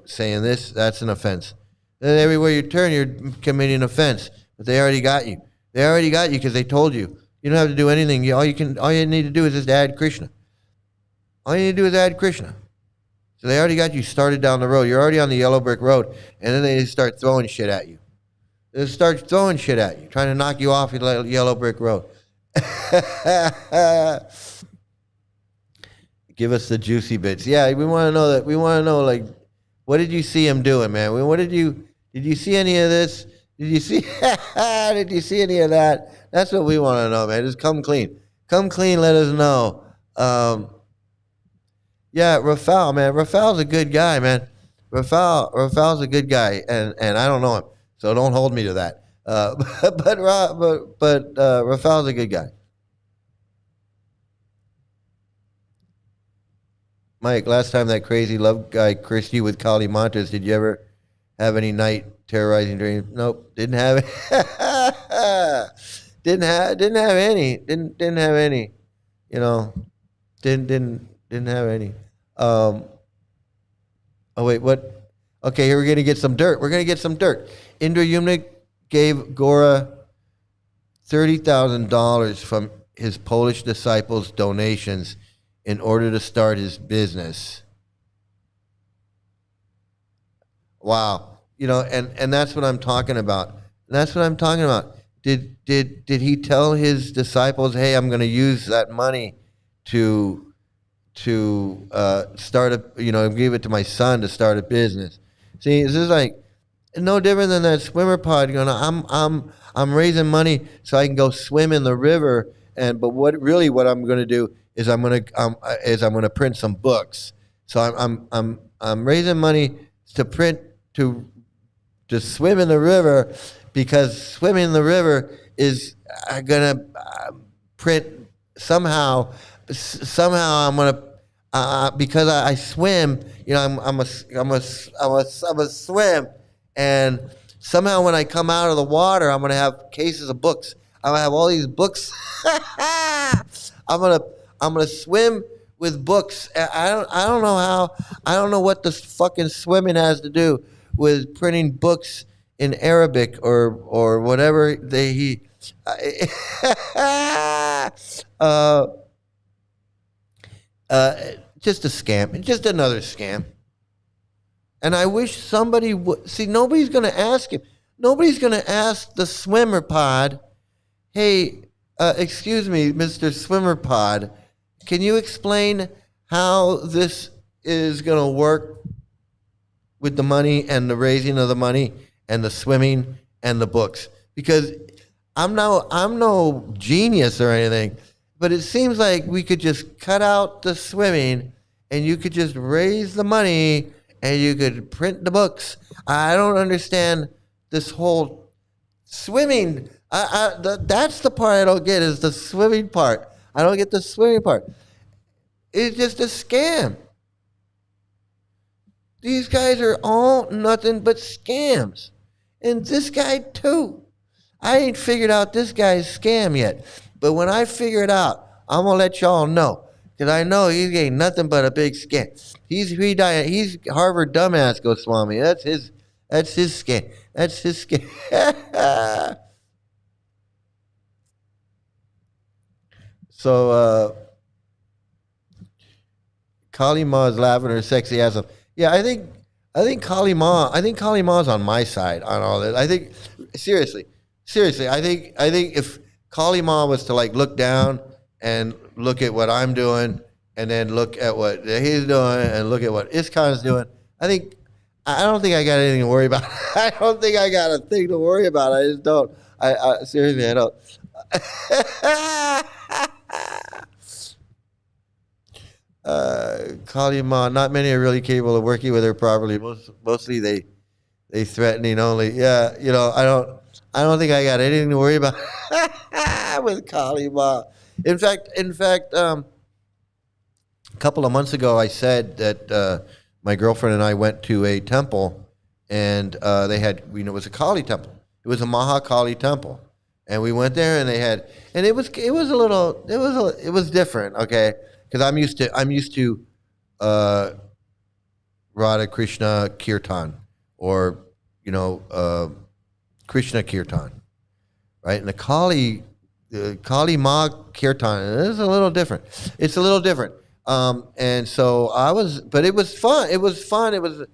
saying this, that's an offense." Then everywhere you turn, you're committing offense. But they already got you. They already got you because they told you. You don't have to do anything. All you need to do is just add Krishna. All you need to do is add Krishna. So they already got you started down the road. You're already on the yellow brick road, and then they just start throwing shit at you. They just start throwing shit at you, trying to knock you off your yellow brick road. Give us the juicy bits. Yeah, we want to know that. We want to know, like, what did you see him doing, man? Did you see any of this? Did you see any of that? That's what we want to know, man. Just come clean. Come clean, let us know. Yeah, Rafal, man. Rafal's a good guy, man. Rafal's a good guy, and I don't know him, so don't hold me to that. But Rafal's a good guy. Mike, last time that crazy love guy cursed you with Kali mantras, did you ever have any night terrorizing dreams? Nope, didn't have it. didn't have any. Didn't have any. Didn't have any. Oh wait, what? Okay, here we're gonna get some dirt. Indra Yumnik gave Gora $30,000 from his Polish disciples' donations in order to start his business. Wow, and that's what I'm talking about. Did he tell his disciples, "Hey, I'm going to use that money to start give it to my son to start a business"? See, this is like no different than that swimmer pod going, I'm raising money so I can go swim in the river, but what I'm going to do is I'm going to print some books. So I'm raising money to print to swim in the river, because swimming in the river is going to print somehow I'm going to because I swim, I'm a swim, and somehow when I come out of the water, I'm going to have cases of books. I'm going to have all these books. I'm going to swim with books. I don't know how. I don't know what this fucking swimming has to do with printing books in Arabic or whatever just a scam. Just another scam. And I wish somebody would see. Nobody's going to ask him. Nobody's going to ask the swimmer pod, hey, excuse me, Mr. Swimmer Pod, can you explain how this is going to work with the money and the raising of the money and the swimming and the books? Because I'm no genius or anything, but it seems like we could just cut out the swimming and you could just raise the money and you could print the books. I don't understand this whole swimming. That's the part I don't get, is the swimming part. I don't get the swimming part. It's just a scam. These guys are all nothing but scams. And this guy too. I ain't figured out this guy's scam yet. But when I figure it out, I'm going to let y'all know. Because I know he ain't nothing but a big scam. He's Harvard dumbass Goswami. That's his scam. That's his scam. So, Kali Ma is laughing her sexy ass off. Yeah, I think Kali Ma's on my side on all this. I think seriously, I think if Kali Ma was to like look down and look at what I'm doing and then look at what he's doing and look at what ISKCON's doing, I don't think I got anything to worry about. I don't think I got a thing to worry about. I just don't. I seriously, I don't. Kali Ma, not many are really capable of working with her properly. Mostly they threatening only. Yeah, I don't think I got anything to worry about with Kali Ma. In fact, a couple of months ago, I said that my girlfriend and I went to a temple, and they had, it was a Kali temple. It was a Mahakali temple, and we went there, and it was different, okay. Because I'm used to Radha Krishna Kirtan, or Krishna Kirtan, right? And the Kali Ma Kirtan is a little different. It's a little different. And so but it was fun. It was fun. It was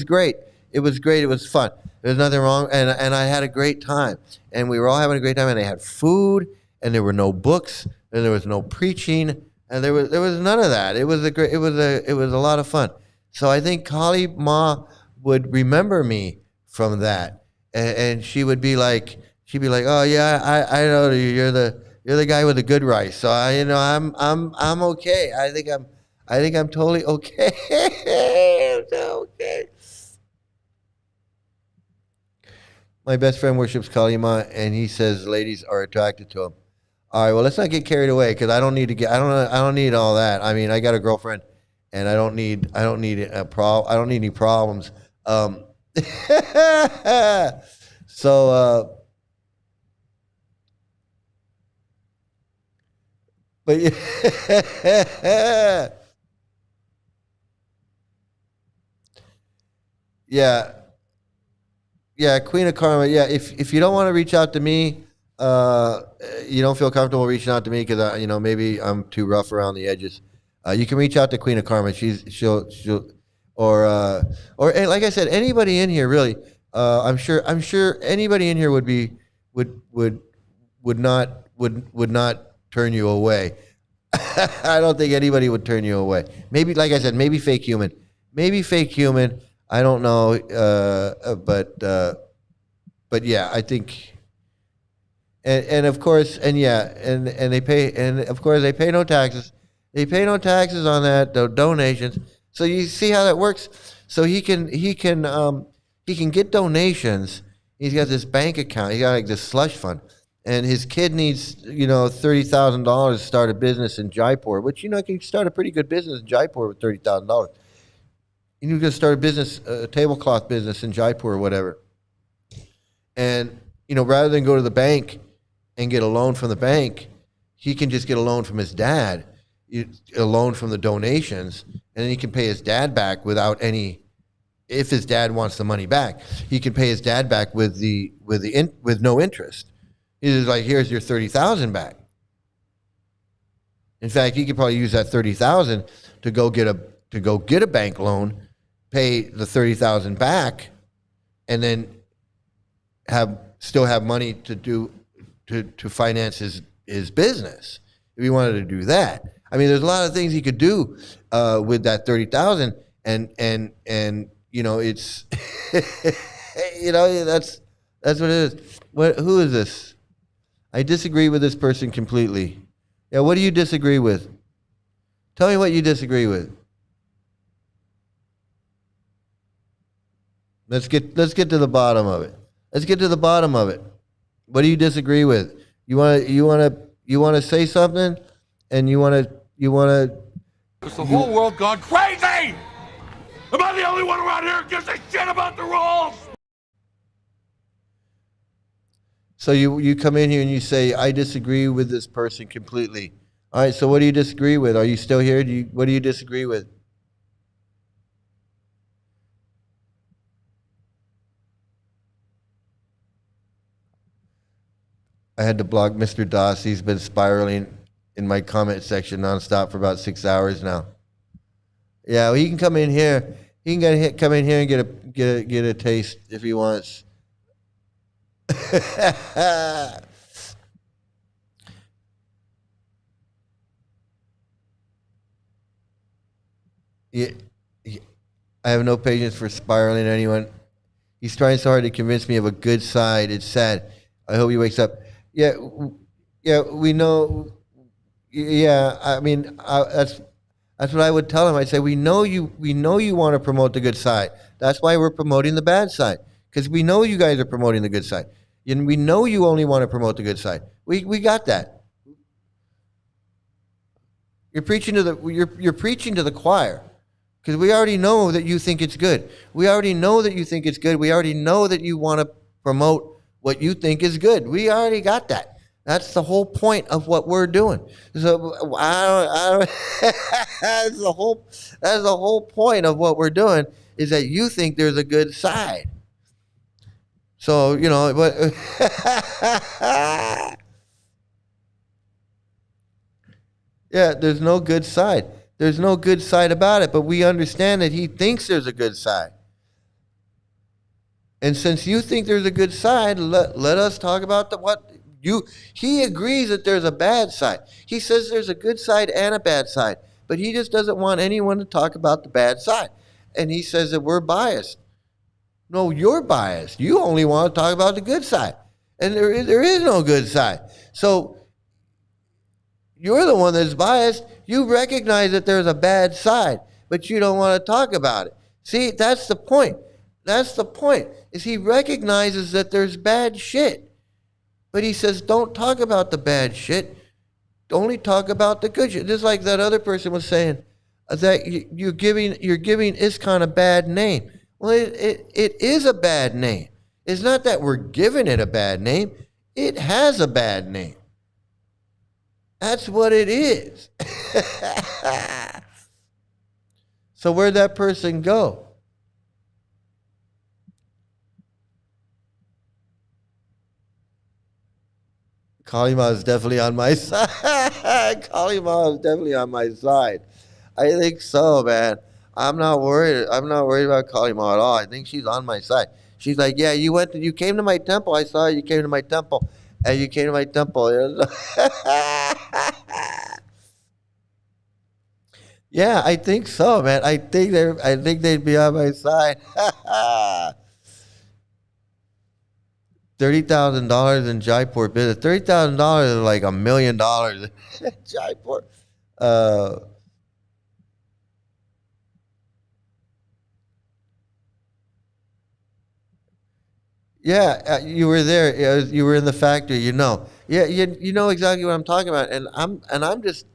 great. It was great. It was fun. There's nothing wrong. And I had a great time. And we were all having a great time. And they had food, and there were no books, and there was no preaching. And there was none of that. It was a lot of fun. So I think Kali Ma would remember me from that, and she'd be like, oh yeah, I know you. You're the guy with the good rice. So I'm okay. I think I'm totally okay. Okay. My best friend worships Kali Ma, and he says ladies are attracted to him. All right, well, let's not get carried away, because I don't need all that. I mean, I got a girlfriend, and I don't need any problems. But yeah, Queen of Karma. Yeah, if you don't want to reach out to me, you don't feel comfortable reaching out to me because maybe I'm too rough around the edges, you can reach out to Queen of Karma. She'll or like I said, anybody in here really. I'm sure anybody in here would not turn you away. I don't think anybody would turn you away. Maybe, like I said, maybe fake human. I don't know, but yeah, I think. And of course, and they pay, and of course they pay no taxes. They pay no taxes on that, the donations. So you see how that works. So he can get donations. He's got this bank account. He got like this slush fund, and his kid needs $30,000 to start a business in Jaipur. Which he can start a pretty good business in Jaipur with $30,000. You can start a business, a tablecloth business in Jaipur or whatever. And rather than go to the bank and get a loan from the bank, he can just get a loan from his dad, a loan from the donations, and then he can pay his dad back without any. If his dad wants the money back, he can pay his dad back with no interest. He's like, here's your $30,000 back. In fact, he could probably use that $30,000 to go get a bank loan, pay the $30,000 back, and then still have money to finance his business. If he wanted to do that, I mean, there's a lot of things he could do with that 30,000, and it's that's what it is. Who is this? I disagree with this person completely. Yeah, what do you disagree with? Tell me what you disagree with. Let's get to the bottom of it. Let's get to the bottom of it. What do you disagree with? You want to say something, and you want to. Has the whole world gone crazy? Am I the only one around here who gives a shit about the rules? So you come in here and you say, I disagree with this person completely. All right, so what do you disagree with? Are you still here? What do you disagree with? I had to block Mr. Doss. He's been spiraling in my comment section nonstop for about 6 hours now. Yeah, well, he can come in here. He can come in here and get a taste if he wants. Yeah, I have no patience for spiraling anyone. He's trying so hard to convince me of a good side. It's sad. I hope he wakes up. Yeah, we know. Yeah, I mean, that's what I would tell him. I'd say, we know you want to promote the good side. That's why we're promoting the bad side, because we know you guys are promoting the good side, and we know you only want to promote the good side. We got that. You're preaching to the choir, because we already know that you think it's good. We already know that you think it's good. We already know that you want to promote what you think is good. We already got that. That's the whole point of what we're doing. So that's the whole point of what we're doing, is that you think there's a good side. So, but yeah, there's no good side. There's no good side about it, but we understand that he thinks there's a good side. And since you think there's a good side, let us talk about he agrees that there's a bad side. He says there's a good side and a bad side, but he just doesn't want anyone to talk about the bad side. And he says that we're biased. No, you're biased. You only want to talk about the good side. And there is no good side. So you're the one that's biased. You recognize that there's a bad side, but you don't want to talk about it. See, that's the point. That's the point, is he recognizes that there's bad shit. But he says, don't talk about the bad shit. Only talk about the good shit. Just like that other person was saying, that you're giving ISKCON a bad name. Well, it is a bad name. It's not that we're giving it a bad name. It has a bad name. That's what it is. So where'd that person go? Kalima is definitely on my side. Kalima is definitely on my side. I think so, man. I'm not worried. I'm not worried about Kalima at all. I think she's on my side. She's like, yeah, you came to my temple. I saw you came to my temple. And you came to my temple. Yeah, I think so, man. I think they'd be on my side. $30,000 in Jaipur business. $30,000 is like $1 million in Jaipur. Yeah, you were there. You were in the factory. Yeah, you know exactly what I'm talking about. And I'm just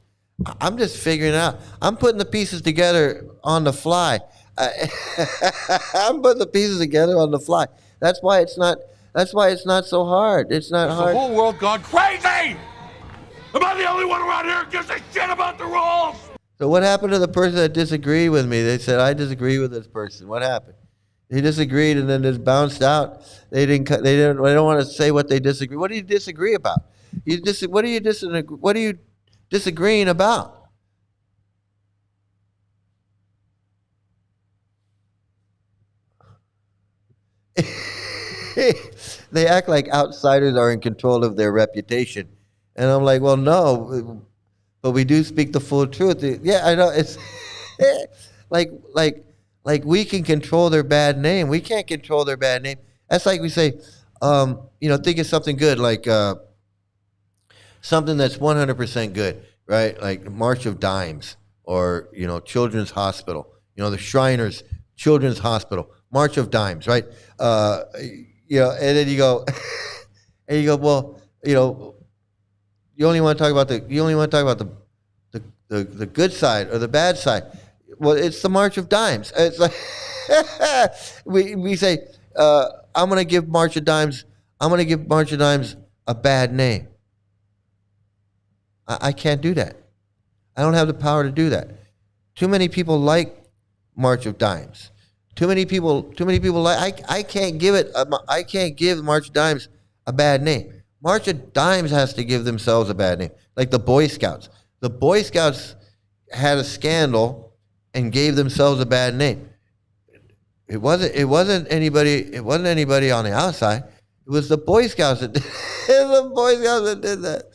figuring it out. I'm putting the pieces together on the fly. I'm putting the pieces together on the fly. That's why it's not so hard. It's not Has hard. the whole world gone crazy? Am I the only one around here who gives a shit about the rules? So what happened to the person that disagreed with me? They said, I disagree with this person. What happened? They disagreed and then just bounced out. They don't want to say what they disagree. What do you disagree about? What are you disagreeing about? they act like outsiders are in control of their reputation. And I'm like, well, no, but we do speak the full truth. Yeah, I know. It's like we can control their bad name. We can't control their bad name. That's like we say, think of something good, like something that's 100% good, right? Like March of Dimes or, Children's Hospital, the Shriners Children's Hospital, March of Dimes, right? And then you go, well, you only want to talk about the good side or the bad side. Well, it's the March of Dimes. It's like we say, I'm going to give March of Dimes a bad name. I can't do that. I don't have the power to do that. Too many people like March of Dimes. Too many people like. I can't give it. I can't give March of Dimes a bad name. March of Dimes has to give themselves a bad name, like the Boy Scouts. The Boy Scouts had a scandal and gave themselves a bad name. It wasn't anybody on the outside. It was the Boy Scouts that did, the Boy Scouts that did that.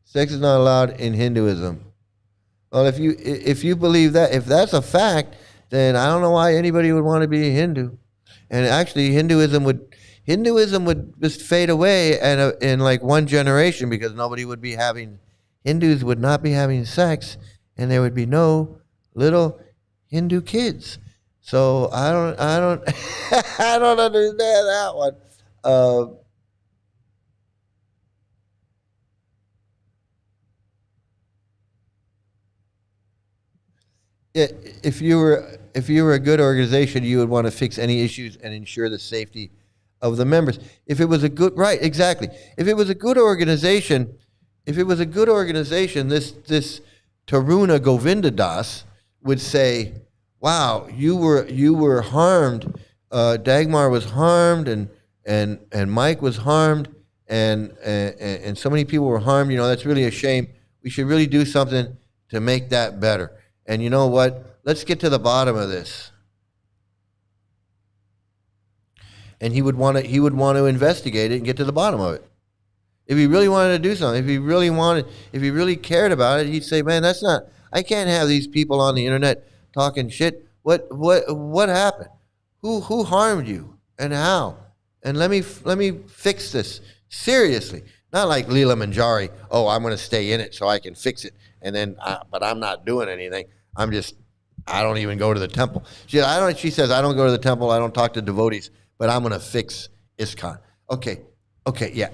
Sex is not allowed in Hinduism. Well, if you believe that, if that's a fact, then I don't know why anybody would want to be a Hindu. And actually, Hinduism would just fade away in like one generation, because Hindus would not be having sex, and there would be no little Hindu kids. So I don't I don't understand that one. If you were a good organization, you would want to fix any issues and ensure the safety of the members. If it was a good, right, exactly. If it was a good organization, this Taruna Govinda Das would say, "Wow, you were harmed. Dagmar was harmed, and Mike was harmed, and so many people were harmed. That's really a shame. We should really do something to make that better. And you know what? Let's get to the bottom of this." And he would want to investigate it and get to the bottom of it. If he really wanted to do something, if he really cared about it, he'd say, "Man, I can't have these people on the internet talking shit. What happened? Who harmed you and how? And let me fix this seriously. Not like Leela Manjari. Oh, I'm going to stay in it so I can fix it. And then, but I'm not doing anything. I don't even go to the temple. She says, I don't go to the temple. I don't talk to devotees, but I'm going to fix ISKCON. Okay, yeah.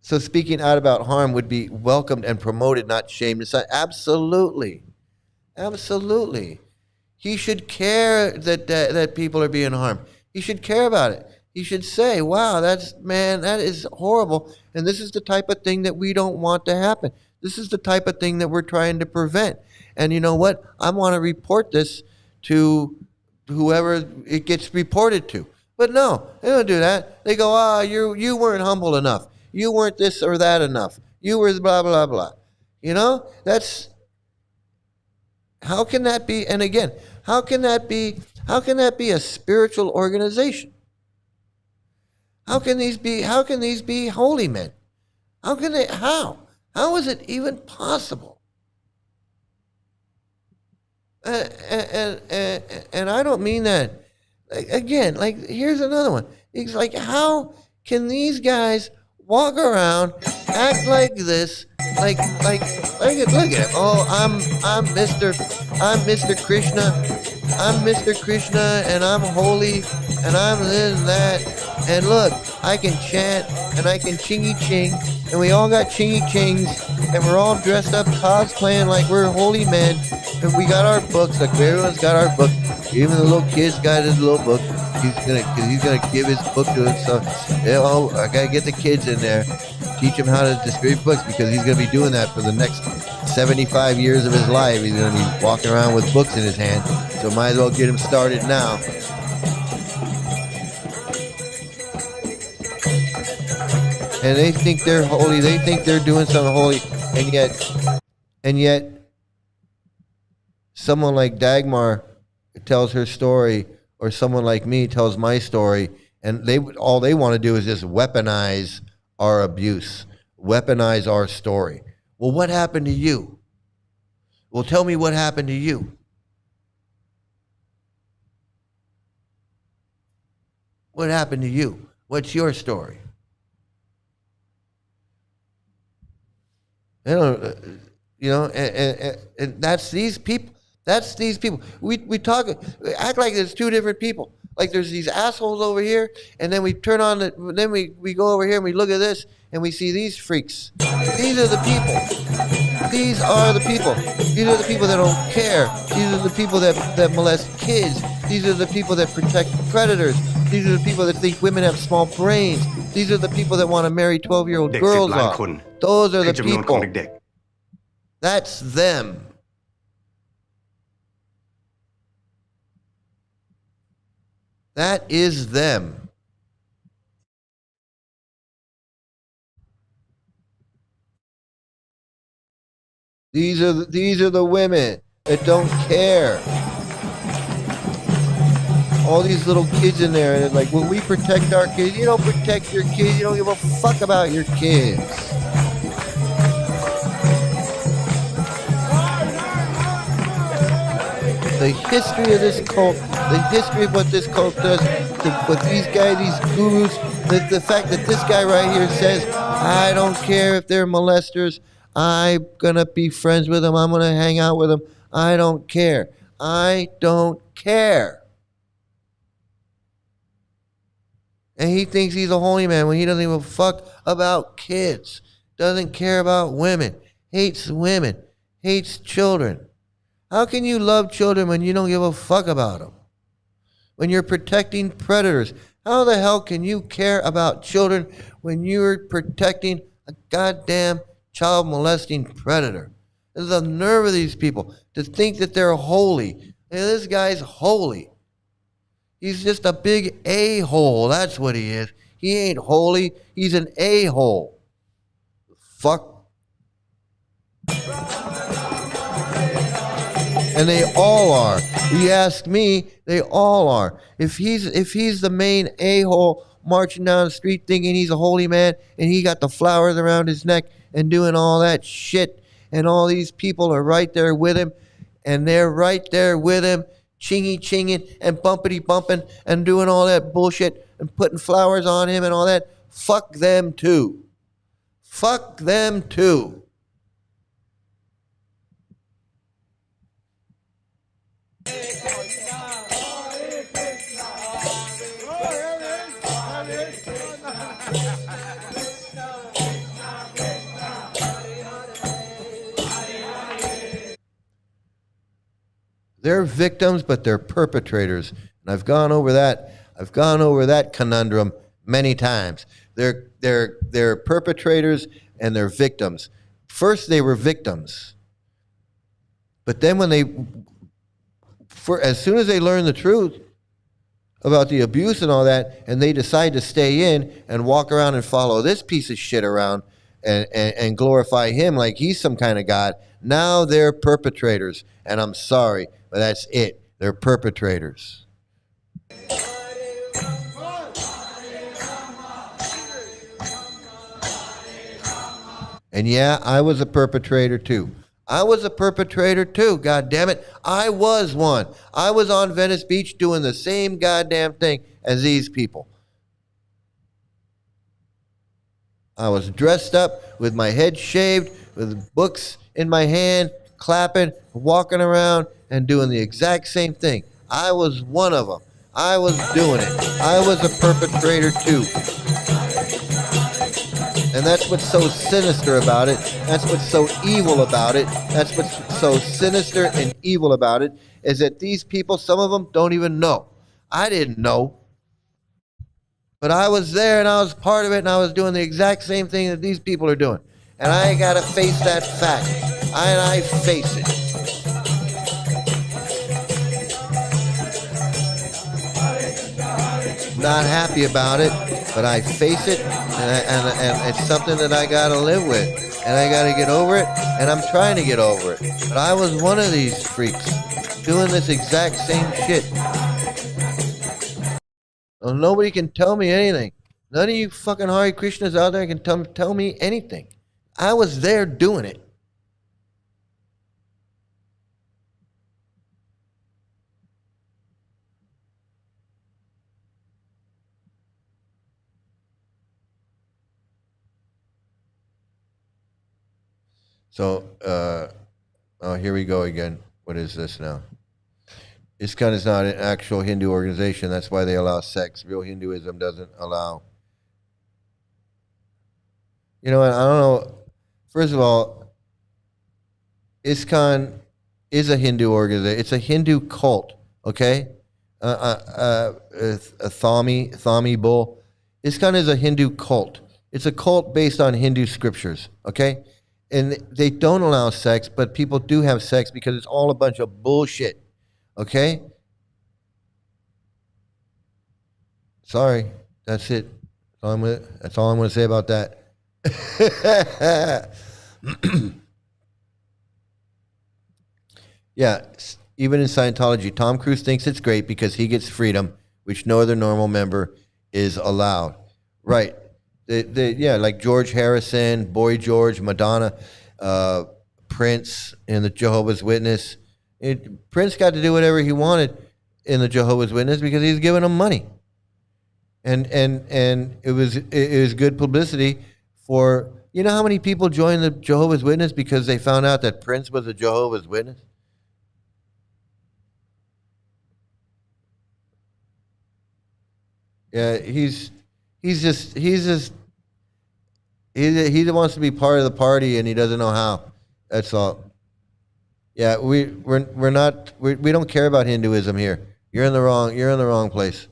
So speaking out about harm would be welcomed and promoted, not shamed. Absolutely. He should care that people are being harmed. He should care about it. He should say, "Wow, that is horrible, and this is the type of thing that we don't want to happen. This is the type of thing that we're trying to prevent. And you know what? I want to report this to whoever it gets reported to." But no, they don't do that. They go, you weren't humble enough. You weren't this or that enough. You were blah, blah, blah. How can that be? And again, how can that be a spiritual organization? How can these be holy men? How is it even possible? And I don't mean that. Again, like, here's another one. It's like, how can these guys walk around, act like this, look at him. Oh, I'm Mr. Krishna, and I'm holy, and I'm this and that. And look, I can chant, and I can chingy ching, and we all got chingy chings, and we're all dressed up cosplaying like we're holy men, and we got our books, like everyone's got our book. Even the little kid's got his little book. He's gonna give his book to us. So, I gotta get the kids in there, teach him how to distribute books, because he's gonna be doing that for the next 75 years of his life. He's gonna be walking around with books in his hand. So might as well get him started now. And they think they're holy. They think they're doing something holy, and yet someone like Dagmar tells her story, or someone like me tells my story, and all they want to do is just weaponize our abuse, weaponize our story. Well, what happened to you? Well, tell me what happened to you. What happened to you? What's your story? You know, and that's these people. That's these people. We act like there's two different people. Like there's these assholes over here, and then we turn on then we go over here and we look at this and we see these freaks. These are the people. These are the people. These are the people that don't care. These are the people that molest kids. These are the people that protect predators. These are the people that think women have small brains. These are the people that want to marry 12-year-old girls off. Those are the people. That's them. That is them. These are the women that don't care. All these little kids in there, and it's like, well, we protect our kids. You don't protect your kids. You don't give a fuck about your kids. The history of this cult, the history of what this cult does, what these guys, these gurus, the fact that this guy right here says, I don't care if they're molesters, I'm going to be friends with them, I'm going to hang out with them, I don't care. I don't care. And he thinks he's a holy man when he doesn't give a fuck about kids, doesn't care about women, hates children. How can you love children when you don't give a fuck about them? When you're protecting predators? How the hell can you care about children when you're protecting a goddamn child molesting predator? There's the nerve of these people to think that they're holy. And this guy's holy. He's just a big a-hole. That's what he is. He ain't holy. He's an a-hole. Fuck. And they all are. You ask me, they all are. If he's the main a-hole marching down the street thinking he's a holy man and he got the flowers around his neck and doing all that shit, and all these people are right there with him, and they're right there with him, chinging and bumpity bumping and doing all that bullshit and putting flowers on him and all that, fuck them too. Fuck them too. They're victims, but they're perpetrators. And I've gone over that conundrum many times. They're perpetrators and they're victims. First, they were victims. But then as soon as they learn the truth about the abuse and all that, and they decide to stay in and walk around and follow this piece of shit around and glorify him like he's some kind of god, now they're perpetrators. And I'm sorry, but that's it. They're perpetrators. And yeah, I was a perpetrator too. God damn it. I was one. I was on Venice Beach doing the same goddamn thing as these people. I was dressed up with my head shaved, with books in my hand, clapping, walking around, and doing the exact same thing. I was one of them. I was doing it. I was a perpetrator too. And that's what's so sinister about it. That's what's so evil about it. That's what's so sinister and evil about it, is that these people, some of them don't even know. I didn't know. But I was there and I was part of it, and I was doing the exact same thing that these people are doing. And I got to face that fact. And I face it. Not happy about it, but I face it, and it's something that I got to live with. And I got to get over it, and I'm trying to get over it. But I was one of these freaks. doing this exact same shit. Well, nobody can tell me anything. None of you fucking Hare Krishnas out there can tell me anything. I was there doing it. So, oh, here we go again. What is this now? ISKCON is not an actual Hindu organization. That's why they allow sex. Real Hinduism doesn't allow. You know what? I don't know. First of all, ISKCON is a Hindu organization. It's a Hindu cult, okay? A Thami bull. ISKCON is a Hindu cult. It's a cult based on Hindu scriptures, okay? And they don't allow sex, but people do have sex because it's all a bunch of bullshit, okay? Sorry, that's it. That's all I'm going to say about that. Yeah, even in Scientology, Tom Cruise thinks it's great because he gets freedom, which no other normal member is allowed. Right. Yeah, like George Harrison, Boy George, Madonna, Prince in the Jehovah's Witness. Prince got to do whatever he wanted in the Jehovah's Witness because he's giving them money. And it was good publicity for, you know how many people joined the Jehovah's Witness because they found out that Prince was a Jehovah's Witness? Yeah, he wants to be part of the party and he doesn't know how. That's all. Yeah, we don't care about Hinduism here. You're in the wrong place.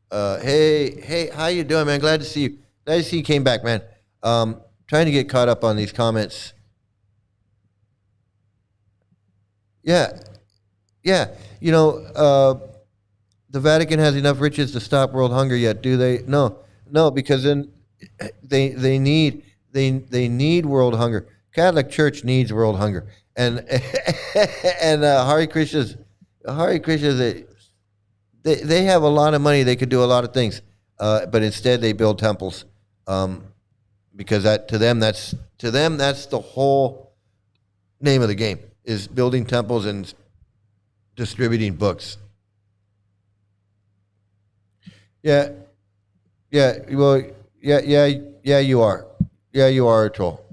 Hey, how you doing, man? Glad to see you. Glad to see you came back, man. Trying to get caught up on these comments. Yeah. You know, the Vatican has enough riches to stop world hunger yet, do they? No, because then they need world hunger. Catholic Church needs world hunger, and Hare Krishnas, they have a lot of money. They could do a lot of things, but instead they build temples, because to them that's the whole name of the game, is building temples and distributing books. Yeah, well, yeah, you are. Yeah, you are a troll.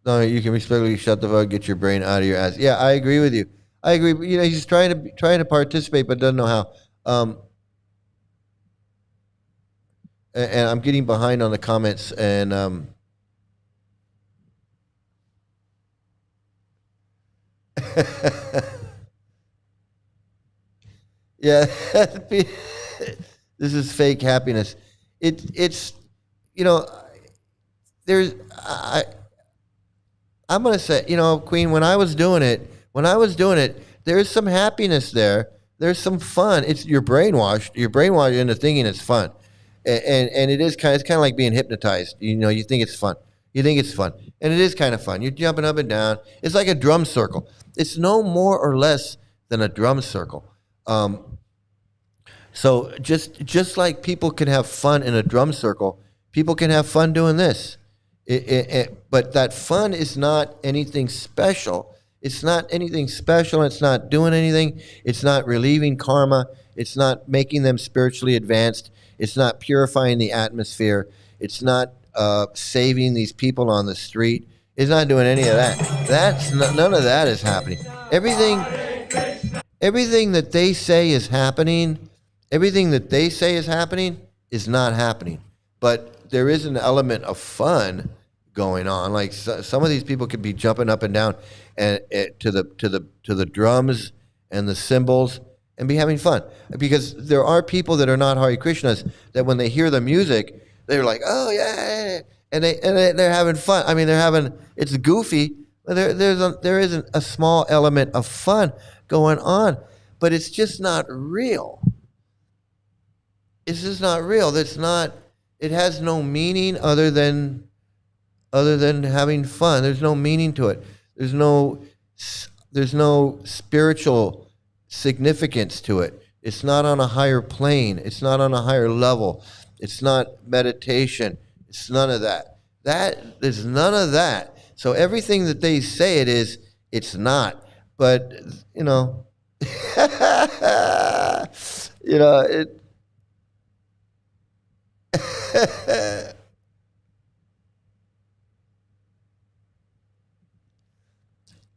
No, you can respectfully shut the fuck, get your brain out of your ass. Yeah, I agree with you. I agree. You know, he's trying to participate, but doesn't know how. And I'm getting behind on the comments, and yeah, this is fake happiness. It's you know, I'm gonna say, you know, Queen, when I was doing it, there's some happiness there. There's some fun. You're brainwashed into thinking it's fun, and it's kind of like being hypnotized. You know, you think it's fun. And it is kind of fun. You're jumping up and down. It's like a drum circle. It's no more or less than a drum circle. So just like people can have fun in a drum circle, people can have fun doing this. But that fun is not anything special. It's not anything special. It's not doing anything. It's not relieving karma. It's not making them spiritually advanced. It's not purifying the atmosphere. It's not saving these people on the street. It's not doing any of that. None of that is happening. Everything that they say is happening, is not happening. But there is an element of fun going on. Like some of these people could be jumping up and down and to the drums and the cymbals and be having fun. Because there are people that are not Hare Krishnas that when they hear the music, they're like, oh yeah, and they're having fun. I mean, it's goofy, but there is a small element of fun going on, but it's just not real. It's just not real. It has no meaning other than other than having fun. There's no meaning to it. There's no spiritual significance to it. It's not on a higher plane. It's not on a higher level. It's not meditation. It's none of that. There's none of that. So everything that they say it is, it's not. But you know, it.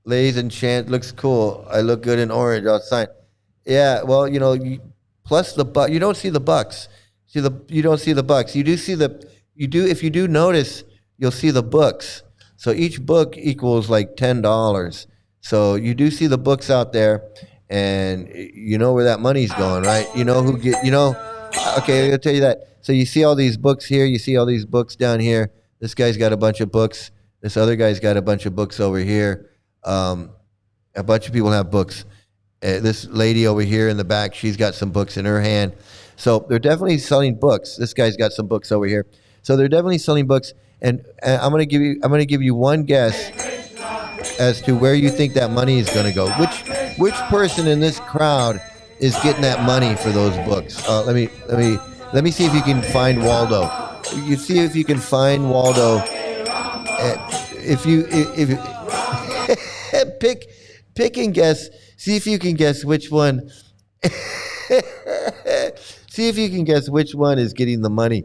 Lays and chant looks cool. I look good in orange outside. Yeah, well, plus the buck. You don't see the bucks. You don't see the bucks. You do see if you do notice, you'll see the books. So each book equals like $10. So you do see the books out there, and you know where that money's going, right? You know who get. Okay, I'll tell you that. So you see all these books here. You see all these books down here. This guy's got a bunch of books. This other guy's got a bunch of books over here. A bunch of people have books. This lady over here in the back, she's got some books in her hand. So they're definitely selling books. This guy's got some books over here. So they're definitely selling books. And I'm gonna give you one guess as to where you think that money is gonna go. Which person in this crowd is getting that money for those books? Let me see if you can find Waldo. You see if you can find Waldo. If pick and guess. See if you can guess which one. See if you can guess which one is getting the money.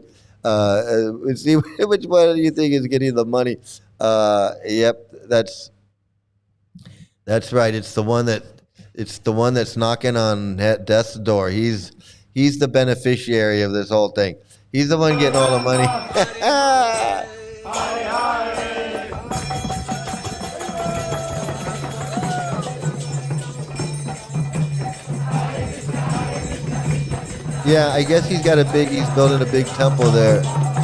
See which one you think is getting the money. Yep, that's right. It's the one that's knocking on death's door. He's the beneficiary of this whole thing. He's the one getting all the money. Yeah, I guess he's building a big temple there.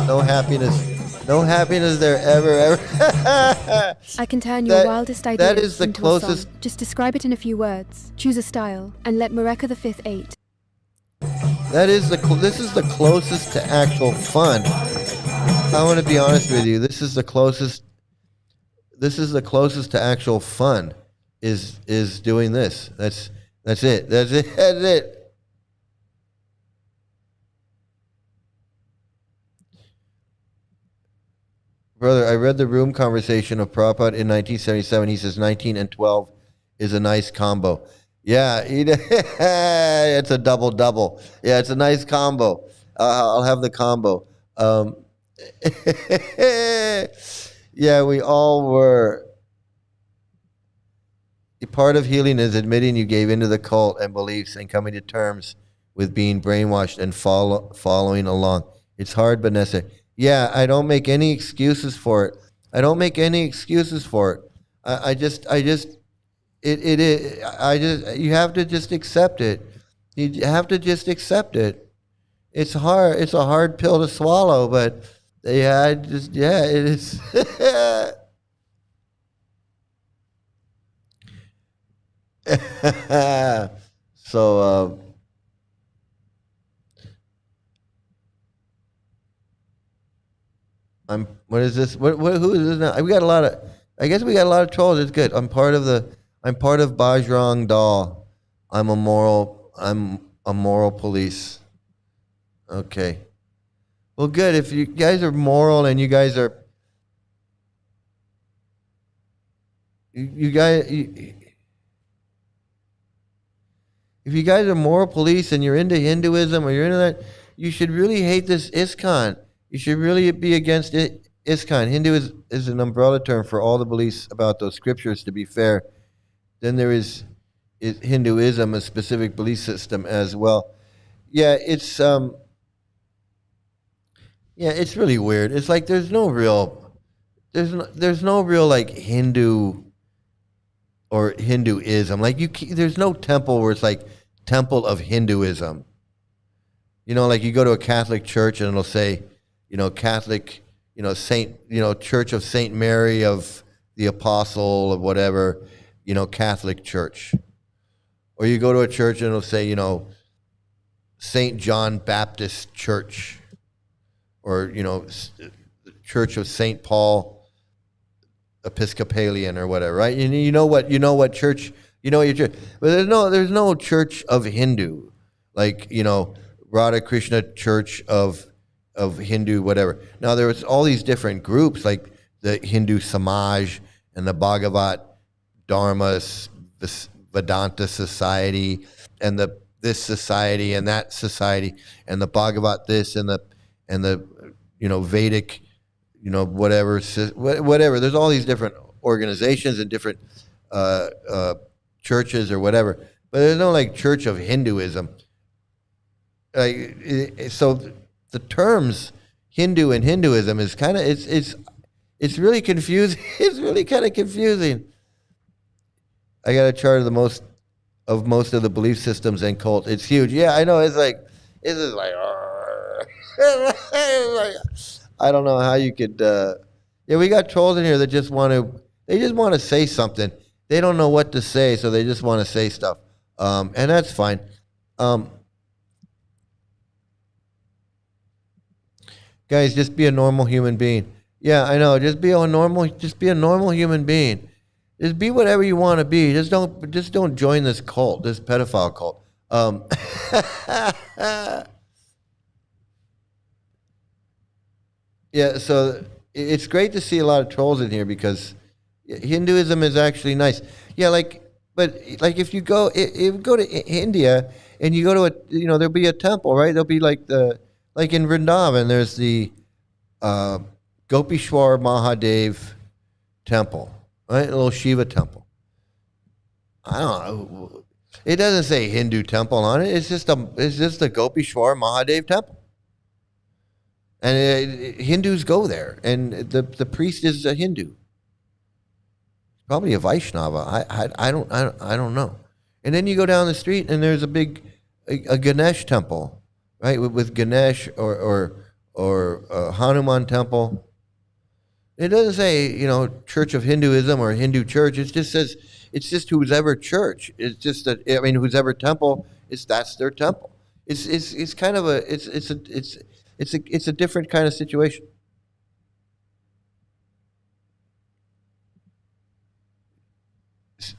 No happiness there ever. I can turn your wildest ideas that is the into closest. A song. Just describe it in a few words. Choose a style and let Mareka V 8. This is the closest to actual fun. I want to be honest with you. This is the closest to actual fun. Is doing this. That's it. That's it. Brother, I read the room conversation of Prabhupada in 1977. He says 19 and 12 is a nice combo. Yeah, it's a double. Yeah, it's a nice combo. I'll have the combo. Yeah, we all were. Part of healing is admitting you gave into the cult and beliefs and coming to terms with being brainwashed and following along. It's hard, but necessary. Yeah, I don't make any excuses for it. You have to just accept it. You have to just accept it. It's hard. It's a hard pill to swallow, but it is. So, what is this? Who is this now? I guess we got a lot of trolls. It's good. I'm part of Bajrang Dal. I'm a moral police. Okay. Well, good. If you guys are moral and you guys are, if you guys are moral police and you're into Hinduism or you're into that, you should really hate this ISKCON. You should really be against ISKCON. Hindu is an umbrella term for all the beliefs about those scriptures, to be fair. Then there is Hinduism, a specific belief system as well. Yeah, it's really weird. It's like there's no real like Hindu or Hinduism. Like there's no temple where it's like temple of Hinduism. Like you go to a Catholic church and it'll say, Catholic, Church of Saint Mary of the Apostle or whatever, Catholic Church. Or you go to a church and it'll say, Saint John Baptist Church, or Church of Saint Paul, Episcopalian or whatever, right? You know what church, what your church. But there's no church of Hindu, like Radha Krishna Church of Hindu, whatever. Now there's all these different groups, like the Hindu Samaj and the Bhagavat Dharma Vedanta Society, and this society and that society, and the Bhagavat this and the Vedic, whatever. There's all these different organizations and different churches or whatever, but there's no like Church of Hinduism. So the terms Hindu and Hinduism is kind of it's really confusing. It's really kind of confusing. I got a chart of most of the belief systems and cults. It's huge. Yeah, I know. It's just like I don't know how you could. We got trolls in here that just want to say something. They don't know what to say, so they just want to say stuff, and that's fine. Guys, just be a normal human being. Yeah, I know. Just be a normal human being. Just be whatever you want to be. Just don't join this cult, this pedophile cult. Yeah, so it's great to see a lot of trolls in here because Hinduism is actually nice. Yeah, but if you go to India and you go to there'll be a temple, right? There'll be like in Vrindavan, there's the Gopishwar Mahadev temple, right? A little Shiva temple. I don't know. It doesn't say Hindu temple on it. It's just the Gopishwar Mahadev temple. And Hindus go there, and the priest is a Hindu, probably a Vaishnava. I don't know. And then you go down the street, and there's a Ganesh temple, right? With Ganesh or Hanuman temple. It doesn't say Church of Hinduism or Hindu church. It just says it's just whoever church. It's just that whoever temple. That's their temple. It's kind of it's a different kind of situation.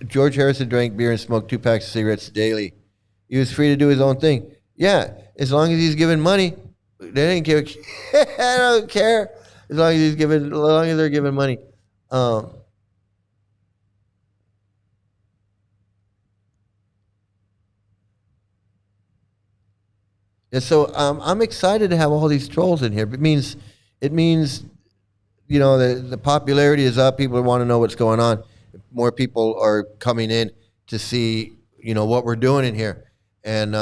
George Harrison drank beer and smoked 2 packs of cigarettes daily. He was free to do his own thing. Yeah, as long as he's given money, they didn't care. I don't care. As long as they're giving money. And so I'm excited to have all these trolls in here. It means the popularity is up. People want to know what's going on. More people are coming in to see what we're doing in here, and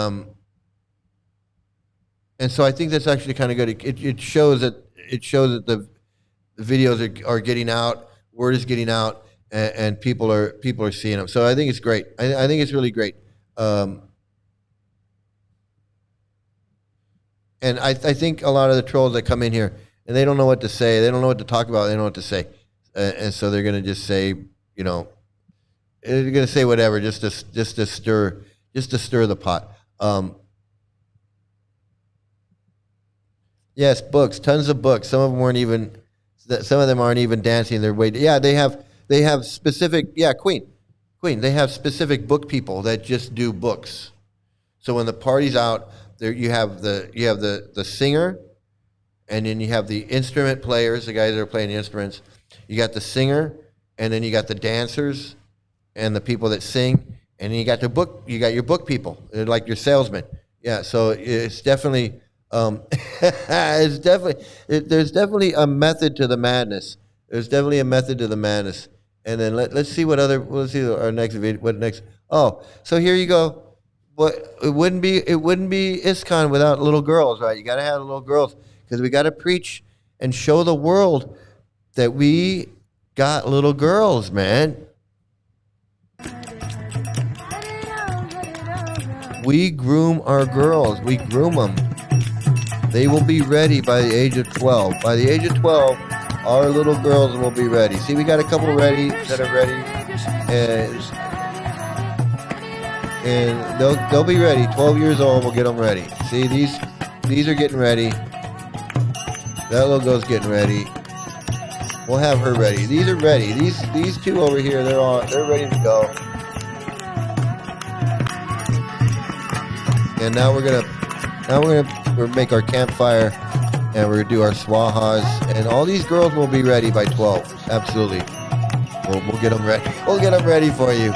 so I think that's actually kind of good. It shows that the videos are getting out, word is getting out, and people are seeing them. So I think it's great. I think it's really great. And I think a lot of the trolls that come in here, and they don't know what to say, they don't know what to talk about, they don't know what to say, and so they're going to just say, they're going to say whatever just to stir the pot. Yes, books, tons of books. Some of them aren't even dancing their way. Yeah, they have specific. Yeah, Queen. They have specific book people that just do books. So when the party's out, there you have the singer, and then you have the instrument players, the guys that are playing the instruments. You got the singer, and then you got the dancers, and the people that sing, and then you got your book people, like your salesmen. Yeah, so it's definitely there's definitely a method to the madness. There's definitely a method to the madness. And then let's see our next video. What next? Oh, so here you go. It wouldn't be ISKCON without little girls, right? You got to have little girls because we got to preach and show the world that we got little girls, man. We groom our girls. We groom them. They will be ready by the age of 12. By the age of 12, our little girls will be ready. See, we got a couple ready that are ready, and they'll be ready. 12 years old, we'll get them ready. See, these are getting ready. That little girl's getting ready. We'll have her ready. These are ready. These two over here, they're ready to go. And now we're gonna make our campfire, and we're gonna do our swahas, and all these girls will be ready by 12. Absolutely. We'll get them ready. We'll get them ready for you.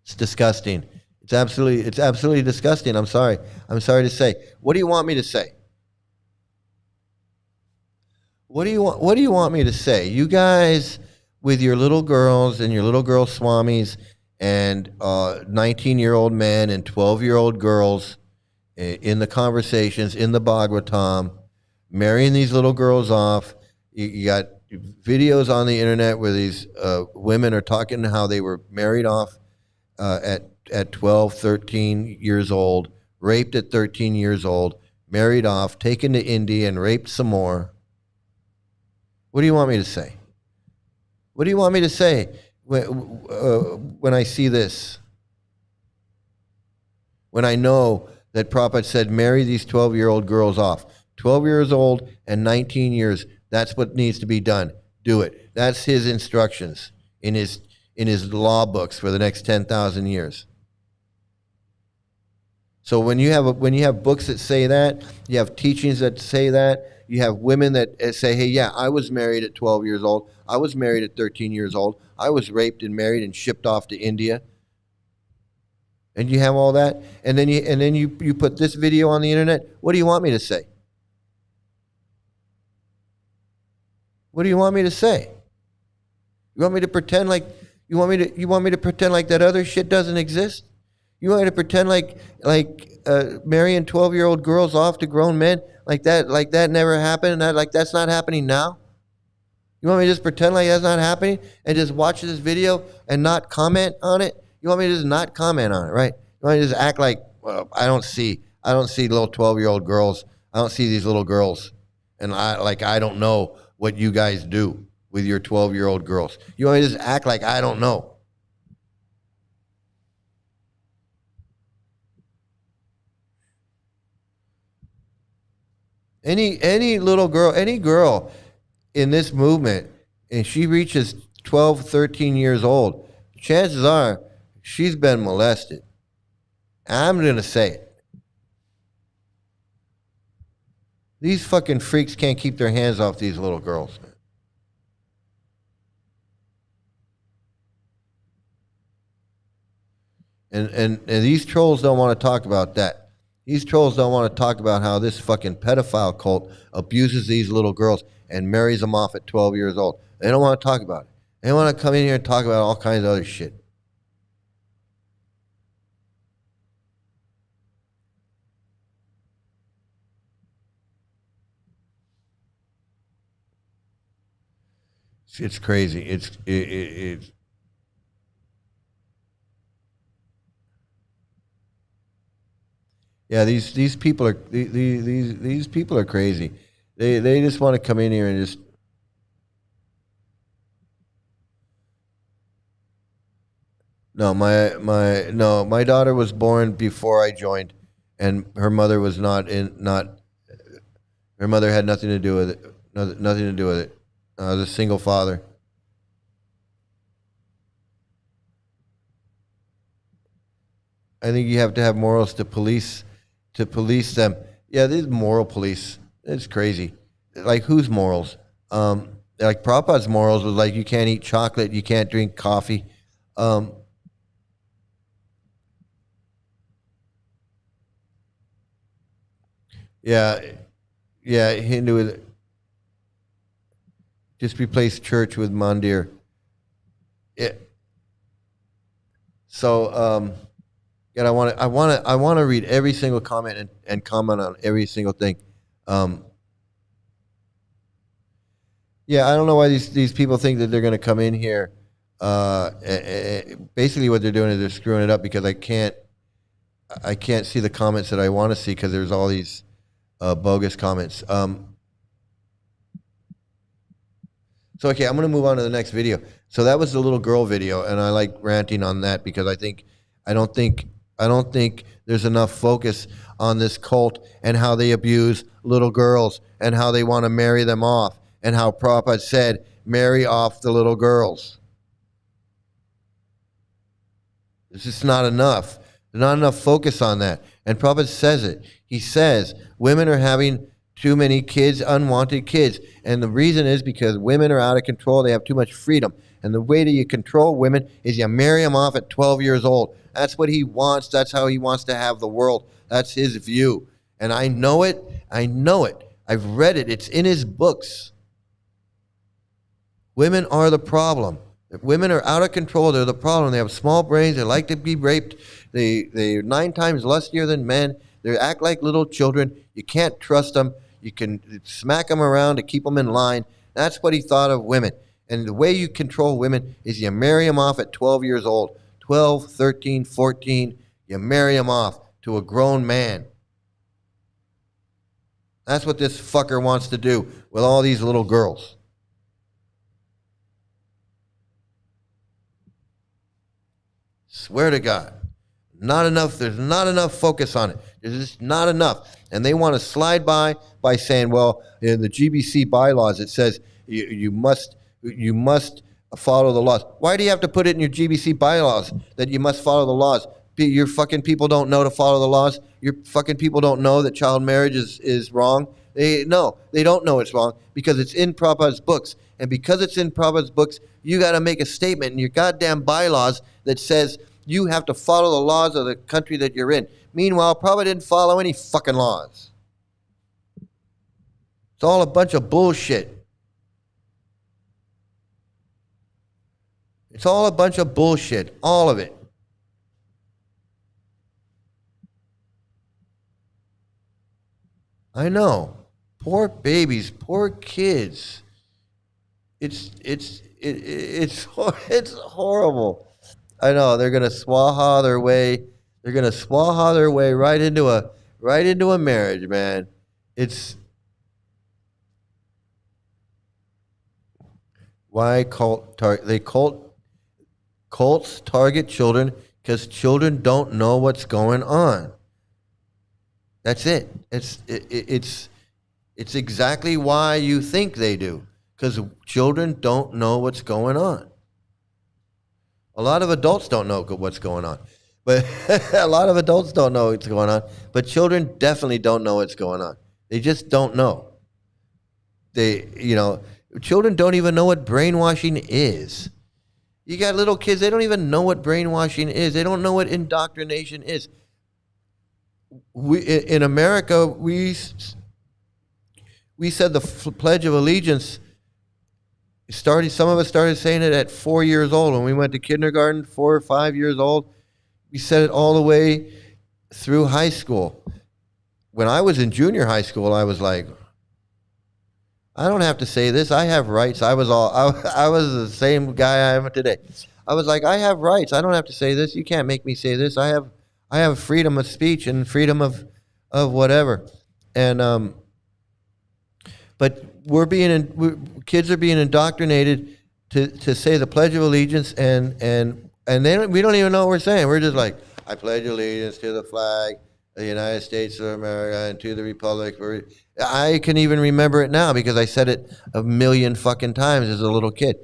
It's disgusting. It's absolutely disgusting. I'm sorry to say. What do you want me to say? What do you want me to say? You guys with your little girls and your little girl swamis and 19-year-old men and 12-year-old girls in the conversations in the Bhagavatam, marrying these little girls off. You got videos on the internet where these women are talking how they were married off at 12, 13 years old, raped at 13 years old, married off, taken to India and raped some more. What do you want me to say? What do you want me to say when I see this? When I know that Prabhupada said, marry these 12-year-old girls off. 12 years old and 19 years, that's what needs to be done. Do it. That's his instructions in his law books for the next 10,000 years. So when you have books that say that, you have teachings that say that, you have women that say, hey, yeah, I was married at 12 years old. I was married at 13 years old. I was raped and married and shipped off to India. And you have all that, and then you put this video on the internet. What do you want me to say? What do you want me to say? You want me to pretend like you want me to pretend like that other shit doesn't exist? You want me to pretend like marrying 12-year-old girls off to grown men like that never happened, and that's not happening now? You want me to just pretend like that's not happening and just watch this video and not comment on it? You want me to just not comment on it, right? You want me to just act like, well, I don't see little 12-year-old girls. I don't see these little girls, and I don't know what you guys do with your 12-year-old girls. You want me to just act like I don't know? Any little girl, any girl in this movement, and she reaches 12, 13 years old, chances are she's been molested. I'm going to say it. These fucking freaks can't keep their hands off these little girls. And these trolls don't want to talk about that. These trolls don't want to talk about how this fucking pedophile cult abuses these little girls and marries them off at 12 years old. They don't want to talk about it. They want to come in here and talk about all kinds of other shit. It's crazy. It's yeah. These people are these people are crazy. They just want to come in here and just. No, my daughter was born before I joined, and her mother was not. Her mother had nothing to do with it. Nothing to do with it. I was a single father. I think you have to have morals to police them. Yeah, these moral police. It's crazy. Like, whose morals? Like Prabhupada's morals was like, you can't eat chocolate, you can't drink coffee. Yeah, Hindu. Just replace church with mandir. Yeah. So, I want to read every single comment and comment on every single thing. Yeah, I don't know why these people think that they're going to come in here. Basically, what they're doing is they're screwing it up because I can't see the comments that I want to see because there's all these bogus comments. So, okay, I'm going to move on to the next video. So that was the little girl video, and I like ranting on that because I don't think there's enough focus on this cult and how they abuse little girls and how they want to marry them off and how Prabhupada said, marry off the little girls. It's just not enough. There's not enough focus on that. And Prabhupada says it. He says women are having too many kids, unwanted kids. And the reason is because women are out of control. They have too much freedom. And the way that you control women is you marry them off at 12 years old. That's what he wants. That's how he wants to have the world. That's his view. And I know it. I know it. I've read it. It's in his books. Women are the problem. If women are out of control, they're the problem. They have small brains. They like to be raped. They're 9 times lustier than men. They act like little children. You can't trust them. You can smack them around to keep them in line. That's what he thought of women. And the way you control women is you marry them off at 12 years old. 12, 13, 14. You marry them off to a grown man. That's what this fucker wants to do with all these little girls. Swear to God. Not enough. There's not enough focus on it. There's just not enough. And they want to slide by saying, well, in the GBC bylaws, it says you must follow the laws. Why do you have to put it in your GBC bylaws that you must follow the laws? Your fucking people don't know to follow the laws. Your fucking people don't know that child marriage is wrong. They don't know it's wrong because it's in Prabhupada's books. And because it's in Prabhupada's books, you got to make a statement in your goddamn bylaws that says you have to follow the laws of the country that you're in. Meanwhile, Prabhupada didn't follow any fucking laws. It's all a bunch of bullshit. It's all a bunch of bullshit. All of it. I know. Poor babies, poor kids. It's horrible. I know they're gonna swaha their way. They're gonna swaha their way right into a marriage, man. It's why cults target children because children don't know what's going on. That's it. It's exactly why you think they do, because children don't know what's going on. A lot of adults don't know what's going on, but But children definitely don't know what's going on. They just don't know. Children don't even know what brainwashing is. You got little kids, they don't even know what brainwashing is. They don't know what indoctrination is. In America, we said the Pledge of Allegiance. Some of us started saying it at 4 years old. When we went to kindergarten, 4 or 5 years old, we said it all the way through high school. When I was in junior high school, I was like, I don't have to say this. I have rights. I was the same guy I am today. I was like, I have rights. I don't have to say this. You can't make me say this. I have freedom of speech and freedom of whatever. And but kids are being indoctrinated to say the Pledge of Allegiance, and we don't even know what we're saying. We're just like, I pledge allegiance to the flag of the United States of America and to the republic. I can even remember it now because I said it a million fucking times as a little kid.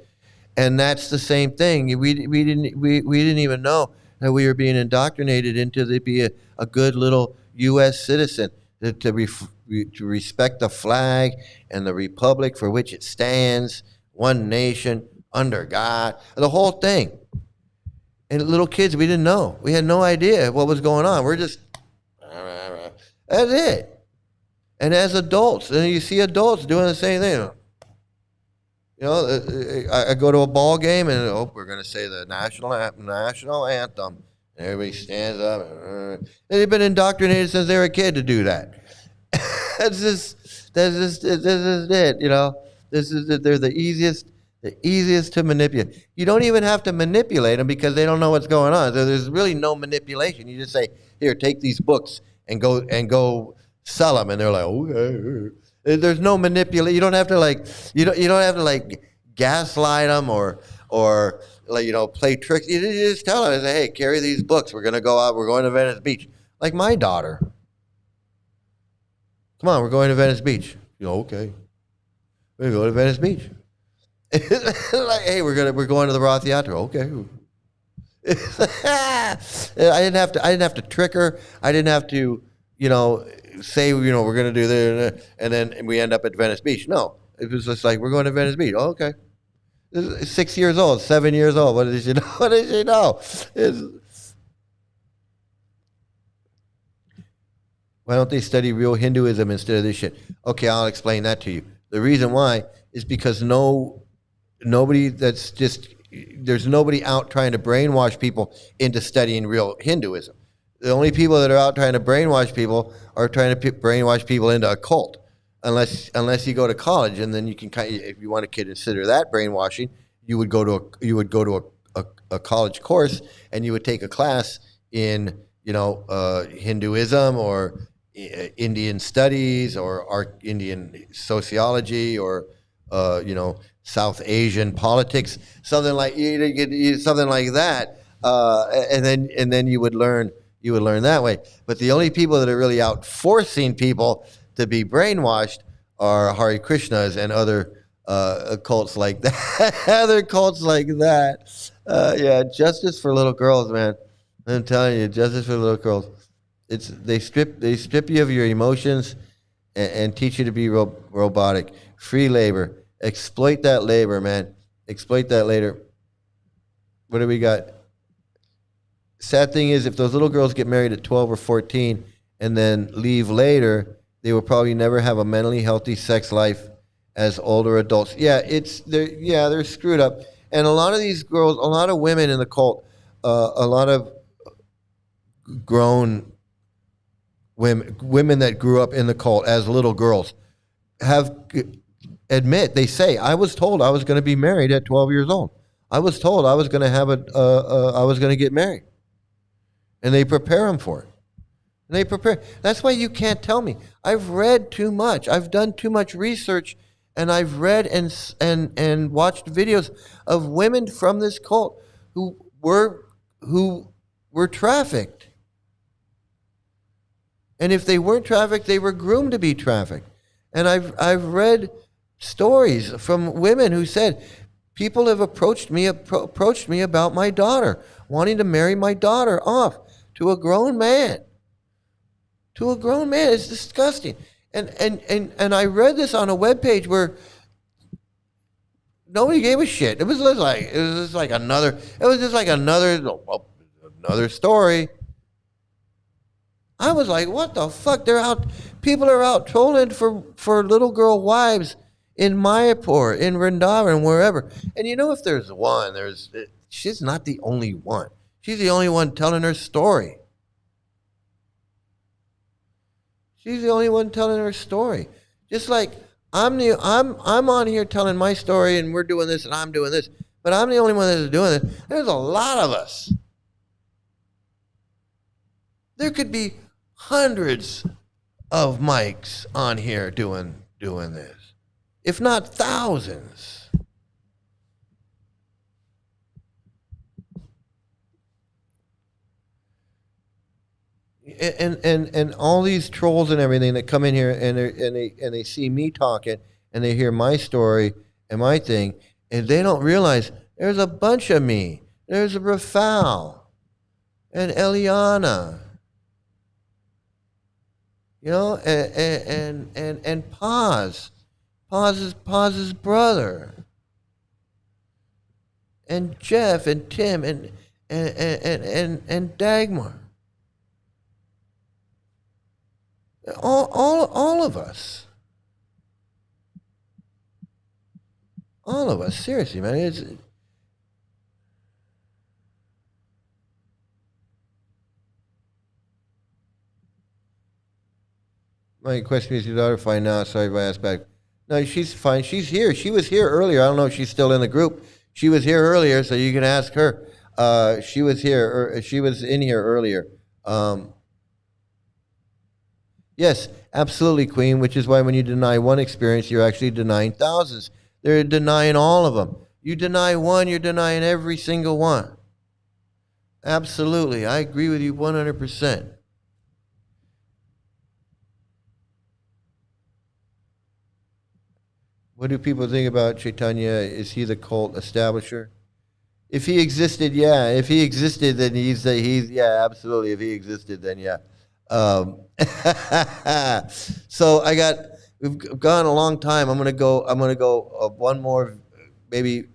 And that's the same thing. We didn't even know that we were being indoctrinated into to be a good little U.S. citizen, to respect the flag and the republic for which it stands, one nation, under God, the whole thing. And little kids, we didn't know. We had no idea what was going on. We're just, that's it. And as adults, and you see adults doing the same thing. I go to a ball game and we're going to say the national anthem. And everybody stands up. And they've been indoctrinated since they were a kid to do that. This is it. They're the easiest to manipulate. You don't even have to manipulate them because they don't know what's going on. So there's really no manipulation. You just say, "Here, take these books and go sell them," and they're like, "Okay." There's no manipulation. You don't have to gaslight them or play tricks. You just tell them, "Hey, carry these books. We're gonna go out. We're going to Venice Beach." Like my daughter. Come on, we're going to Venice Beach. Okay. We're going to Venice Beach. Like, hey, we're going to the Rath Yatra. Okay. I didn't have to trick her. I didn't have to, say, we're going to do this, and then we end up at Venice Beach. No, it was just like, we're going to Venice Beach. Oh, okay. 6 years old, 7 years old. What did she know? What did she know? Why don't they study real Hinduism instead of this shit? Okay, I'll explain that to you. The reason why is because there's nobody out trying to brainwash people into studying real Hinduism. The only people that are out trying to brainwash people are trying to brainwash people into a cult. Unless you go to college, and then you can if you want to consider that brainwashing, you would go to a college course, and you would take a class in Hinduism or Indian studies or Indian sociology or South Asian politics, something like that, and then you would learn that way. But the only people that are really out forcing people to be brainwashed are Hare Krishnas and other cults like that. Yeah, justice for little girls, man. I'm telling you, justice for little girls. They strip you of your emotions and teach you to be robotic. Free labor. Exploit that labor, man. Exploit that labor. What do we got? Sad thing is, if those little girls get married at 12 or 14 and then leave later, they will probably never have a mentally healthy sex life as older adults. Yeah, they're screwed up. And a lot of these girls, a lot of women in the cult, a lot of grown women that grew up in the cult as little girls they say, I was told I was going to be married at 12 years old. I was told I was going to I was going to get married. And they prepare them for it. That's why you can't tell me. I've read too much. I've done too much research, and I've read and watched videos of women from this cult who were trafficked. And if they weren't trafficked, they were groomed to be trafficked. And I've read stories from women who said, people have approached me about my daughter, wanting to marry my daughter off to a grown man. It's disgusting. And I read this on a webpage where nobody gave a shit. It was just like another story. I was like, what the fuck? People are out trolling for little girl wives in Mayapur, in Vrindavan, wherever. And if there's one, she's not the only one. She's the only one telling her story. Just like I'm on here telling my story, and we're doing this, and I'm doing this, but I'm the only one that's doing it. There's a lot of us. There could be hundreds of mics on here doing this, if not thousands. And all these trolls and everything that come in here and they see me talking and they hear my story and my thing, and they don't realize there's a bunch of me. There's Rafal and Eliana. And Paz's brother, and Jeff and Tim and Dagmar. All of us. All of us. Seriously, man. My question is, your daughter fine now? Sorry if I asked back. No, she's fine. She's here. She was here earlier. I don't know if she's still in the group. She was here earlier, so you can ask her. She was here. She was in here earlier. Yes, absolutely, Queen, which is why when you deny one experience, you're actually denying thousands. They're denying all of them. You deny one, you're denying every single one. Absolutely. I agree with you 100%. What do people think about Chaitanya? Is he the cult establisher? If he existed, yeah. If he existed, then he's yeah, absolutely. If he existed, then yeah. So we've gone a long time. I'm gonna go one more, maybe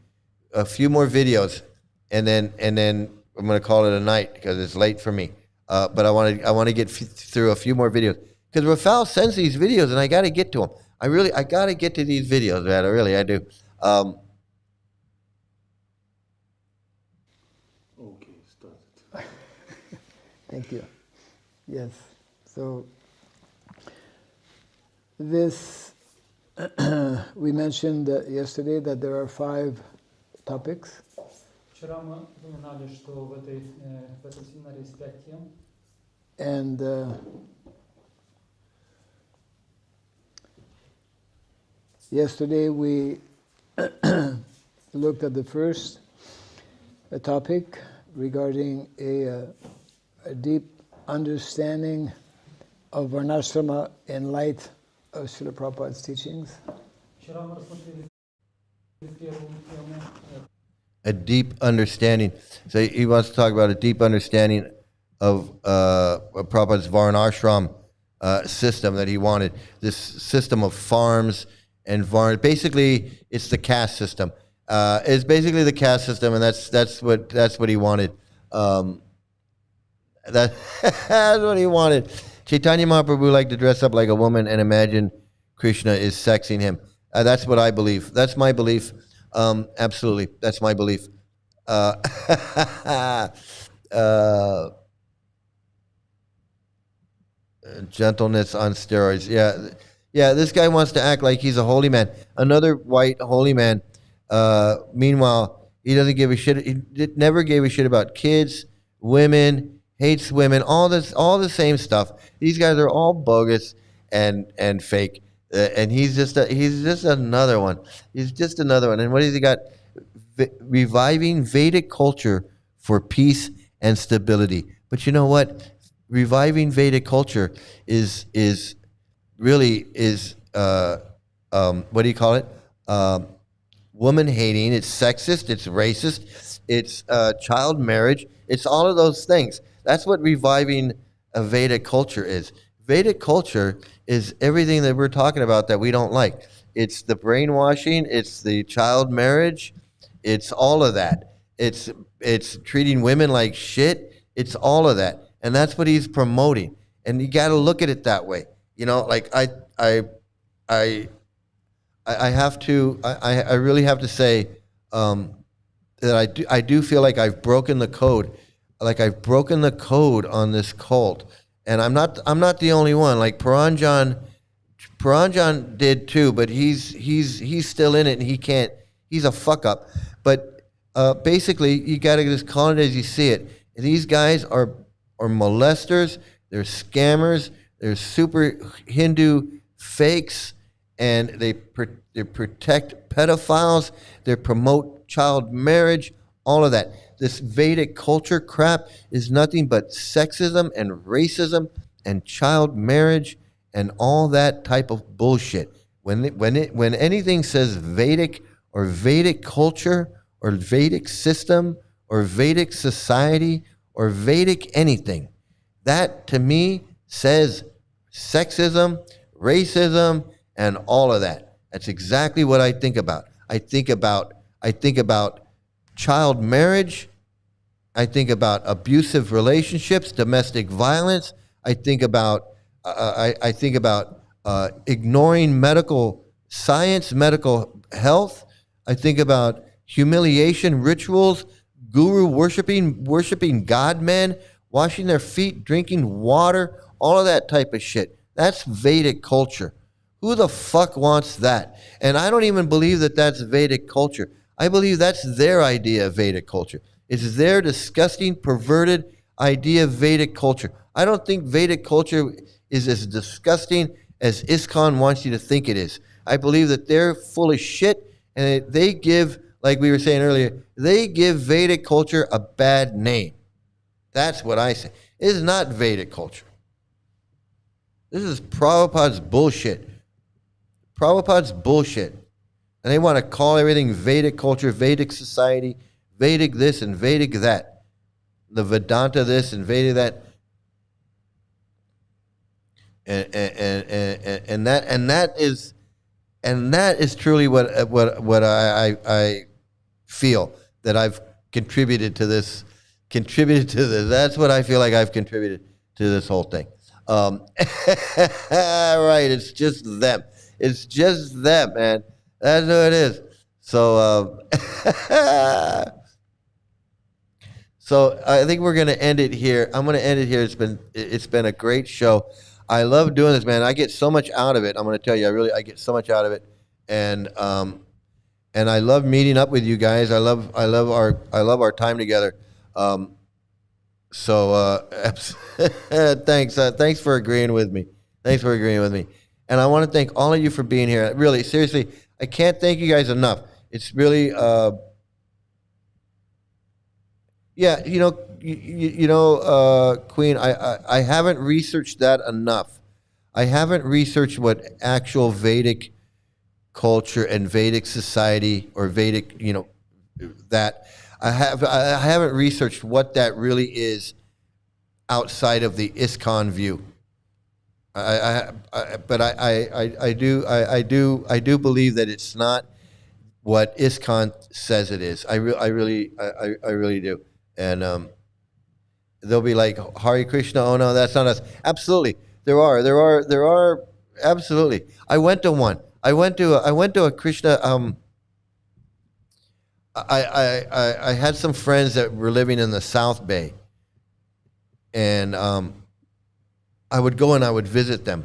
a few more videos, and then I'm gonna call it a night because it's late for me. But I want to get through a few more videos because Rafal sends these videos, and I got to get to them. I got to get to these videos, man. I do. Okay, start. Thank you. Yes. So this we mentioned yesterday that there are 5 topics. And yesterday we looked at the first topic regarding a deep understanding of Varnashrama in light of Srila Prabhupada's teachings. A deep understanding. So he wants to talk about a deep understanding of Prabhupada's Varnashram system that he wanted. This system of farms and Varn. Basically, it's the caste system. It's basically the caste system, and that's what he wanted. That's what he wanted. Chaitanya Mahaprabhu liked to dress up like a woman and imagine Krishna is sexing him. That's what I believe. That's my belief. Absolutely, that's my belief. Gentleness on steroids. Yeah. This guy wants to act like he's a holy man. Another white holy man. Meanwhile, he doesn't give a shit. He never gave a shit about kids, women. Hates women. All the same stuff. These guys are all bogus and fake. And he's just another one. He's just another one. And what has he got? Reviving Vedic culture for peace and stability. But you know what? Reviving Vedic culture is really what do you call it? Woman hating. It's sexist. It's racist. It's child marriage. It's all of those things. That's what reviving a Vedic culture is. Vedic culture is everything that we're talking about that we don't like. It's the brainwashing. It's the child marriage. It's all of that. It's treating women like shit. It's all of that, and that's what he's promoting. And you got to look at it that way. You know, like I really have to say that I do feel like I've broken the code. Like I've broken the code on this cult, and I'm not the only one. Like Paranjan did too, but he's still in it, and he can't. He's a fuck up. But basically, you got to just call it as you see it. These guys are molesters. They're scammers. They're super Hindu fakes, and they protect pedophiles. They promote child marriage. All of that. This Vedic culture crap is nothing but sexism and racism and child marriage and all that type of bullshit. When anything says Vedic or Vedic culture or Vedic system or Vedic society or Vedic anything, that to me says sexism, racism, and all of that. That's exactly what I think about. I think about child marriage. I think about abusive relationships, domestic violence. I think about ignoring medical science, medical health. I think about humiliation rituals, guru worshiping God men, washing their feet, drinking water, all of that type of shit. That's Vedic culture. Who the fuck wants that? And I don't even believe that that's Vedic culture. I believe that's their idea of Vedic culture. It's their disgusting, perverted idea of Vedic culture. I don't think Vedic culture is as disgusting as ISKCON wants you to think it is. I believe that they're full of shit, and they give, like we were saying earlier, they give Vedic culture a bad name. That's what I say. It is not Vedic culture. This is Prabhupada's bullshit. Prabhupada's bullshit. And they want to call everything Vedic culture, Vedic society, Vedic this and Vedic that. The Vedanta this and Vedic that. And that is truly what I feel that I've contributed to this. That's what I feel like I've contributed to this whole thing. Right, it's just them. It's just them, man. That's who it is. So, so I think we're gonna end it here. I'm gonna end it here. It's been a great show. I love doing this, man. I get so much out of it. I'm gonna tell you, I get so much out of it, and I love meeting up with you guys. I love our time together. So thanks for agreeing with me. Thanks for agreeing with me. And I want to thank all of you for being here. Really, seriously, I can't thank you guys enough. It's really, yeah, Queen, I haven't researched that enough. I haven't researched what actual Vedic culture and Vedic society or Vedic, that I haven't researched what that really is outside of the ISKCON view. But I do believe that it's not what ISKCON says it is. I really do. And they'll be like, Hare Krishna, oh no, that's not us. Absolutely, there are absolutely. I went to one. I went to a Krishna. I had some friends that were living in the South Bay, and I would go and I would visit them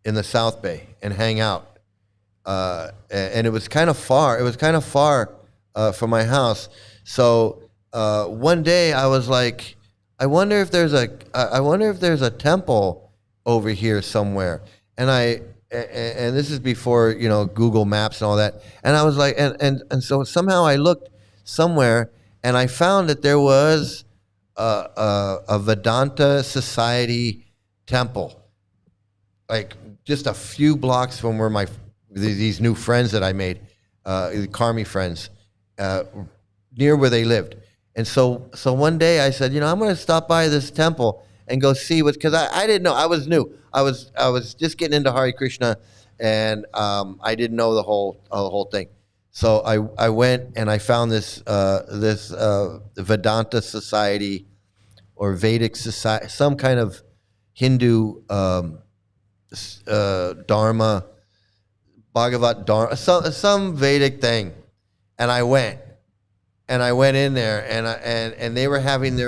in the South Bay and hang out. And it was kind of far. It was kind of far from my house. So one day I was like, I wonder if there's a temple over here somewhere. And this is before Google Maps and all that. And I was like, and so somehow I looked somewhere and I found that there was a Vedanta Society temple, like just a few blocks from where these new friends that I made, the Karmi friends, near where they lived. And so one day I said, I'm going to stop by this temple and go see because I didn't know. I was new. I was just getting into Hare Krishna, and I didn't know the whole thing. So I went and I found this Vedanta Society or Vedic Society, some kind of Hindu Dharma, Bhagavat Dharma, some Vedic thing, and I went in there, and they were having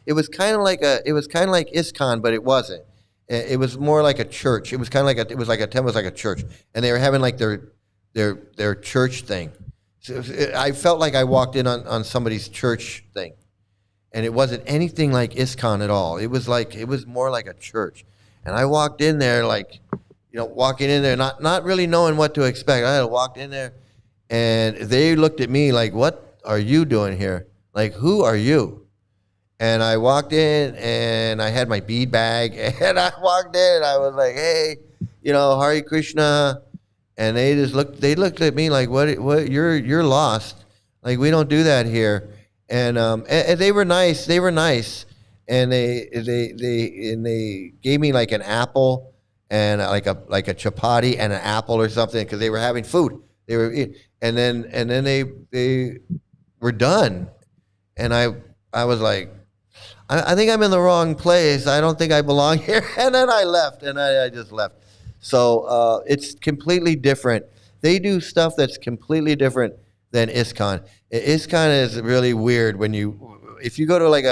it was kind of like ISKCON, but it wasn't. It was more like a church. It was kind of like it was like a temple, it was like a church, and they were having like their church thing. So I felt like I walked in on somebody's church thing, and it wasn't anything like ISKCON at all. It was more like a church, and I walked in there walking in there not really knowing what to expect. I walked in there, and they looked at me like, "What are you doing here? Like, who are you?" And I walked in, and I had my bead bag, and I walked in, and I was like, "Hey, Hare Krishna," and they looked at me like, "What? You're lost. Like, we don't do that here." And they were nice. They were nice, and they gave me like an apple and like a chapati and an apple or something because they were having food. They were eating, and then they were done, and I was like, I think I'm in the wrong place. I don't think I belong here. And then I left, and I just left. So it's completely different. They do stuff that's completely different than ISKCON. ISKCON is really weird if you go to like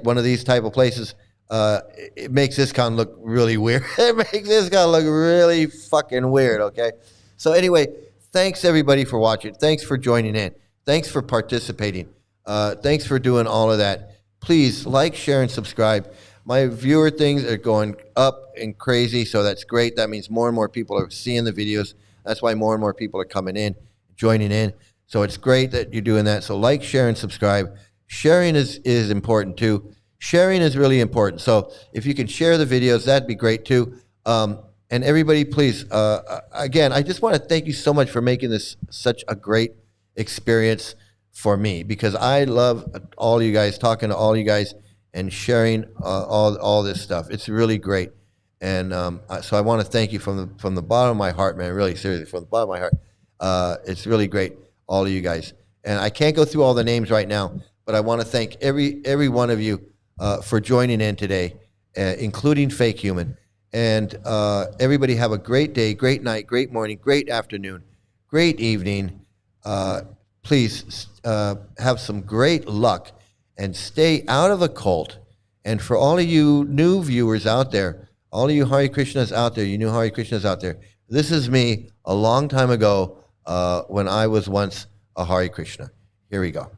one of these type of places, it makes ISKCON look really weird. It makes ISKCON look really fucking weird, okay? So anyway, thanks everybody for watching. Thanks for joining in. Thanks for participating. Thanks for doing all of that. Please like, share, and subscribe. My viewer things are going up and crazy, so that's great. That means more and more people are seeing the videos. That's why more and more people are coming in, joining in. So it's great that you're doing that. So like, share, and subscribe. Sharing is important too. Sharing is really important. So if you can share the videos, that'd be great too. And everybody, please, again, I just want to thank you so much for making this such a great experience for me, because I love all you guys, talking to all you guys and sharing all this stuff. It's really great. And so I want to thank you from the bottom of my heart, man, really seriously, from the bottom of my heart. It's really great, all of you guys. And I can't go through all the names right now, but I want to thank every one of you for joining in today, including Fake Human. And everybody have a great day, great night, great morning, great afternoon, great evening. Please have some great luck and stay out of the cult. And for all of you new viewers out there, all of you Hare Krishnas out there, you new Hare Krishnas out there, this is me a long time ago when I was once a Hare Krishna. Here we go.